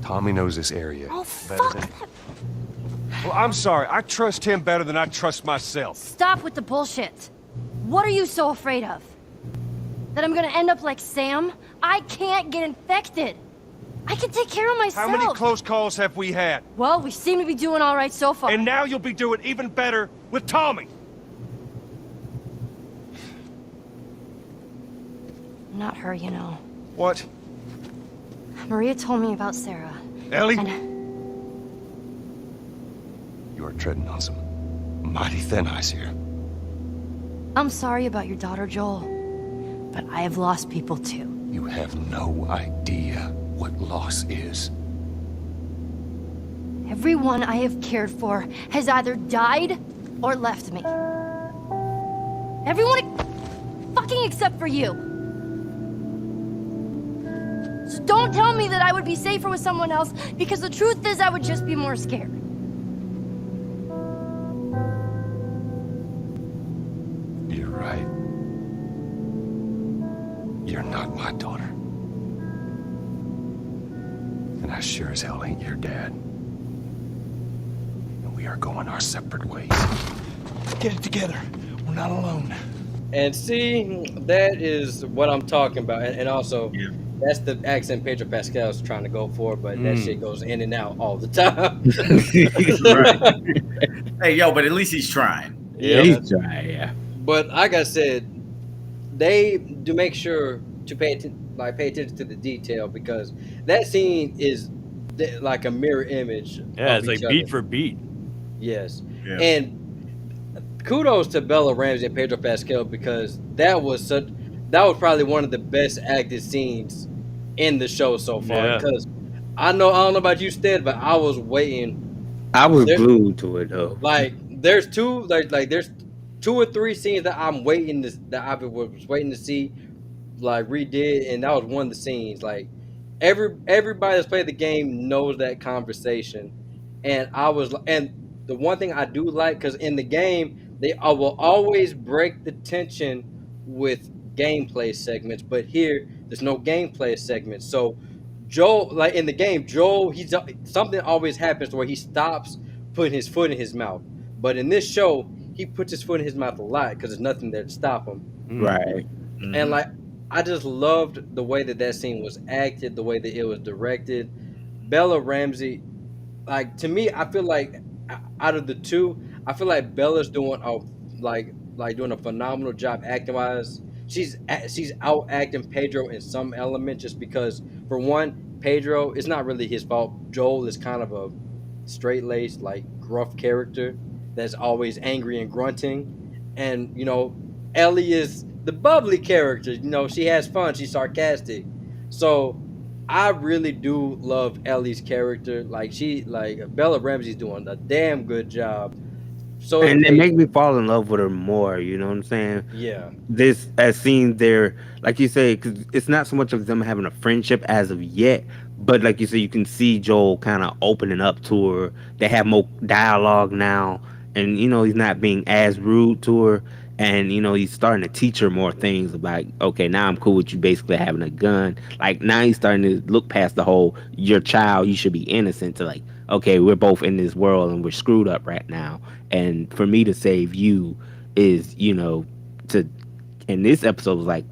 Tommy knows this area. Oh, better fuck than... that. Well, I'm sorry. I trust him better than I trust myself. Stop with the bullshit. What are you so afraid of? That I'm gonna end up like Sam? I can't get infected. I can take care of myself. How many close calls have we had? Well, we seem to be doing all right so far. And now you'll be doing even better with Tommy. Not her, you know. What? Maria told me about Sarah. Ellie? And You are treading on some mighty thin ice here. I'm sorry about your daughter, Joel. But I have lost people too. You have no idea what loss is. Everyone I have cared for has either died or left me. Everyone fucking except for you. So don't tell me that I would be safer with someone else, because the truth is I would just be more scared. You're right. You're not my daughter. And I sure as hell ain't your dad. And we are going our separate ways. Get it together. We're not alone. And see, that is what I'm talking about. And also, that's the accent Pedro Pascal's trying to go for, but that shit goes in and out all the time. Right. Hey, yo, but at least he's trying. Yeah, He's trying, yeah. But like I said, they do make sure to pay attention to the detail, because that scene is like a mirror image. Yeah, of it's like each beat other. for beat. Yes. Yeah. And kudos to Bella Ramsey and Pedro Pascal, because that was probably one of the best acted scenes in the show so far. Yeah. Because I don't know about you, Stead, but I was waiting. I was glued to it though. Like there's two or three scenes that I was waiting to see like redid, and that was one of the scenes. Like everybody that's played the game knows that conversation, and the one thing I do like, because in the game I will always break the tension with gameplay segments, but here there's no gameplay segments. So Joel, like in the game, something always happens where he stops putting his foot in his mouth. But in this show, he puts his foot in his mouth a lot because there's nothing there to stop him. Right. And like, I just loved the way that scene was acted, the way that it was directed. Bella Ramsey, like, to me, I feel like out of the two, I feel like Bella's doing doing a phenomenal job acting wise. She's out acting Pedro in some element, just because, for one, Pedro, it's not really his fault. Joel is kind of a straight laced, like, gruff character that's always angry and grunting, and Ellie is the bubbly character. She has fun, she's sarcastic. So I really do love Ellie's character. Like Bella Ramsey's doing a damn good job So And it hey, make me fall in love with her more. You know what I'm saying? yeah, This as seen there, like you say, because it's not so much of them having a friendship as of yet, but like you say, you can see Joel kind of opening up to her. They have more dialogue now, and he's not being as rude to her, and he's starting to teach her more things about, okay, now I'm cool with you basically having a gun. Like now he's starting to look past the whole your child, you should be innocent, to like, okay, we're both in this world and we're screwed up right now, and for me to save you is to and this episode was like,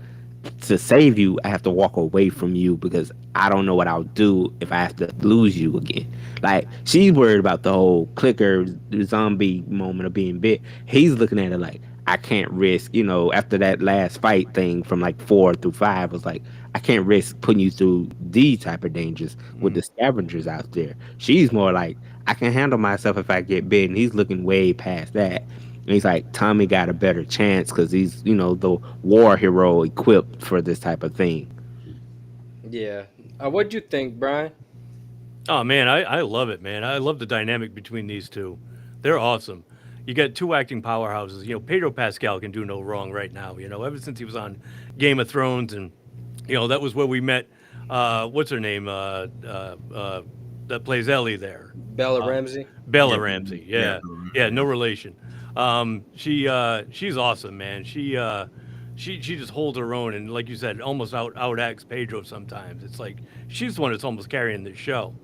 to save you, I have to walk away from you because I don't know what I'll do if I have to lose you again. Like she's worried about the whole clicker zombie moment of being bit. He's looking at it like, I can't risk, after that last fight thing from like 4 through 5 was like, I can't risk putting you through these type of dangers with the scavengers out there. She's more like, I can handle myself if I get bit, and he's looking way past that. And he's like, Tommy got a better chance because he's, the war hero equipped for this type of thing. yeah. What'd you think, Brian? Oh man, I love it, man. I love the dynamic between these two. They're awesome. You got two acting powerhouses. Pedro Pascal can do no wrong right now. Ever since he was on Game of Thrones, and that was where we met. What's her name? That plays Ellie there. Bella Ramsey. Bella Yeah. Ramsey. Yeah. Yeah, no relation. She's awesome, man. She just holds her own, and like you said, almost outacts Pedro sometimes. It's like she's the one that's almost carrying the show.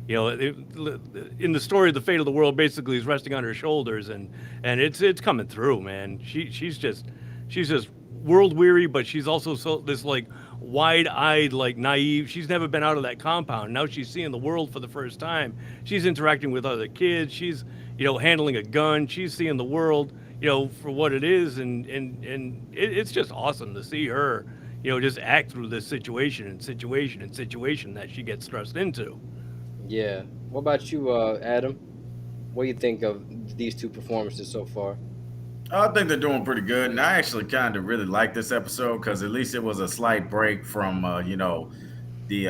In the story, the fate of the world basically is resting on her shoulders, and it's coming through, man. She's just world weary, but she's also this like wide-eyed, like naive. She's never been out of that compound. Now she's seeing the world for the first time. She's interacting with other kids. She's handling a gun. She's seeing the world for what it is, and it's just awesome to see her just act through this situation that she gets thrust into. Yeah. What about you, Adam? What do you think of these two performances so far? I think they're doing pretty good, and I actually kind of really like this episode because at least it was a slight break from the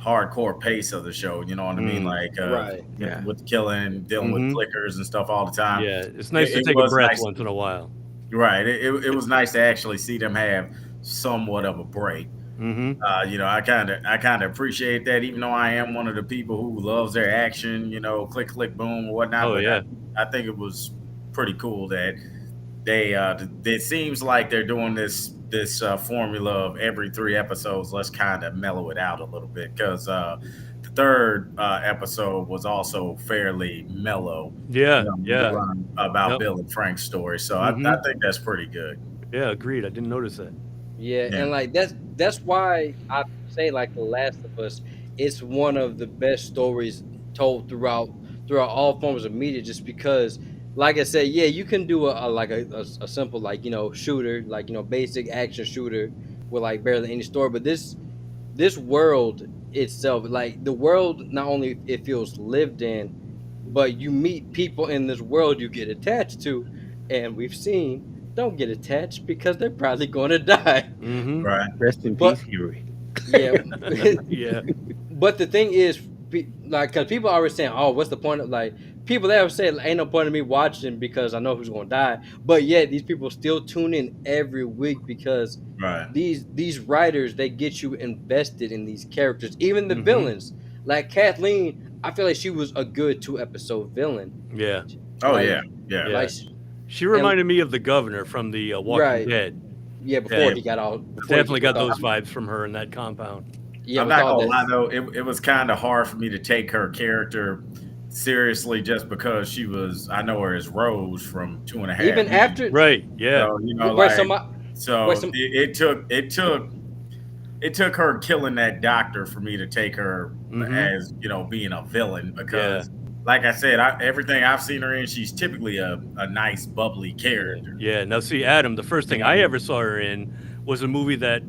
hardcore pace of the show. You know what I mean? Like Right. Yeah. with the killing, dealing with clickers and stuff all the time. Yeah, it's nice to It take a was breath nice. once in a while. Right. It was nice to actually see them have somewhat of a break. Mm-hmm. I kind of appreciate that, even though I am one of the people who loves their action, click, click, boom, or whatnot. Oh But yeah. I think it was pretty cool that it seems like they're doing this formula of every 3 episodes. Let's kind of mellow it out a little bit because the third episode was also fairly mellow. Yeah. We Yeah. learn about Yep. Bill and Frank's story, so I Mhm. think that's pretty good. Yeah. Agreed. I didn't notice that. Yeah, Yeah. and like that's why I say like The Last of Us, it's one of the best stories told throughout all forms of media, just because, like I said, yeah, you can do a simple like shooter, like basic action shooter with like barely any story, but this world itself, like the world, not only it feels lived in, but you meet people in this world you get attached to, and we've seen don't get attached because they're probably going to die. Mm-hmm. Right. Rest in But peace, Huey. yeah, Yeah. but the thing is, like, because people are always saying, "Oh, what's the point of like?" People that would say, "Ain't no point in me watching because I know who's going to die." But yet, these people still tune in every week because Right. these writers, they get you invested in these characters, even the Mhm. villains. Like Kathleen, I feel like she was a good 2 episode villain. Yeah. Oh Like, yeah. Yeah. Yeah. like She reminded me of the governor from the Walking Right. Dead. yeah, before Yeah. he got out. Before Definitely he got with those all- vibes from her in that compound. Yeah, I'm with not all gonna that- lie though, it was kind of hard for me to take her character seriously just because I know her as Rose from 2.5. Even after, Right. Yeah. So, Wait, like, some- wait, some- it took her killing that doctor for me to take her Mhm. as being a villain because, like I said, everything I've seen her in, she's typically a nice bubbly character. Yeah. Now, see, Adam, the first thing I ever saw her in was a movie that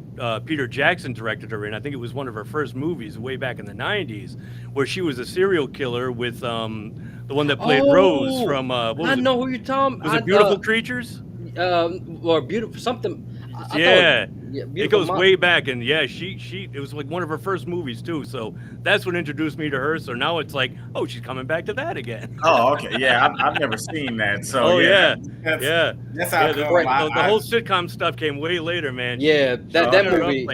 Peter Jackson directed her in. I think it was one of her first movies way back in the 90s, where she was a serial killer with the one that played Rose Oh, from, what was I it? know who you're talking. Was it Beautiful Creatures? Or beautiful something. I thought, Yeah, yeah, it Beautiful goes Mind. way back, and yeah, she it was like one of her first movies too. So that's what introduced me to her. So now it's like, oh, she's coming back to that again. Oh, okay. Yeah, I've never seen that. So Oh yeah, yeah, that's yeah, that's how yeah. come Right. The whole sitcom stuff came way later, man. Yeah, She that started off movie.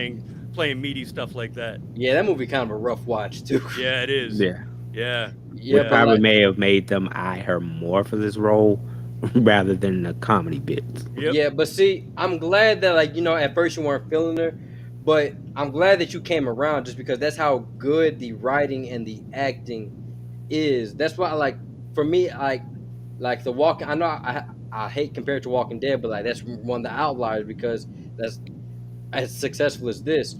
playing meaty stuff like that. Yeah, that movie kind of a rough watch too. Yeah, it is. Yeah. Yeah, Yeah, Which but yeah. probably like, may have made them eye her more for this role rather than the comedy bits. Yep. yeah, but see, I'm glad that like at first you weren't feeling her, but I'm glad that you came around just because that's how good the writing and the acting is. That's why for me like the Walking. I know I hate compared to Walking Dead, but like that's one of the outliers because that's as successful as this.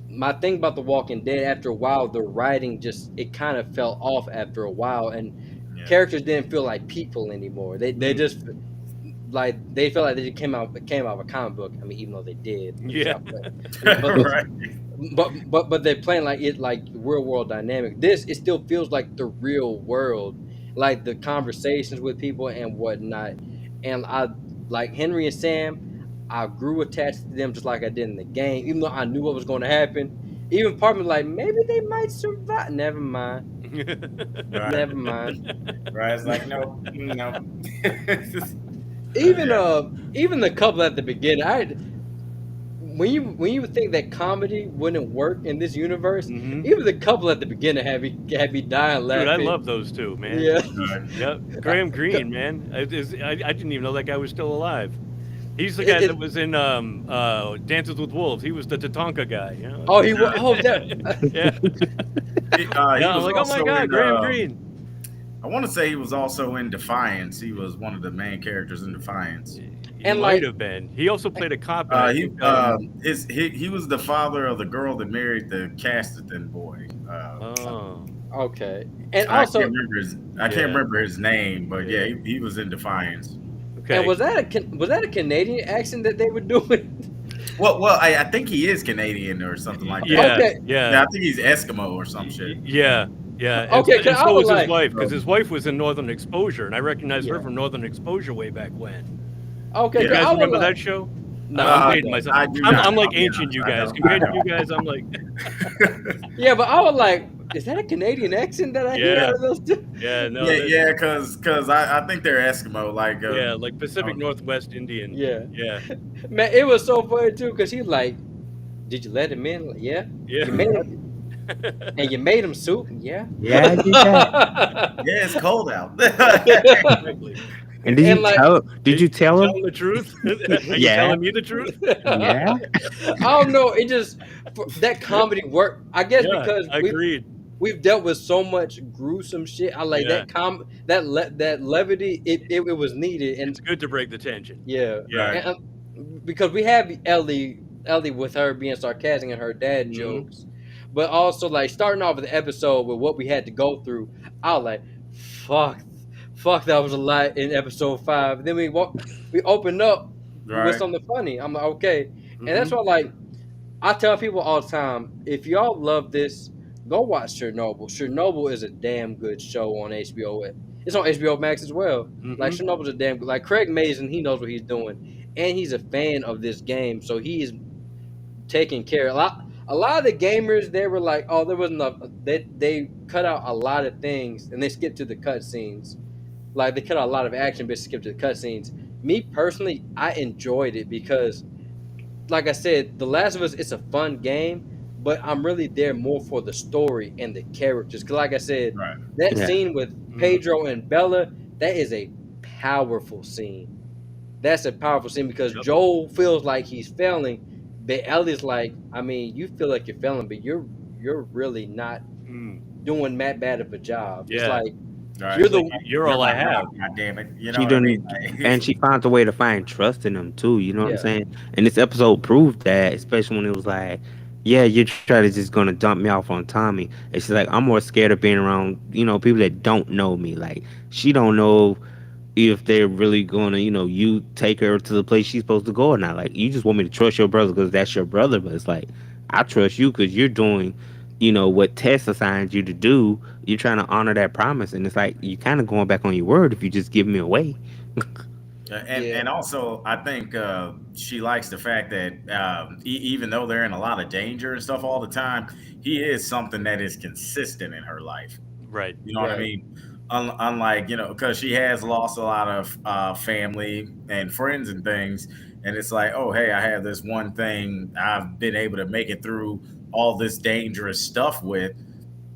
My thing about The Walking Dead, after a while, the writing just it kind of fell off after a while, and yeah. characters didn't feel like people anymore. They Mm. just like they felt like they came out of a comic book. I mean, even though they did, Yeah. but Right. but they're playing like it like real world dynamic. This it still feels like the real world, like the conversations with people and whatnot. And I like Henry and Sam. I grew attached to them just like I did in the game, even though I knew what was going to happen. Even part of me like maybe they might survive. Never mind. Right. Never mind. Right. It's like no, no. Even Yeah. even the couple at the beginning, I when you would think that comedy wouldn't work in this universe, Hmm. even the couple at the beginning had me dying Dude, I laughing. love those two, man. Yeah. Right. Yep. Graham Greene, man. I didn't even know that guy was still alive. He's the It, guy it, that was in Dances with Wolves. He was the Tatanka guy. You know? oh, he was. Oh, that. Yeah. He Yeah. I'm was like, oh my also god, in. Graham Greene. I want to say he was also in Defiance. He was one of the main characters in Defiance. He And might like, have been. He also played a cop, and I think. He was the father of the girl that married the Casterton boy. Oh. okay, and I also, can't remember I can't Yeah. remember his name, but yeah, Yeah. he was in Defiance. Okay. and was that a Canadian accent that they were doing? Well, I think he is Canadian or something like that. Yeah. Okay, Yeah. Yeah, I think he's Eskimo or some shit. Yeah. Yeah. And, okay, and 'cause I so was was his like, wife, because his wife was in Northern Exposure, and I recognized her yeah, from Northern Exposure way back when. okay, You 'cause guys I was remember like, that show? no, I'm I dating don't. myself. I do I'm, not. I'm like I'll be ancient, honest, you I guys. don't. Compared to you guys, I'm like, Yeah, but I was like, is that a Canadian accent that I hear yeah, out of those two? yeah, no, Yeah, because I think they're Eskimo. Like, yeah, like Pacific oh, Northwest Indian. Yeah, Yeah, man, it was so funny too because he's like, did you let him in? Like, yeah, yeah. you made him, and you made him soup. Yeah, Yeah, I did that. yeah, it's cold out. Exactly. And did you and like, tell? Did you You tell him? telling the truth? Are you Yeah, telling me the truth? yeah, I don't know. It just that comedy work. I guess Yeah, because agreed. we've dealt with so much gruesome shit. I like Yeah, that levity. It was needed, it's and good to break the tension. yeah, Yeah. Right. and, because we have Ellie with her being sarcastic and her dad Hmm. jokes, but also like starting off with the episode with what we had to go through. I was like, fuck, fuck, that was a lot in episode 5. Then we opened up with Right. something funny. I'm like, okay, and that's Hmm. why like I tell people all the time, if y'all love this, go watch Chernobyl. Chernobyl is a damn good show on HBO. It's on HBO Max as well. Like Hmm. Chernobyl's a damn good. Like Craig Mazin, he knows what he's doing, and he's a fan of this game, so he's taking care. A lot of the gamers they were like, oh, there wasn't enough. They cut out a lot of things and they skipped to the cutscenes. Like they cut out a lot of action, but skipped to the cutscenes. Me personally, I enjoyed it because like I said, The Last of Us, it's a fun game, but I'm really there more for the story and the characters. Because, like I said, Right. that yeah. scene with Mm. Pedro and Bella, that is a powerful scene. That's a powerful scene because Yep. Joel feels like he's failing, but Ellie's like, I mean, you feel like you're failing, but you're really not Mm. doing that bad of a job. It's Yeah. like Right. you're It's like the you're all I my have. God, God damn it. You know she what I mean? didn't, and she found a way to find trust in him too. You know what I'm yeah. saying? And this episode proved that, especially when it was like, yeah, you're trying to just gonna dump me off on Tommy. And she's like, I'm more scared of being around, people that don't know me. Like she don't know if they're really gonna, you take her to the place she's supposed to go or not. Like you just want me to trust your brother because that's your brother, but it's like I trust you because you're doing, what Tess assigned you to do. You're trying to honor that promise, and it's like you kind of going back on your word if you just give me away. Yeah. And also, I think she likes the fact that even though they're in a lot of danger and stuff all the time, he is something that is consistent in her life. Right. You know what I Right. mean? Unlike, because she has lost a lot of family and friends and things, and it's like, oh, hey, I have this one thing I've been able to make it through all this dangerous stuff with.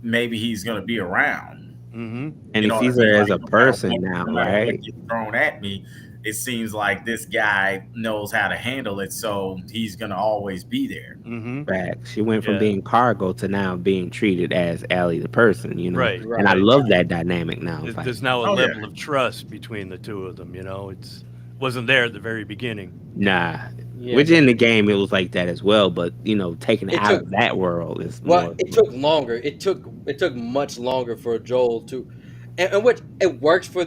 Maybe he's going to be around. Mm-hmm. And You he know what I sees mean? her as Like a person now, no matter what right? gets thrown at me, it seems like this guy knows how to handle it, so he's gonna always be there. Mm-hmm. Fact. She went from Yeah. being cargo to now being treated as Allie the person, Right. And I Right. Right. love that dynamic now. It's like, There's now a Oh yeah, level of trust between the two of them. It's wasn't there at the very beginning. nah. Yeah. Which in the game it was like that as well, but taking it It out took of that world is Well, more. it took longer. It took much longer for Joel to, and which it works for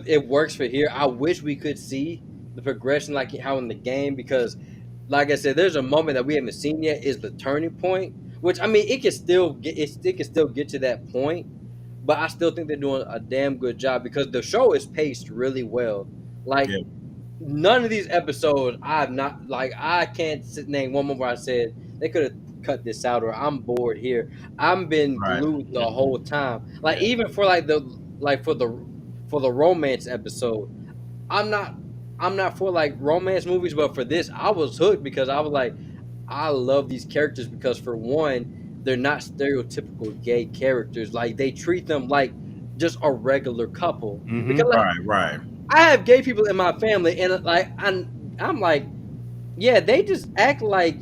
here. I wish we could see the progression like how in the game, because, like I said, there's a moment that we haven't seen yet is the turning point. Which, I mean, it can still get to that point, but I still think they're doing a damn good job because the show is paced really well. Like, yeah, none of these episodes I've not like I can't name one more where I said they could have cut this out or I'm bored here. I'm been right, glued the whole time. Like, yeah, even for for the romance episode, I'm not I'm not for like romance movies, but for this I was hooked because I was like, I love these characters because, for one, they're not stereotypical gay characters. Like, they treat them like just a regular couple. Mm-hmm. Because, like, right. I have gay people in my family, and like I'm like, yeah, they just act like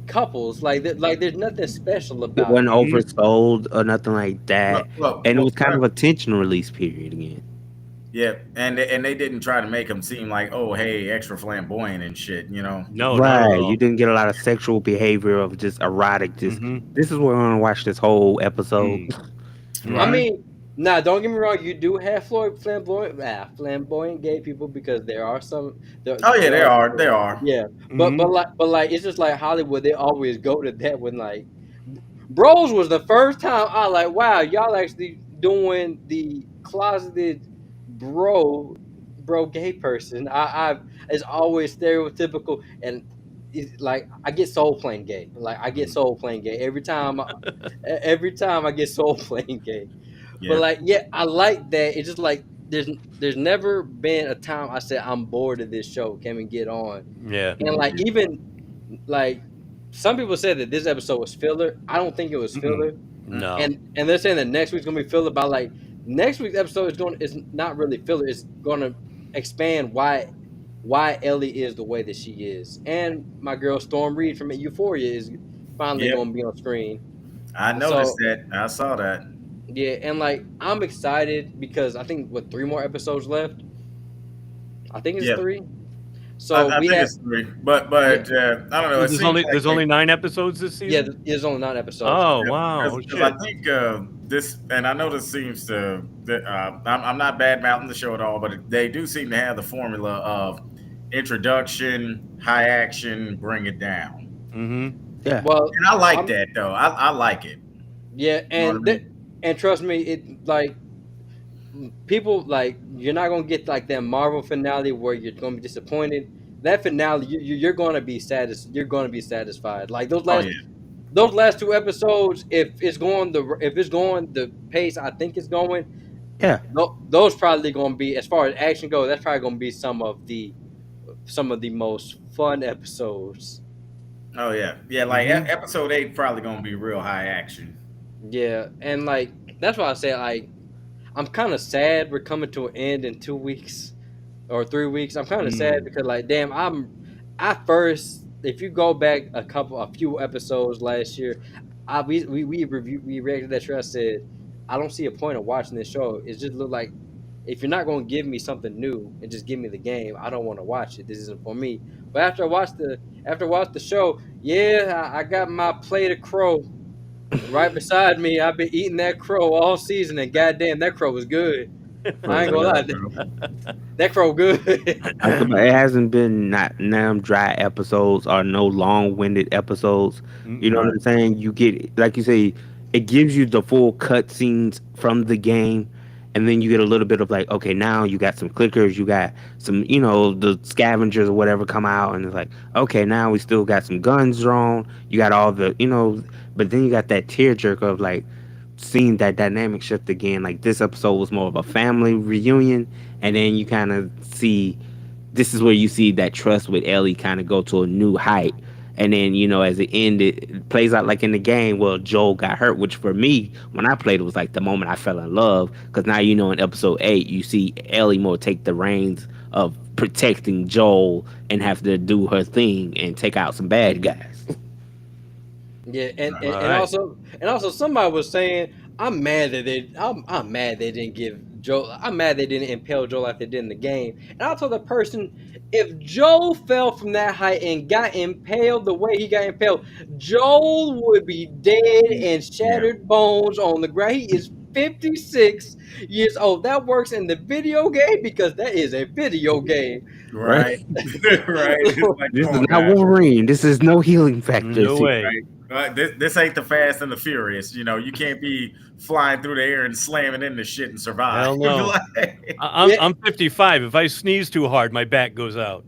couples. Like there's nothing special It about wasn't it. Mm-hmm. oversold or nothing like that. And it was kind of a tension release period again. yeah, and they didn't try to make him seem like, oh, hey, extra flamboyant and shit. No, not at Right. all. You didn't get a lot of sexual behavior of just erotic, just Mm-hmm. this is what we're gonna watch this whole episode. I Right. Mm-hmm. mean, nah, don't get me wrong. You do have flamboyant gay people, because there are some. Oh yeah, There they are are. They people. are. Yeah, but Mm-hmm. it's just like Hollywood. They always go to that when, like, Bros was the first time I like, wow, y'all actually doing the closeted bro gay person. I've It's always stereotypical, and it's like I get soul playing gay. Like, I get Mm, soul playing gay every time. Every time I get soul playing gay. But, yeah. like, yeah, I like that. It's just like there's never been a time I said I'm bored of this show. Can we get on? Yeah. And, like, even like some people said that this episode was filler. I don't think it was Mm-mm. filler. No. And they're saying that next week's gonna be filler. About, like, next week's episode is not really filler. It's gonna expand why Ellie is the way that she is. And my girl Storm Reed from Euphoria is finally Yep. gonna be on screen. I noticed So, that. I saw that. yeah, and, like, I'm excited because I think, what, 3 more episodes left. I think it's Yeah, 3. I, So I we think have it's three. But yeah I don't know. It There's seems only like there's only 9 episodes this yeah. season. There's only 9 episodes. Oh wow. Oh, because I shit. think this, and I know this seems to. I'm not bad mouthing the show at all, but they do seem to have the formula of introduction, high action, bring it down, Mm-hmm. Yeah. Well, and I like I'm that though. I like it. yeah, You know what I mean? and trust me, it like people, like, you're not gonna get like that Marvel finale where you're gonna be disappointed. That finale, you're gonna be You're gonna be satisfied. Like, Oh yeah, those last 2 episodes, if it's going the pace I think it's going, Yeah. those probably gonna be, as far as action goes, that's probably gonna be some of the most fun episodes. oh yeah, yeah. Like Mm-hmm. episode 8 probably gonna be real high action. Yeah, and, like, that's why I say, like, I'm kind of sad we're coming to an end in 2 weeks or 3 weeks. I'm kind of sad Mm. because, like, damn, if you go back a few episodes last year, we reacted to that show. I said, I don't see a point of watching this show. It just look like, if you're not going to give me something new and just give me the game, I don't want to watch it. This isn't for me. But after I watched the show, yeah, I got my plate of crow right beside me. I've been eating that crow all season, and goddamn, that crow was good. For I ain't gonna real. lie, that crow good. It hasn't been not damn dry episodes or no long-winded episodes. You know what Mm-mm. I'm saying? You get, like you say, it gives you the full cutscenes from the game, and then you get a little bit of like, okay, now you got some clickers, you got some, the scavengers or whatever come out, and it's like, okay, now we still got some guns drawn. You got all the, but then you got that tearjerker of like seeing that dynamic shift again. Like this episode was more of a family reunion, and then you kind of see this is where you see that trust with Ellie kind of go to a new height. And then, as it ended, it plays out like in the game. Well, Joel got hurt, which for me, when I played, it was like the moment I fell in love. Because now, in episode 8, you see Ellie more take the reins of protecting Joel and have to do her thing and take out some bad guys. Yeah, and Right. also somebody was saying I'm mad they didn't give Joel. I'm mad they didn't impale Joel like they did in the game. And I told the person, if Joel fell from that height and got impaled the way he got impaled, Joel would be dead and Yeah. shattered bones on the ground. He is 56 years old. That works in the video game because that is a video game. Right? Right. Right. It's like, This come is on, not guys. Wolverine. This is no healing factor. No way. This ain't the Fast and the Furious. You can't be flying through the air and slamming into shit and survive. Hell no. Like- I'm 55. If I sneeze too hard, my back goes out.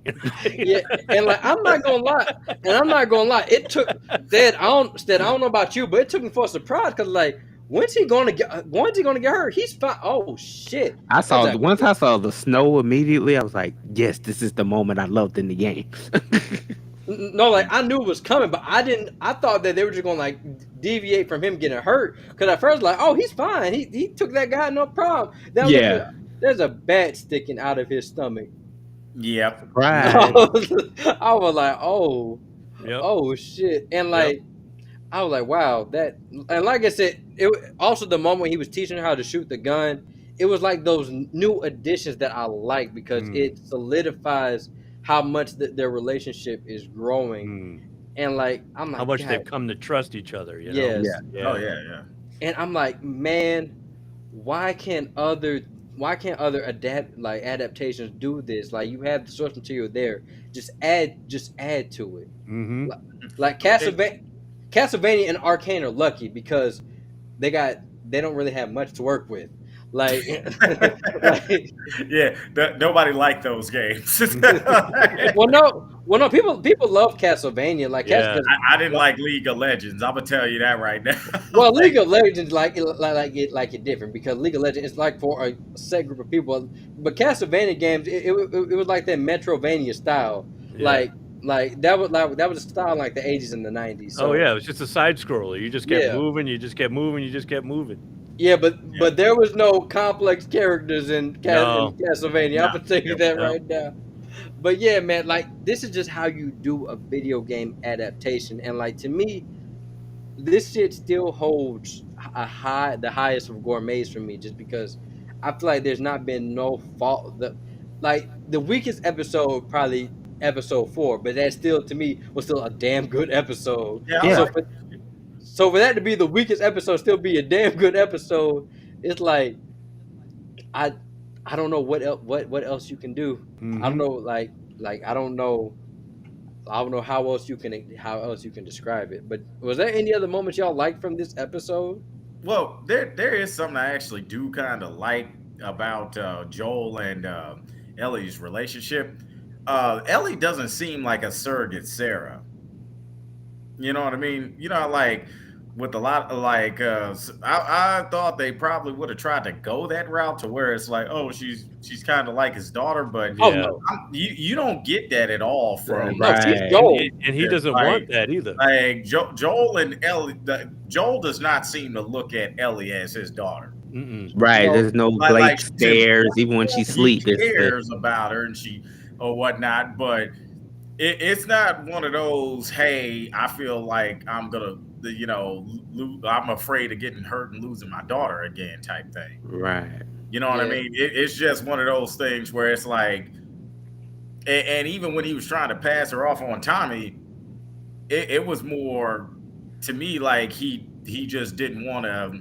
Yeah, and like I'm not gonna lie, it took I don't know about you, but it took me for a surprise because like when's he gonna get hurt? He's fine. Oh shit! Once I saw the snow immediately, I was like, yes, this is the moment I loved in the game. No, like I knew it was coming, but I didn't. I thought that they were just gonna like deviate from him getting hurt because at first like, oh, he's fine. He took that guy no problem. Then Yeah. there's a bat sticking out of his stomach. Yep. Right. I was like, oh, Yep. oh shit, and like. I was like, wow, that, and like I said, it also the moment he was teaching her how to shoot the gun, it was like those new additions that I like because it solidifies how much their relationship is growing, and like I'm like, How much God. they've come to trust each other. You know? Yes, Oh yeah. and I'm like, man, why can't other adaptations do this? Like you have the source material there, just add to it. Mm-hmm. Like Castlevania and Arcane are lucky because they don't really have much to work with. Like, Yeah. Nobody liked those games. well, no, people love Castlevania. Like, Yeah. I didn't like League of Legends. I'm gonna tell you that right now. well, League of Legends like it different because League of Legends is like for a set group of people, but Castlevania games it was like that Metrovania style, Yeah. like that was a style in like the 80s and the 90s. So, Oh yeah, it was just a side scroller. You just kept Yeah. moving. You just kept moving. You just kept moving. Yeah, but there was no complex characters in No. Castlevania. I'm gonna tell you that No. right now. But yeah, man, like this is just how you do a video game adaptation, and like to me, this shit still holds the highest of gourmets for me, just because I feel like there's not been no fault. The weakest episode probably episode 4, but that still to me was still a damn good episode. Yeah. So for that to be the weakest episode, still be a damn good episode, it's like I don't know what else you can do. I don't know like I don't know how else you can describe it. But was there any other moments y'all liked from this episode? Well, there is something I actually do kind of like about Joel and Ellie's relationship. Ellie doesn't seem like a surrogate Sarah. You know what I mean? Like with a lot of like, I thought they probably would have tried to go that route to where it's like, oh, she's kind of like his daughter, but Oh Yeah. no, you don't get that at all from no, she's Right. Joel. And he Yeah, doesn't like- want that either. like Joel and Ellie. Joel does not seem to look at Ellie as his daughter. Mm-mm. Right. No, There's no like- Blake like- stares, even when she He sleeps. cares about her and she or whatnot, but it's not one of those. Hey, I feel like I'm gonna, I'm afraid of getting hurt and losing my daughter again, type thing. Right. You know what I Yeah. mean? It's just one of those things where it's like, and even when he was trying to pass her off on Tommy, it was more to me like he just didn't want to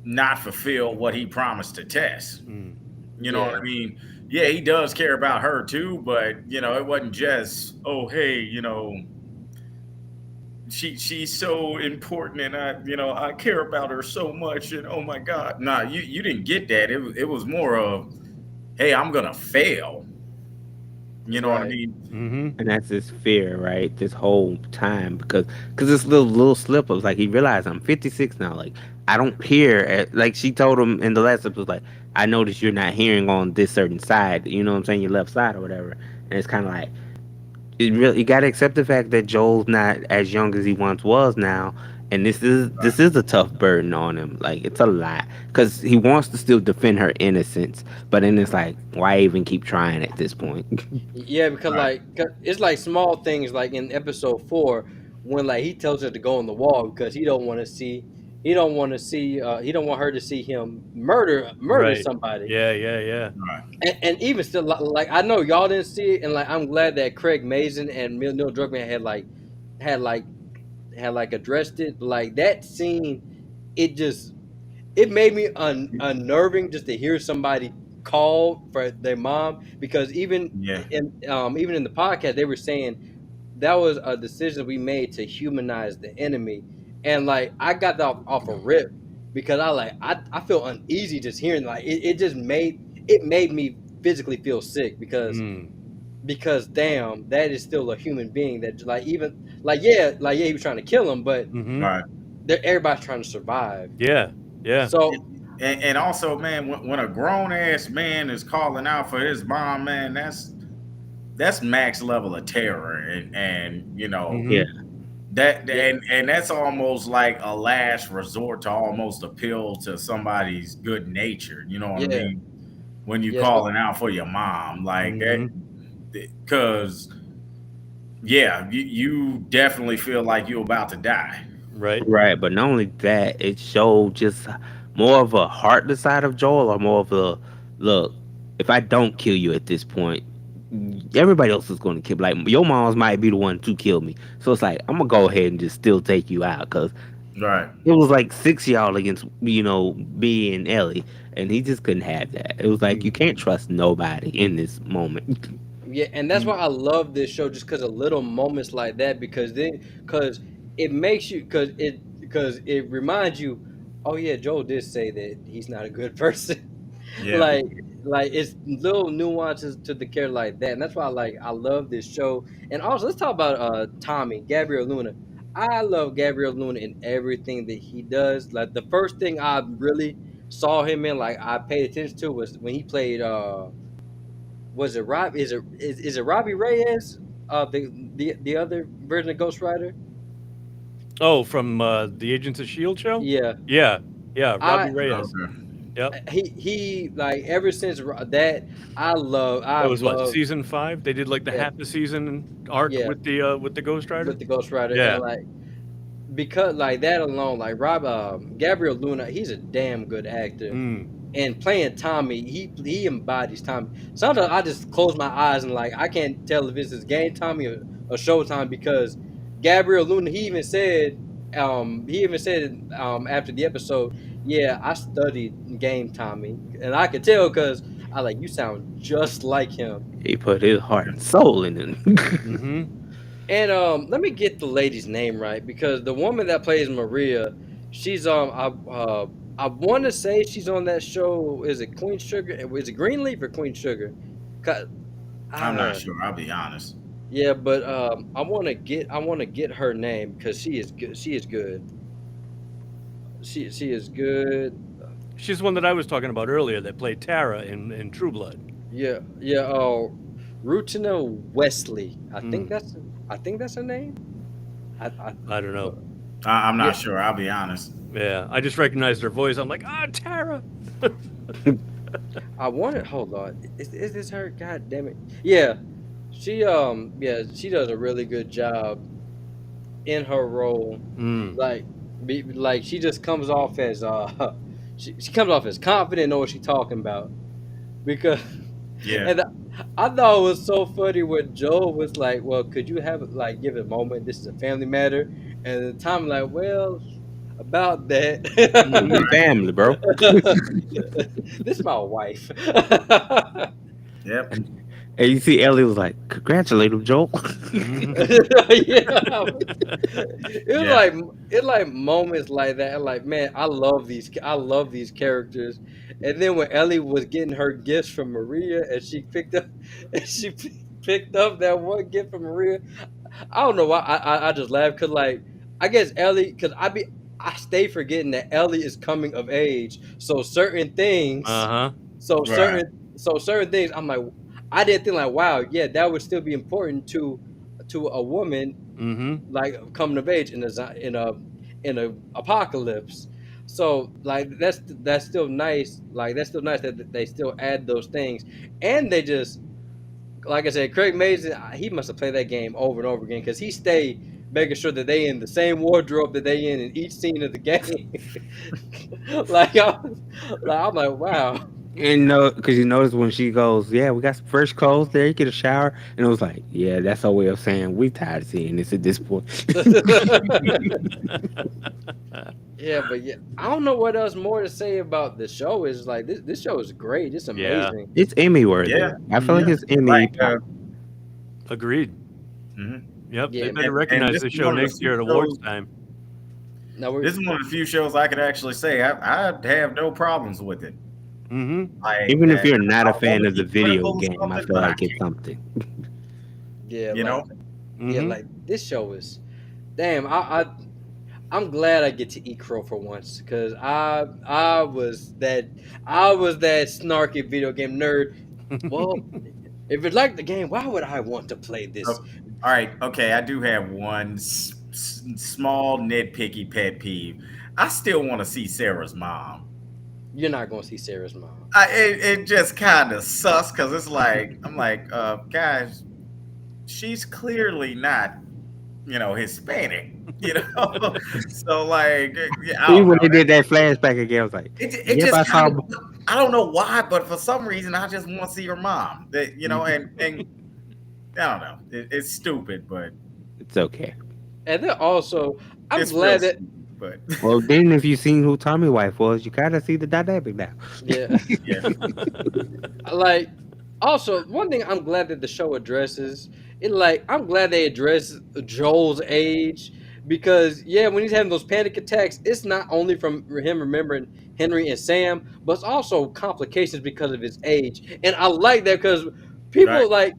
not fulfill what he promised to Tess. Mm. You know what I mean? Yeah, he does care about her too, but it wasn't just, oh hey, she's so important, and I care about her so much, and oh my God, nah, you didn't get that. It was more of, hey, I'm gonna fail. You know what I Right. mean? Mm-hmm. And that's his fear, right? This whole time, because this little slip was like he realized I'm 56 now. Like I don't hear like she told him in the last episode, like I noticed you're not hearing on this certain side. You know what I'm saying? Your left side or whatever. And it's kind of like you got to accept the fact that Joel's not as young as he once was now. And this is a tough burden on him. Like it's a lot because he wants to still defend her innocence, but then it's like, why even keep trying at this point? Yeah, because Right. like 'cause it's like small things like in episode 4 when like he tells her to go on the wall because he don't want her to see him murder Right. somebody. Yeah, yeah, yeah. Right. And even still, like I know y'all didn't see it, and like I'm glad that Craig Mazin and Neil Druckmann had like had like addressed it. But like that scene, it just it made me unnerving just to hear somebody call for their mom because Yeah. even in the podcast they were saying that was a decision we made to humanize the enemy, and like I got that off a rip because I feel uneasy just hearing like it just made me physically feel sick Mm. because damn that is still a human being that like even like yeah he was trying to kill him but Mm-hmm. Right. everybody's trying to survive Yeah, yeah. so And also, man, when a grown ass man is calling out for his mom, man, that's max level of terror, and Mm-hmm. Yeah. that yeah and that's almost like a last resort to almost appeal to somebody's good nature. You know what I yeah mean? When you yeah so calling out for your mom, like that, Mm-hmm. because yeah, you definitely feel like you're about to die. Right. Right, but not only that, it showed just more of a heartless side of Joel, or more of a look. If I don't kill you at this point, everybody else is going to kill. Like your mom's might be the one to kill me, so it's like I'm gonna go ahead and just still take you out because Right. it was like six of y'all against me and Ellie, and he just couldn't have that. It was like you Mm. can't trust nobody in this moment. yeah, and that's why I love this show, just because of little moments like that. Because it makes you, because it reminds you, oh yeah, Joel did say that he's not a good person. Yeah. like, like it's little nuances to the character like that, and that's why I love this show. And also, let's talk about Tommy Gabriel Luna. I love Gabriel Luna in everything that he does. Like the first thing I really saw him in, like I paid attention to, was when he played was it Rob? Is it Robbie Reyes? The other version of Ghost Rider. Oh, from the Agents of Shield show. Yeah, Yeah, yeah. I Robbie Reyes. Okay. Yep. he like ever since that I That was what, love season 5? They did like the yeah half the season arc yeah with the Ghost Rider. with the Ghost Rider Yeah. and like because like that alone like Gabriel Luna he's a damn good actor Mm. and playing Tommy he embodies Tommy. Sometimes I just close my eyes and like I can't tell if this is game Tommy or show Tommy because Gabriel Luna he even said after the episode, yeah, I studied game Tommy and I could tell because I like you sound just like him. He put his heart and soul in it. Mm-hmm. And let me get the lady's name right because the woman that plays Maria, she's I want to say she's on that show. Is it Queen Sugar? Is it Greenleaf or Queen Sugar? 'Cause- I'm not Uh, sure. I'll be honest. yeah, but I want to get her name because she is good. She is good. She is good. She's the one that I was talking about earlier that played Tara in True Blood. Yeah, yeah. Oh, Rutina Wesley. Mm. I think that's her name. I don't know. I'm Yeah. not sure. I'll be honest. Yeah, I just recognized her voice. I'm like, Tara. I wanted. Hold on. Is this her? God damn it. Yeah. She does a really good job in her role. Mm. Like she just comes off as she comes off as confident, know what she's talking about. Because Yeah. and I thought it was so funny when Joel was like, well, could you have like give it a moment? This is a family matter. And Tom like, well, about We that. family, bro. This is my wife. Yep. And you see Ellie was like, "Congratulate him, Joel." Yeah, it was Yeah. like moments like that. Like, man, I love these characters. And then when Ellie was getting her gifts from Maria, and she picked up, and she picked up that one gift from Maria. I don't know why I just laughed because like I guess Ellie because I stay forgetting that Ellie is coming of age. So certain things, Uh-huh. Right. so certain things I'm like I didn't think like wow yeah that would still be important to a woman Mm-hmm. like coming of age in a apocalypse. So like that's still nice. Like that's still nice that they still add those things and they just like I said, Craig Mazin, he must have played that game over and over again because he stayed making sure that they in the same wardrobe that they in each scene of the game. I'm like, wow. And because you notice when she goes, "Yeah, we got some fresh clothes there. You get a shower," and it was like, "Yeah, that's our way of saying we tired of seeing this at this point." Yeah, but yeah, I don't know what else more to say about the show. Is like this show is great. It's Yeah. amazing. It's Emmy Yeah. worthy. I feel like Yeah. it's Emmy Like, pop. Agreed. mhm. Yep. They Yeah, better And recognize this this is show one of the next few year at awards shows. time. no, we're This is one of the few shows I could actually say I have no problems with it. Mm-hmm. Like Even if that. you're not I a want fan to of the be video critical of game, I something, feel but I like it's can't. something. yeah, You know. Mm-hmm. like this show is damn. I'm glad I get to eat crow for once because I was that snarky video game nerd. Well, if it's like the game, why would I want to play this? Oh, all right. Okay. I do have one small nitpicky pet peeve. I still want to see Sarah's mom. You're not going to see Sarah's mom. It just kind of sucks because it's like I'm like, guys, she's clearly not, Hispanic, so like, yeah, I Even don't when they know. did that flashback again, I was like, It "Yep, just I kind saw." of, I don't know why, but for some reason I just want to see her mom. And I don't know. It's stupid, but It's okay. And then also, I'm it's real glad that stupid. But Well, then if you seen who Tommy wife was, you kind of see the dynamic now. yeah, yeah, like also one thing I'm glad that the show addresses it. Like I'm glad they address Joel's age because yeah, when he's having those panic attacks, it's not only from him remembering Henry and Sam, but it's also complications because of his age. And I like that because right. people like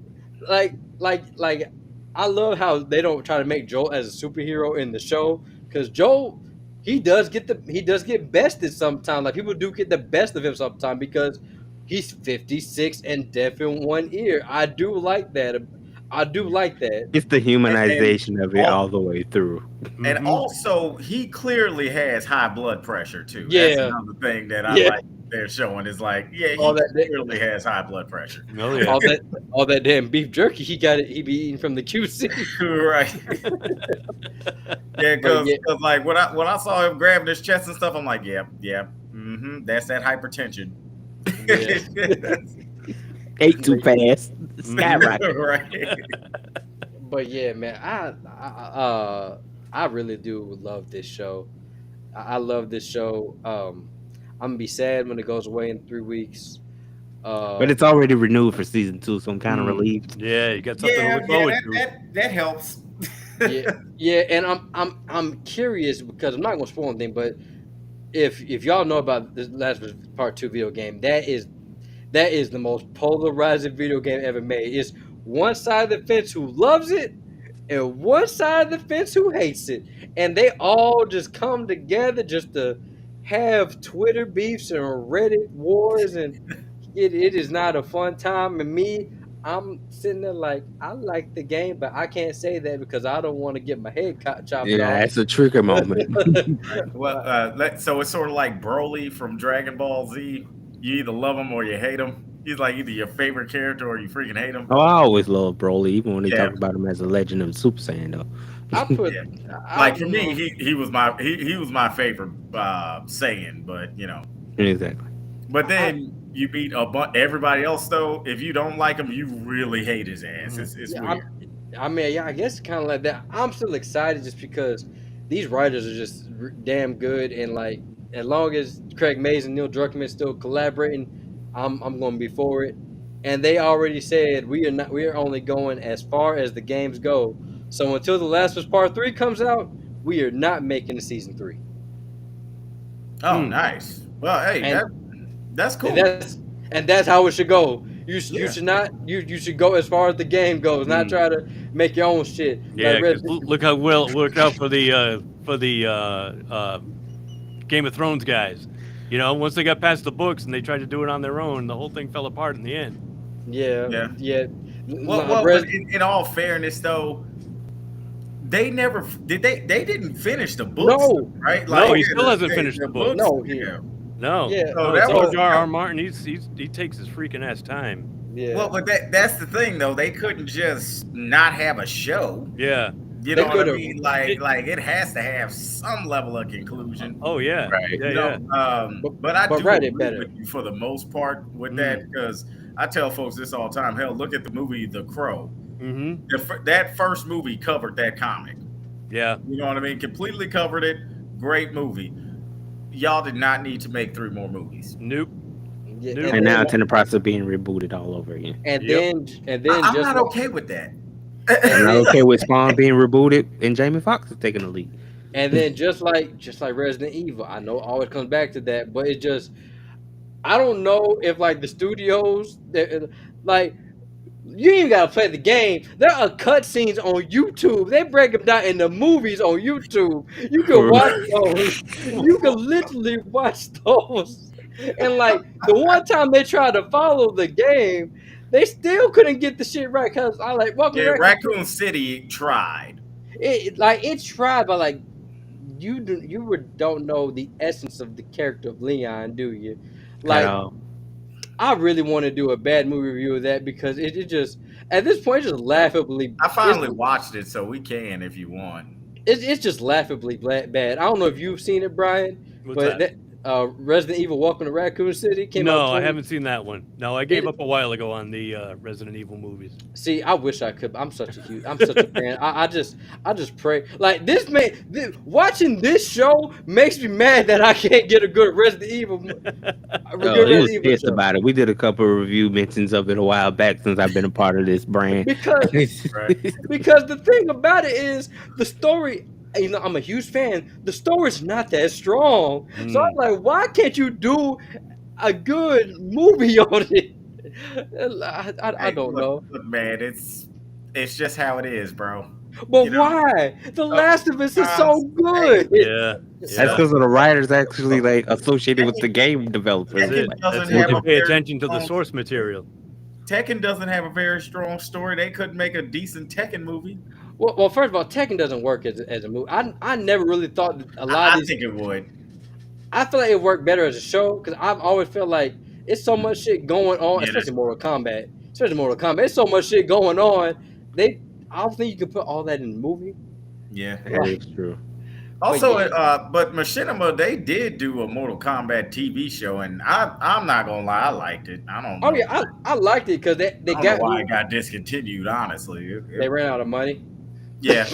I love how they don't try to make Joel as a superhero in the show because Joel he does get bested sometimes. Like people do get the best of him sometimes because he's 56 and deaf in one ear. I do like that. I do like that. It's the And humanization of it all, all the way through. and Mm-hmm. also he clearly has high blood pressure too. That's Yeah, another thing that I yeah. like. They're showing is like, yeah, All he that clearly has high blood pressure. Oh yeah. all that all that damn beef jerky he got it. He be eating from the QC. Right. Yeah, But because yeah, like when I saw him grabbing his chest and stuff, I'm like, yeah, that's that hypertension. yeah. Ate too But, fast. Skyrocket. Right. but yeah, man. I really do love this show. I love this show. I'm gonna be sad when it goes away in 3 weeks. But it's already renewed for season 2, so I'm kind of relieved. Yeah, you got something to Yeah, look forward that, to. that helps. Yeah, yeah, and I'm curious because I'm not gonna spoil anything, but if y'all know about the Last of Us Part 2 video game, that is the most polarizing video game ever made. It's one side of the fence who loves it and one side of the fence who hates it, and they all just come together just to have Twitter beefs and Reddit wars, and it is not a fun time. And me, I'm sitting there like I like the game, but I can't say that because I don't want to get my head chopped Yeah, off. it's a trigger moment. Well, so it's sort of like Broly from Dragon Ball Z. You either love him or you hate him. He's like either your favorite character or you freaking hate him. Oh, I always love Broly, even when they Yeah. talk about him as a legend of Super Saiyan, though. I put Yeah. I Like for don't me, know. he was my favorite Saiyan, but Exactly. but then you meet everybody else though. If you don't like him, you really hate his ass. It's Yeah, weird. I mean, yeah, I guess kind of like that. I'm still excited just because these writers are just damn good, and like as long as Craig Mays and Neil Druckmann still collaborating, I'm gonna be for it. and they already said we are not. We are only going as far as the games go. So until The Last of Us Part 3 comes out, we are not making a season 3. Oh, nice. Well, hey, And that's and cool. that's how it should go. You Yeah. should not you should go as far as the game goes, not try to make your own shit. Yeah, Like because Resident, look how well it worked out for the Game of Thrones guys. You know, once they got past the books and they tried to do it on their own, the whole thing fell apart in the end. yeah, Yeah. yeah. But in all fairness, though, they never did. They didn't finish the books, No, right? No, he still hasn't finished the book. No, Yeah. No, Yeah. no, that George was- R. Martin. He takes his freaking ass time. yeah. Well, but that's the thing, though. They couldn't just not have a show. Yeah. You They know what I could've- mean? Like it has to have some level of conclusion. Oh yeah. Right. Yeah, You yeah. know, but I do write it agree better. with you for the most part with that, because I tell folks this all the time. Hell, look at the movie The Crow. Mm-hmm. That first movie covered that comic. Yeah. You know what I mean? Completely covered it. Great movie. Y'all did not need to make 3 more movies. Nope. Yeah, Nope. And now it's in the process of being rebooted all over again. and Yep. then I'm just not like, okay with that. I'm not okay with Spawn being rebooted and Jamie Foxx is taking the lead. and then just like Resident Evil, I know it always comes back to that, but it just I don't know if like the studios like you ain't gotta play the game. There are cutscenes on YouTube. They break them down in the movies on YouTube. You can watch those. You can literally watch those. And like the one time they tried to follow the game, they still couldn't get the shit right. Cause I like welcome Yeah, to Raccoon City tried. it tried, but like don't know the essence of the character of Leon, do you? Like At all. I really want to do a bad movie review of that because it just at this point it's just laughably. I finally watched it, so we can if you want. It's just laughably bad. I don't know if you've seen it, Brian, What's but that? Resident Evil: Welcome to Raccoon City came out. No, I haven't seen that one. No, I gave It- up a while ago on the Resident Evil movies. See, I wish I could. I'm such a fan. I just pray like this man. Watching this show makes me mad that I can't get a good Resident Evil. He was pissed about it. We did a couple of review mentions of it a while back since I've been a part of this brand. because the thing about it is the story. You know, I'm a huge fan. The story's not that strong, so I'm like, why can't you do a good movie on it? I don't know. Look, man, it's just how it is, bro. But You know? why? The Last of Us is so good. Yeah. That's because of the writers actually like associated with the game developers. That's it. doesn't That's have when a you pay very attention to the strong- source material. Tekken doesn't have a very strong story. They couldn't make a decent Tekken movie. Well, first of all, Tekken doesn't work as a movie. I never really thought that a lot I of these. think it would. I feel like it worked better as a show because I've always felt like it's so much shit going on, Yeah, especially Mortal Kombat. It's so much shit going on. I don't think you can put all that in the movie. Yeah. That is true. Also, But but Machinima, they did do a Mortal Kombat TV show, and I'm not gonna lie, I liked it. I don't know. Oh yeah, I liked it because they I don't got know why it got discontinued. Honestly, they ran out of money. yeah.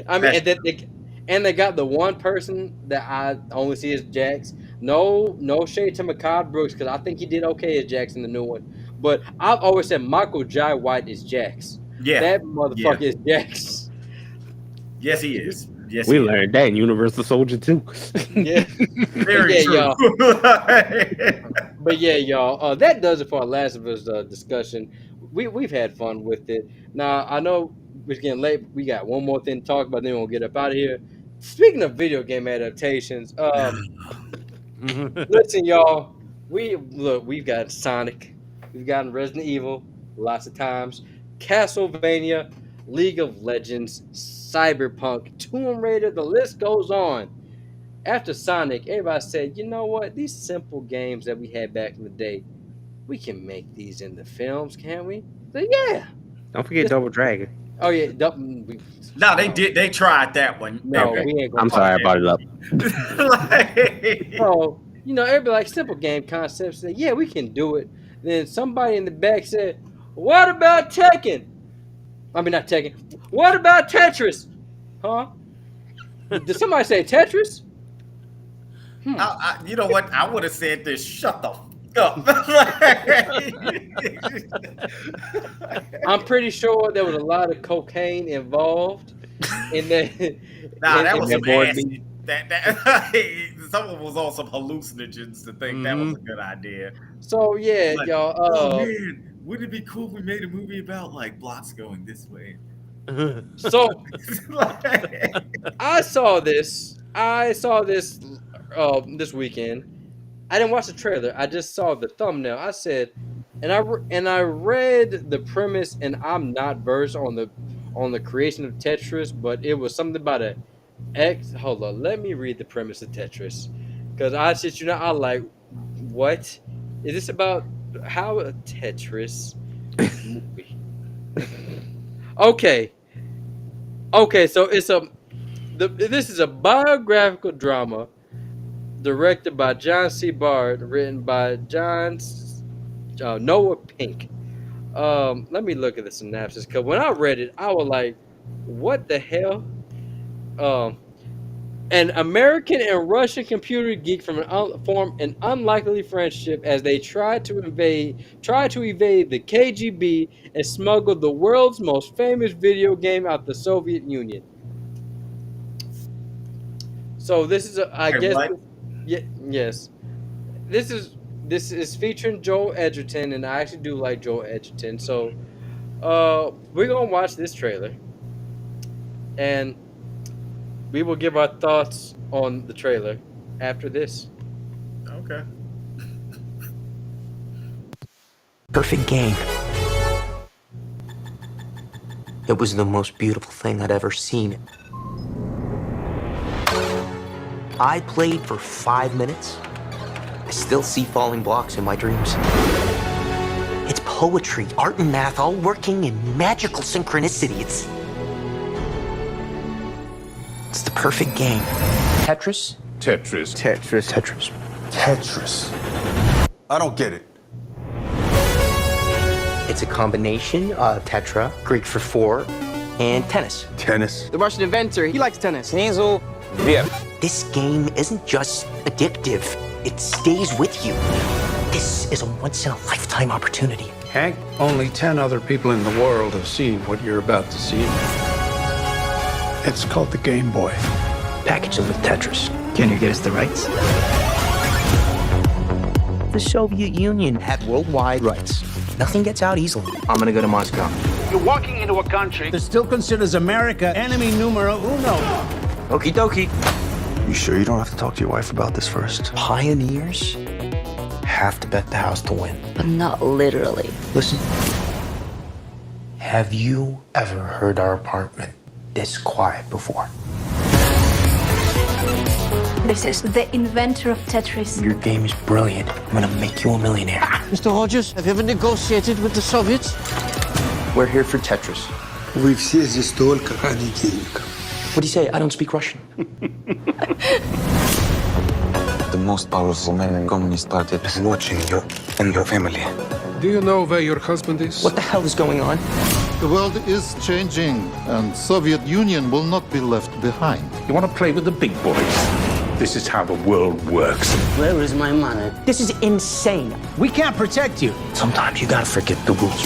I mean, and they got the one person that I only see as Jax. No shade to Makad Brooks because I think he did okay as Jax in the new one. But I've always said Michael Jai White is Jax. Yeah. That motherfucker is Jax. Yes, he is. Yes, We he is. learned that in Universal Soldier too. Yeah. Very Yeah, true. y'all. But yeah, y'all. That does it for our Last of Us discussion. We've had fun with it. Now I know it's getting late. We got one more thing to talk about. Then we'll get up out of here. Speaking of video game adaptations, listen, y'all. We've got Sonic. We've gotten Resident Evil lots of times. Castlevania, League of Legends, Cyberpunk, Tomb Raider. The list goes on. After Sonic, everybody said, you know what? These simple games that we had back in the day, we can make these into films, can't we? So, yeah. Don't forget Double Dragon. Oh, yeah. No, they did. They tried that one. No, Okay. we ain't gonna I'm sorry, I brought it up. So, you know, everybody like simple game concepts. Said, yeah, we can do it. Then somebody in the back said, what about Tekken? I mean, not Tekken. What about Tetris? Huh? Did somebody say Tetris? You know what? I would have said this. Shut the I'm pretty sure there was a lot of cocaine involved in that. Nah, that in was that some board acid. meeting. Someone was on some hallucinogens to think that was a good idea. So yeah, Like, y'all. oh man, wouldn't it be cool if we made a movie about like blocks going this way? So Like, I saw this. This weekend. I didn't watch the trailer. I just saw the thumbnail. I said, and I read the premise, and I'm not versed on the creation of Tetris, but it was something about a X. Hold on, let me read the premise of Tetris, because I shit you know, I like, what is this about? How a Tetris movie? Okay, so this is a biographical drama directed by John C. Bard, written by Noah Pink. Let me look at the synopsis, because when I read it, I was like, "What the hell?" An American and Russian computer geek form an unlikely friendship as they try to evade the KGB and smuggle the world's most famous video game out the Soviet Union. So this is yes. This is featuring Joel Edgerton, and I actually do like Joel Edgerton. So we're gonna watch this trailer, and we will give our thoughts on the trailer after this. okay. Perfect game. It was the most beautiful thing I'd ever seen. I played for 5 minutes. I still see falling blocks in my dreams. It's poetry, art, and math all working in magical synchronicity. It's the perfect game. Tetris? Tetris. Tetris. Tetris. Tetris. I don't get it. It's a combination of tetra, Greek for four, and tennis. Tennis. The Russian inventor, he likes tennis. Hazel. Yeah. This game isn't just addictive, it stays with you. This is a once-in-a-lifetime opportunity. Hank, only 10 other people in the world have seen what you're about to see. It's called the Game Boy. Package it with Tetris. Can you get us the rights? The Soviet Union had worldwide rights. Nothing gets out easily. I'm gonna go to Moscow. You're walking into a country that still considers America enemy numero uno. Okie dokie. You sure you don't have to talk to your wife about this first? Pioneers have to bet the house to win. But not literally. Listen. Have you ever heard our apartment this quiet before? This is the inventor of Tetris. Your game is brilliant. I'm gonna make you a millionaire. Mr. Hodges, have you ever negotiated with the Soviets? We're here for Tetris. We've все здесь только ради денег. What do you say? I don't speak Russian. The most powerful man in Communist Party is watching you and your family. Do you know where your husband is? What the hell is going on? The world is changing, and Soviet Union will not be left behind. You want to play with the big boys? This is how the world works. Where is my money? This is insane. We can't protect you. Sometimes you gotta forget the rules.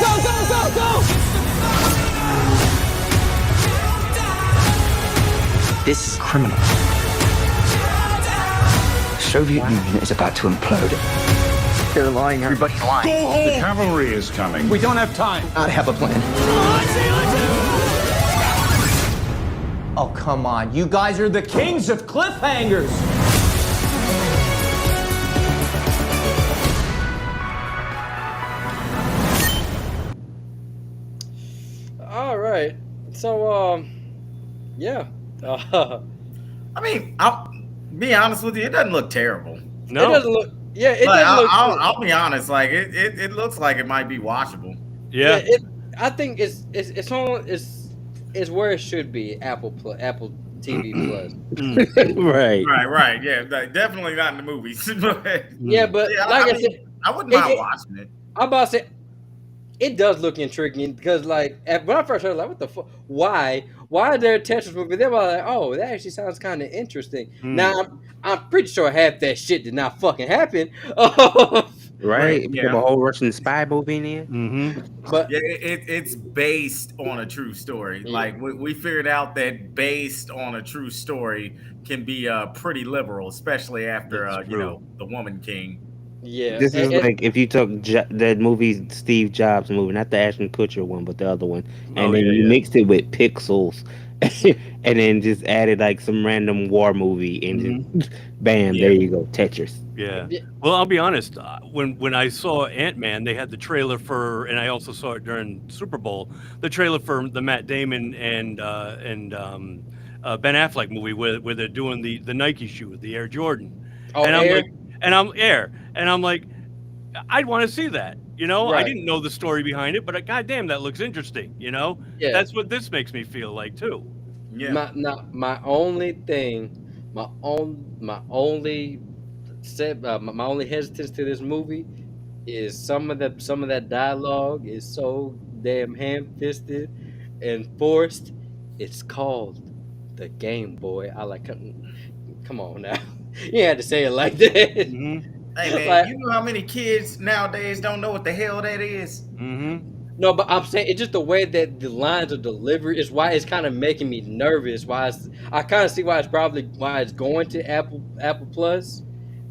Go, go, go, go! This is criminal. The Soviet Union is about to implode. They're lying. Everybody's lying. Go home. The cavalry is coming. We don't have time. I have a plan. Oh, come on. You guys are the kings of cliffhangers. All right. So, yeah. I mean, I'll be honest with you, it doesn't look terrible. No. It doesn't look. Yeah, it But doesn't look. I'll be honest, like it looks like it might be watchable. Yeah. I think it's where it should be. Apple TV Plus. Right. Yeah, definitely not in the movies. Yeah, but Yeah, like I mean, said, I wouldn't mind watching it. I'm about to say, it does look intriguing because like when I first heard like what the fuck why are there a Tetris movie? They were like, oh, that actually sounds kind of interesting. Now Mm. I'm pretty sure half that shit did not fucking happen. Right. Right? If you have Yeah. a whole Russian spy movie in there. Mm-hmm. But Yeah, it's based on a true story. yeah, Like we figured out that based on a true story can be pretty liberal, especially after That's true. the Woman King. yeah, This is like if you took that movie, Steve Jobs movie, not the Ashton Kutcher one, but the other one, and Oh then yeah, you yeah. mixed it with Pixels, and then just added like some random war movie, and Mm-hmm. just bam, there Yeah. you go, Tetris. Yeah. Well, I'll be honest. When I saw Ant Man, they had the trailer for, and I also saw it during Super Bowl. The trailer for the Matt Damon and Ben Affleck movie where they're doing the Nike shoe, the Air Jordan, oh and I'm Air, like, and I'm Air, and I'm like, I'd want to see that. I right, didn't know the story behind it, but goddamn, that looks interesting. yeah. That's what this makes me feel like too. Yeah. My only thing, my only my only hesitance to this movie is some of that dialogue is so damn ham fisted and forced. It's called the Game Boy. I like come on now. You had to say it like that. Mm-hmm. Hey man, Like you know how many kids nowadays don't know what the hell that is? Mm-hmm. no, but I'm saying it's just the way that the lines are delivered is why it's kind of making me nervous. I kind of see why it's going to Apple Plus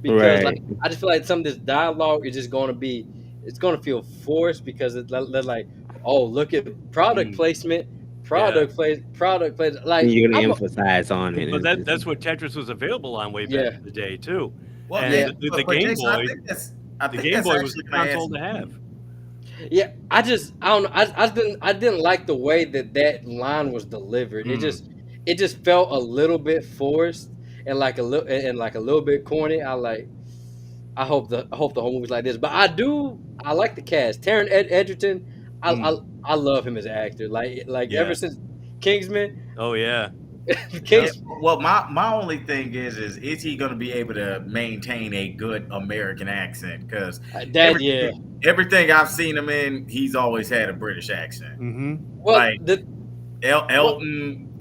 because like Right. I just feel like some of this dialogue is just going to it's going to feel forced because they're like, oh, look at product Mm. placement, Yeah. product place. Like You're gonna I'm emphasize on it. But that's what Tetris was available on way back yeah in the day too. Well, And yeah the but Game Jason, Boy, I the think Game that's Boy was the actually going to add console to some. have. yeah. I don't know. I didn't like the way that line was delivered. Mm. It just felt a little bit forced and like a little bit corny. I hope the whole movie's like this. But I like the cast. Taron Egerton, Mm. I love him as an actor. Like ever Yeah. since Kingsman, Oh yeah. Yep. Yeah, Kings well, my only thing is he going to be able to maintain a good American accent? Because that yeah. everything I've seen him in, he's always had a British accent. Mm-hmm. Well Like the well Elton,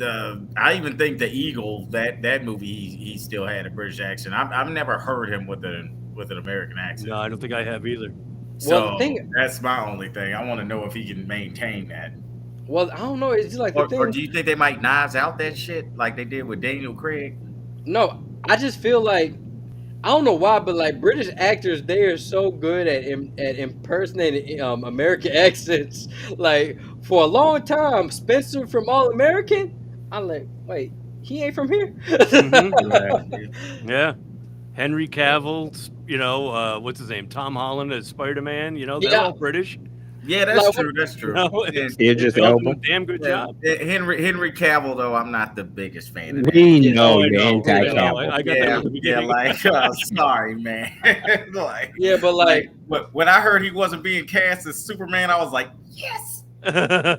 I even think the Eagle that movie he still had a British accent. I've never heard him with an American accent. No, I don't think I have either. well the So thing that's my only thing. I want to know if he can maintain that. well I don't know. It's just like the Or thing. do you think they might knives out that shit like they did with Daniel Craig? No, I just feel like I don't know why, but like British actors, they are so good at impersonating American accents. Like for a long time, Spencer from All American, I'm like, wait, he ain't from here. Mm-hmm. right. Yeah. Henry Cavill, what's his name? Tom Holland as Spider-Man, they're Yeah, all British. Yeah, that's like true. That's true. And Idris They all do a Elba. damn good yeah, job. Henry Cavill though, I'm not the biggest fan of that. We yeah, know Oh, I you're know. I know. anti-Cavill. I got that Yeah, from the yeah, beginning. like sorry, man. like, yeah, but like like when I heard he wasn't being cast as Superman, I was like, yes. yeah,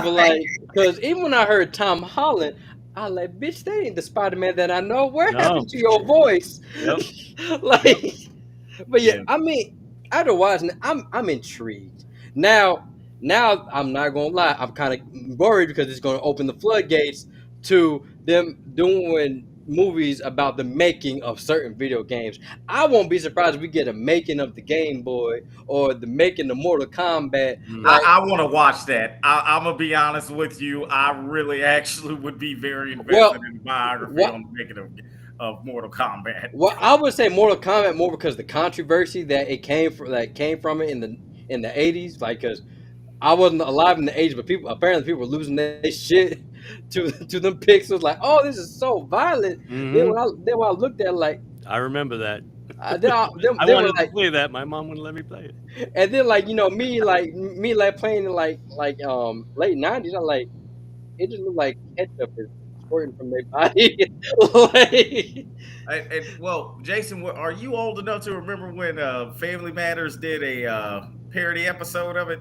but like because even when I heard Tom Holland, I like, bitch, that ain't the Spider Man that I know. Where happened No. to your voice? Yep. Like, Yep. but yeah, Yeah. I mean, after watching it, I'm intrigued. Now I'm not gonna lie, I'm kind of worried because it's gonna open the floodgates to them doing movies about the making of certain video games. I won't be surprised if we get a making of the Game Boy or the making of Mortal Kombat. Mm. Like, I want to watch that. I'm gonna be honest with you. I really actually would be very invested well, in the biography what on the making of Mortal Kombat. Well, I would say Mortal Kombat more because the controversy that came from it in the 80s. Like, because I wasn't alive in the 80s, but people were losing their shit to them pixels. Like, oh, this is so violent. Mm-hmm. Then when I looked at it, like, I remember that. then I they were wanted to like, play that. My mom wouldn't let me play it. and then like me playing in late 90s. I'm like, it just looked like ketchup is squirting from their body. Like, Well, Jason, are you old enough to remember when Family Matters did a parody episode of it?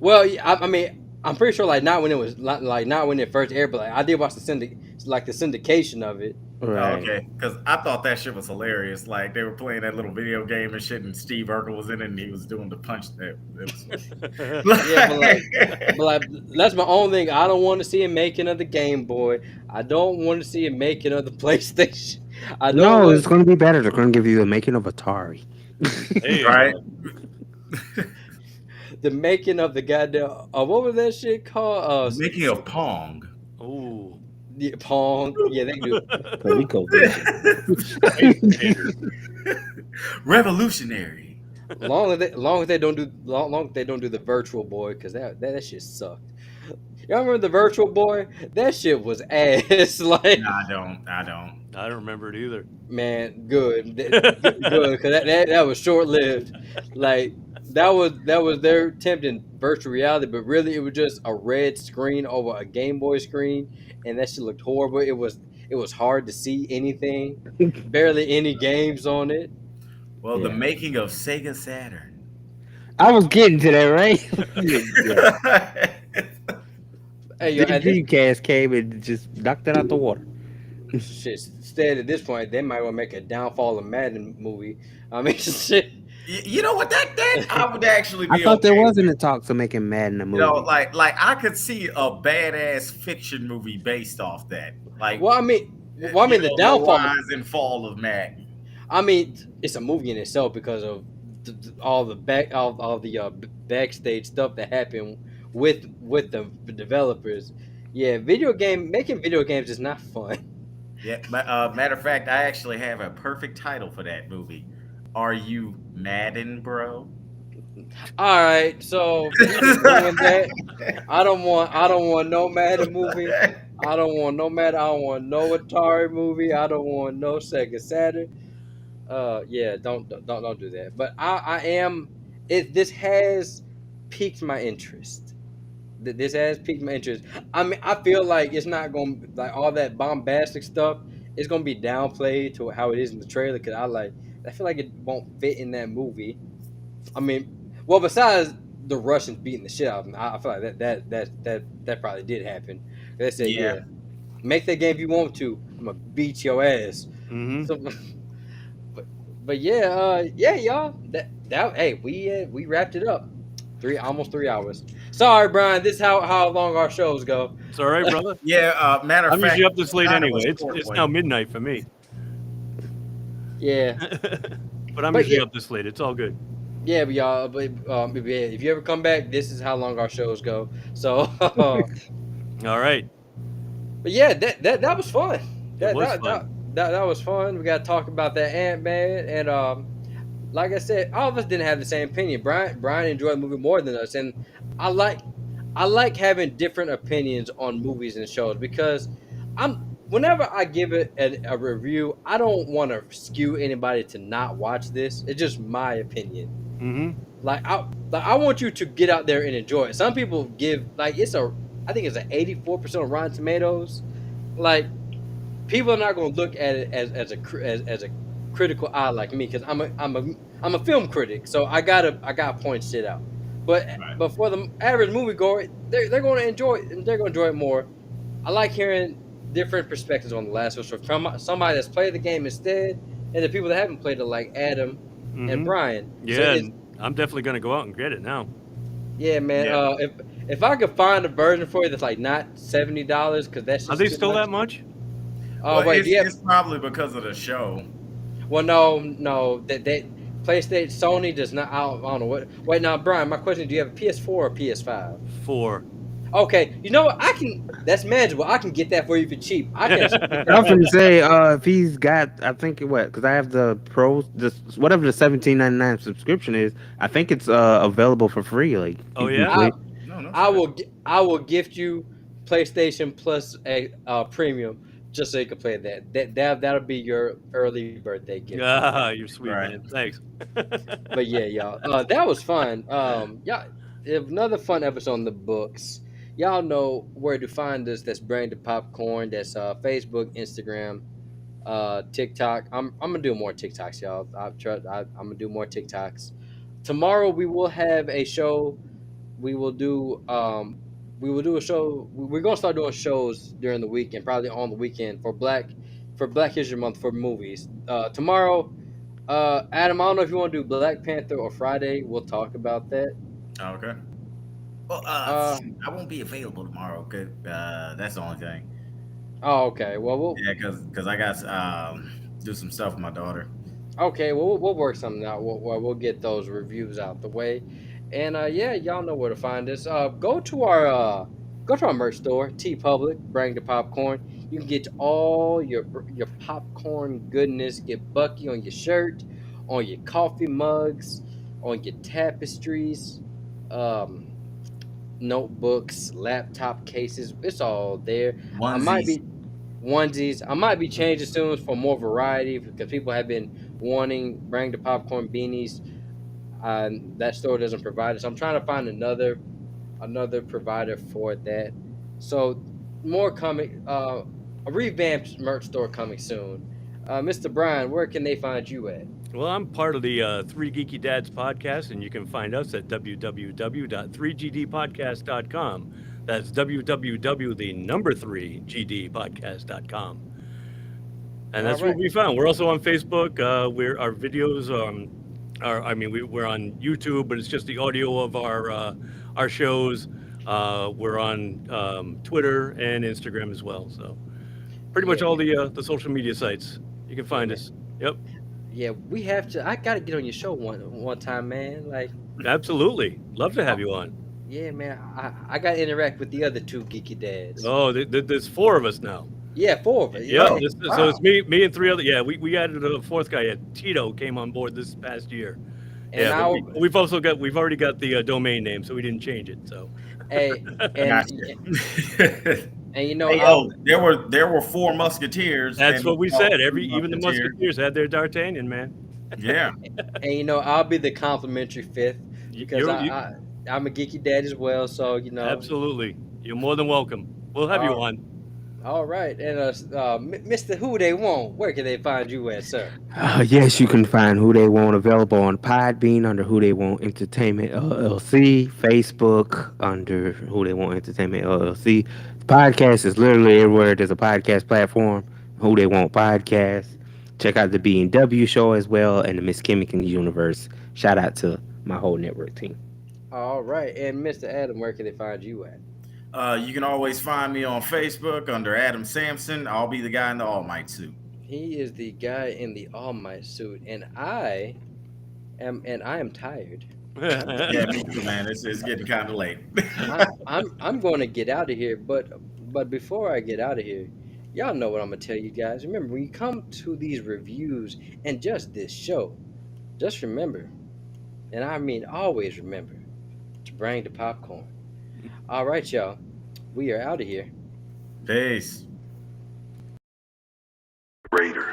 well, yeah, I mean, I'm pretty sure like not when it was not when it first aired, but like I did watch the syndication of it. Oh, Right. okay. Because I thought that shit was hilarious. Like they were playing that little video game and shit, and Steve Urkel was in it, and he was doing the punch. It was Yeah, funny. but like that's my own thing. I don't want to see a making of the Game Boy. I don't want to see a making of the PlayStation. I don't No, want it's going to be better. They're going to give you the making of Atari. There you Right? go. the making of the goddamn. What was that shit called? Making of Pong. Oh, The Pong. Yeah, they do. ColecoVision. space invaders. Revolutionary. Long as they don't do long as they don't do the Virtual Boy, because that shit sucked. Y'all remember the Virtual Boy? That shit was ass. No, Like, I don't. I don't. I don't remember it either. man, good, good, because that was short lived. Like that was their attempt in virtual reality, but really it was just a red screen over a Game Boy screen, and that shit looked horrible. It was hard to see anything, barely any games on it. Well, the Yeah. making of Sega Saturn. I was getting to that, right? Yeah. Hey, yo, The at this Dreamcast came and just knocked it out the water. shit, instead at this point, they might want to make a Downfall of Madden movie. I mean, shit. You know what? That I would actually I be thought there okay was in with. the talks of making Madden a You know, movie. like I could see a badass fiction movie based off that. Like, Well, I mean, the the Downfall. rise and fall of Madden. I mean, it's a movie in itself because of all the all the backstage stuff that happened with the developers. Yeah, making video games is not fun. Yeah. Matter of fact, I actually have a perfect title for that movie. Are you Madden, bro? All right, so we can ruin that. I don't want no Madden movie. I don't want no Madden. I don't want no Atari movie. I don't want no Sega Saturn. Yeah, don't do that. But I am it. This has piqued my interest. This has piqued my interest. I mean, I feel like it's not going to like all that bombastic stuff. It's going to be downplayed to how it is in the trailer because I feel like it won't fit in that movie. I mean, well, besides the Russians beating the shit out of them, I feel like that probably did happen. They said, Yeah. yeah, make that game if you want to. I'm gonna beat your ass. Mm-hmm. So, but yeah, yeah, y'all. That hey, we wrapped it up. Almost 3 hours. Sorry, Brian. This is how long our shows go. It's all right, brother. Yeah. Matter of I'm fact, usually up this late kind of a anyway. It's short it's one. now midnight for me. Yeah, But I'm But usually yeah. up this late. It's all good. yeah, but y'all. But if you ever come back, this is how long our shows go. So, All right. but yeah, that was fun. It was fun. That was fun. We got to talk about that Ant-Man, and like I said, all of us didn't have the same opinion. Brian enjoyed the movie more than us, and I like having different opinions on movies and shows because whenever I give it a review, I don't want to skew anybody to not watch this. It's just my opinion. Mm-hmm. Like I want you to get out there and enjoy it. Some people give I think it's an 84% on Rotten Tomatoes. Like people are not going to look at it as a critical eye like me because I'm a film critic, so I gotta point shit out. But for the average moviegoer, they're going to enjoy it, and they're going to enjoy it more. I like hearing different perspectives on The Last of Us from somebody that's played the game instead, and the people that haven't played it, like Adam and Brian. So Yeah, and I'm definitely gonna go out and get it now. yeah, man. Yeah. If I could find a version for you that's like not $70, because that's just Are they too still much. that much? Oh wait, it's probably because of the show. Well, no, that PlayStation, Sony does not. I don't know what. Wait, now, Brian, my question: do you have a PS4 or PS5? 4. Okay, you know what? I can. That's manageable. I can get that for you for cheap. I can. Actually get I was that going to say, if he's got, I think because I have the pro, whatever the $17.99 subscription is, I think it's available for free. Like, Oh, you can yeah? play- I will gift you PlayStation Plus a premium just so you can play that. That'll be your early birthday gift. Ah, you're sweet, Right. man. Thanks. But yeah, y'all, that was fun. Yeah, another fun episode on the books. Y'all know where to find us. That's Bring the Popcorn. That's Facebook, Instagram, TikTok. I'm gonna do more TikToks, y'all. I'm gonna do more TikToks. Tomorrow we will have a show. We will do a show. We're gonna start doing shows during the weekend, probably on the weekend for Black for Black History Month for movies. Tomorrow, Adam, I don't know if you want to do Black Panther or Friday. We'll talk about that. Okay. Well, Uh, I won't be available tomorrow. Okay, that's the only thing. oh, okay. Well, Yeah, because I got do some stuff with my daughter. we'll work something out. We'll get those reviews out the way, and yeah, y'all know where to find us. Go to our merch store, T Public. Bring the popcorn. You can get all your popcorn goodness. Get Bucky on your shirt, on your coffee mugs, on your tapestries, um, notebooks, laptop cases. It's all there. I might Onesies. be onesies. I might be changing soon for more variety because people have been wanting bring the popcorn beanies. That store doesn't provide it, so I'm trying to find another provider for that. So more coming. A revamped merch store coming soon. Mr. Brian, where can they find you at? Well, I'm part of the Three Geeky Dads podcast, and you can find us at www.3gdpodcast.com. That's www, the number 3gdpodcast.com. And All that's where right. we found. We're also on Facebook. Our videos we're on YouTube, but it's just the audio of our shows. We're on Twitter and Instagram as well. So pretty much Yeah, all man. the social media sites you can Yeah, find man. us. Yep, Yeah, we have to. I gotta get on your show one time, man. Like, absolutely. Love to have you on. yeah, man. I gotta interact with the other two geeky dads. Oh, there's four of us now. Yeah, four of it. Yep. Yeah. So it's me and three other. Yeah, we added a fourth guy. Tito came on board this past year. And Yeah, but now, we've already got the domain name, so we didn't change it. So hey, Gotcha. and you know, Hey, yo, there were four musketeers. that's and what we we called said. two Even the Musketeers had their D'Artagnan, man. Yeah. and you know, I'll be the complimentary fifth because You're- I'm a geeky dad as well. So you know, Absolutely, you're more than welcome. We'll have you on. all right. And Mr. Who They Want, where can they find you at, sir? Yes, you can find Who They Want available on Podbean under Who They Want Entertainment LLC, Facebook under Who They Want Entertainment LLC. The podcast is literally everywhere there's a podcast platform. Who They Want Podcast. Check out the B&W show as well and the Miss Kimmick's Universe. Shout out to my whole network team. All right. And Mr. Adam, where can they find you at? You can always find me on Facebook under Adam Sampson. I'll be the guy in the All Might suit. He is the guy in the All Might suit, and I am tired. Yeah, me too, man. It's getting kind of late. I'm going to get out of here, but before I get out of here, y'all know what I'm gonna tell you guys. Remember, when you come to these reviews and just this show, just remember, and I mean always remember, to bring the popcorn. All right, y'all, we are out of here. Peace. Raider.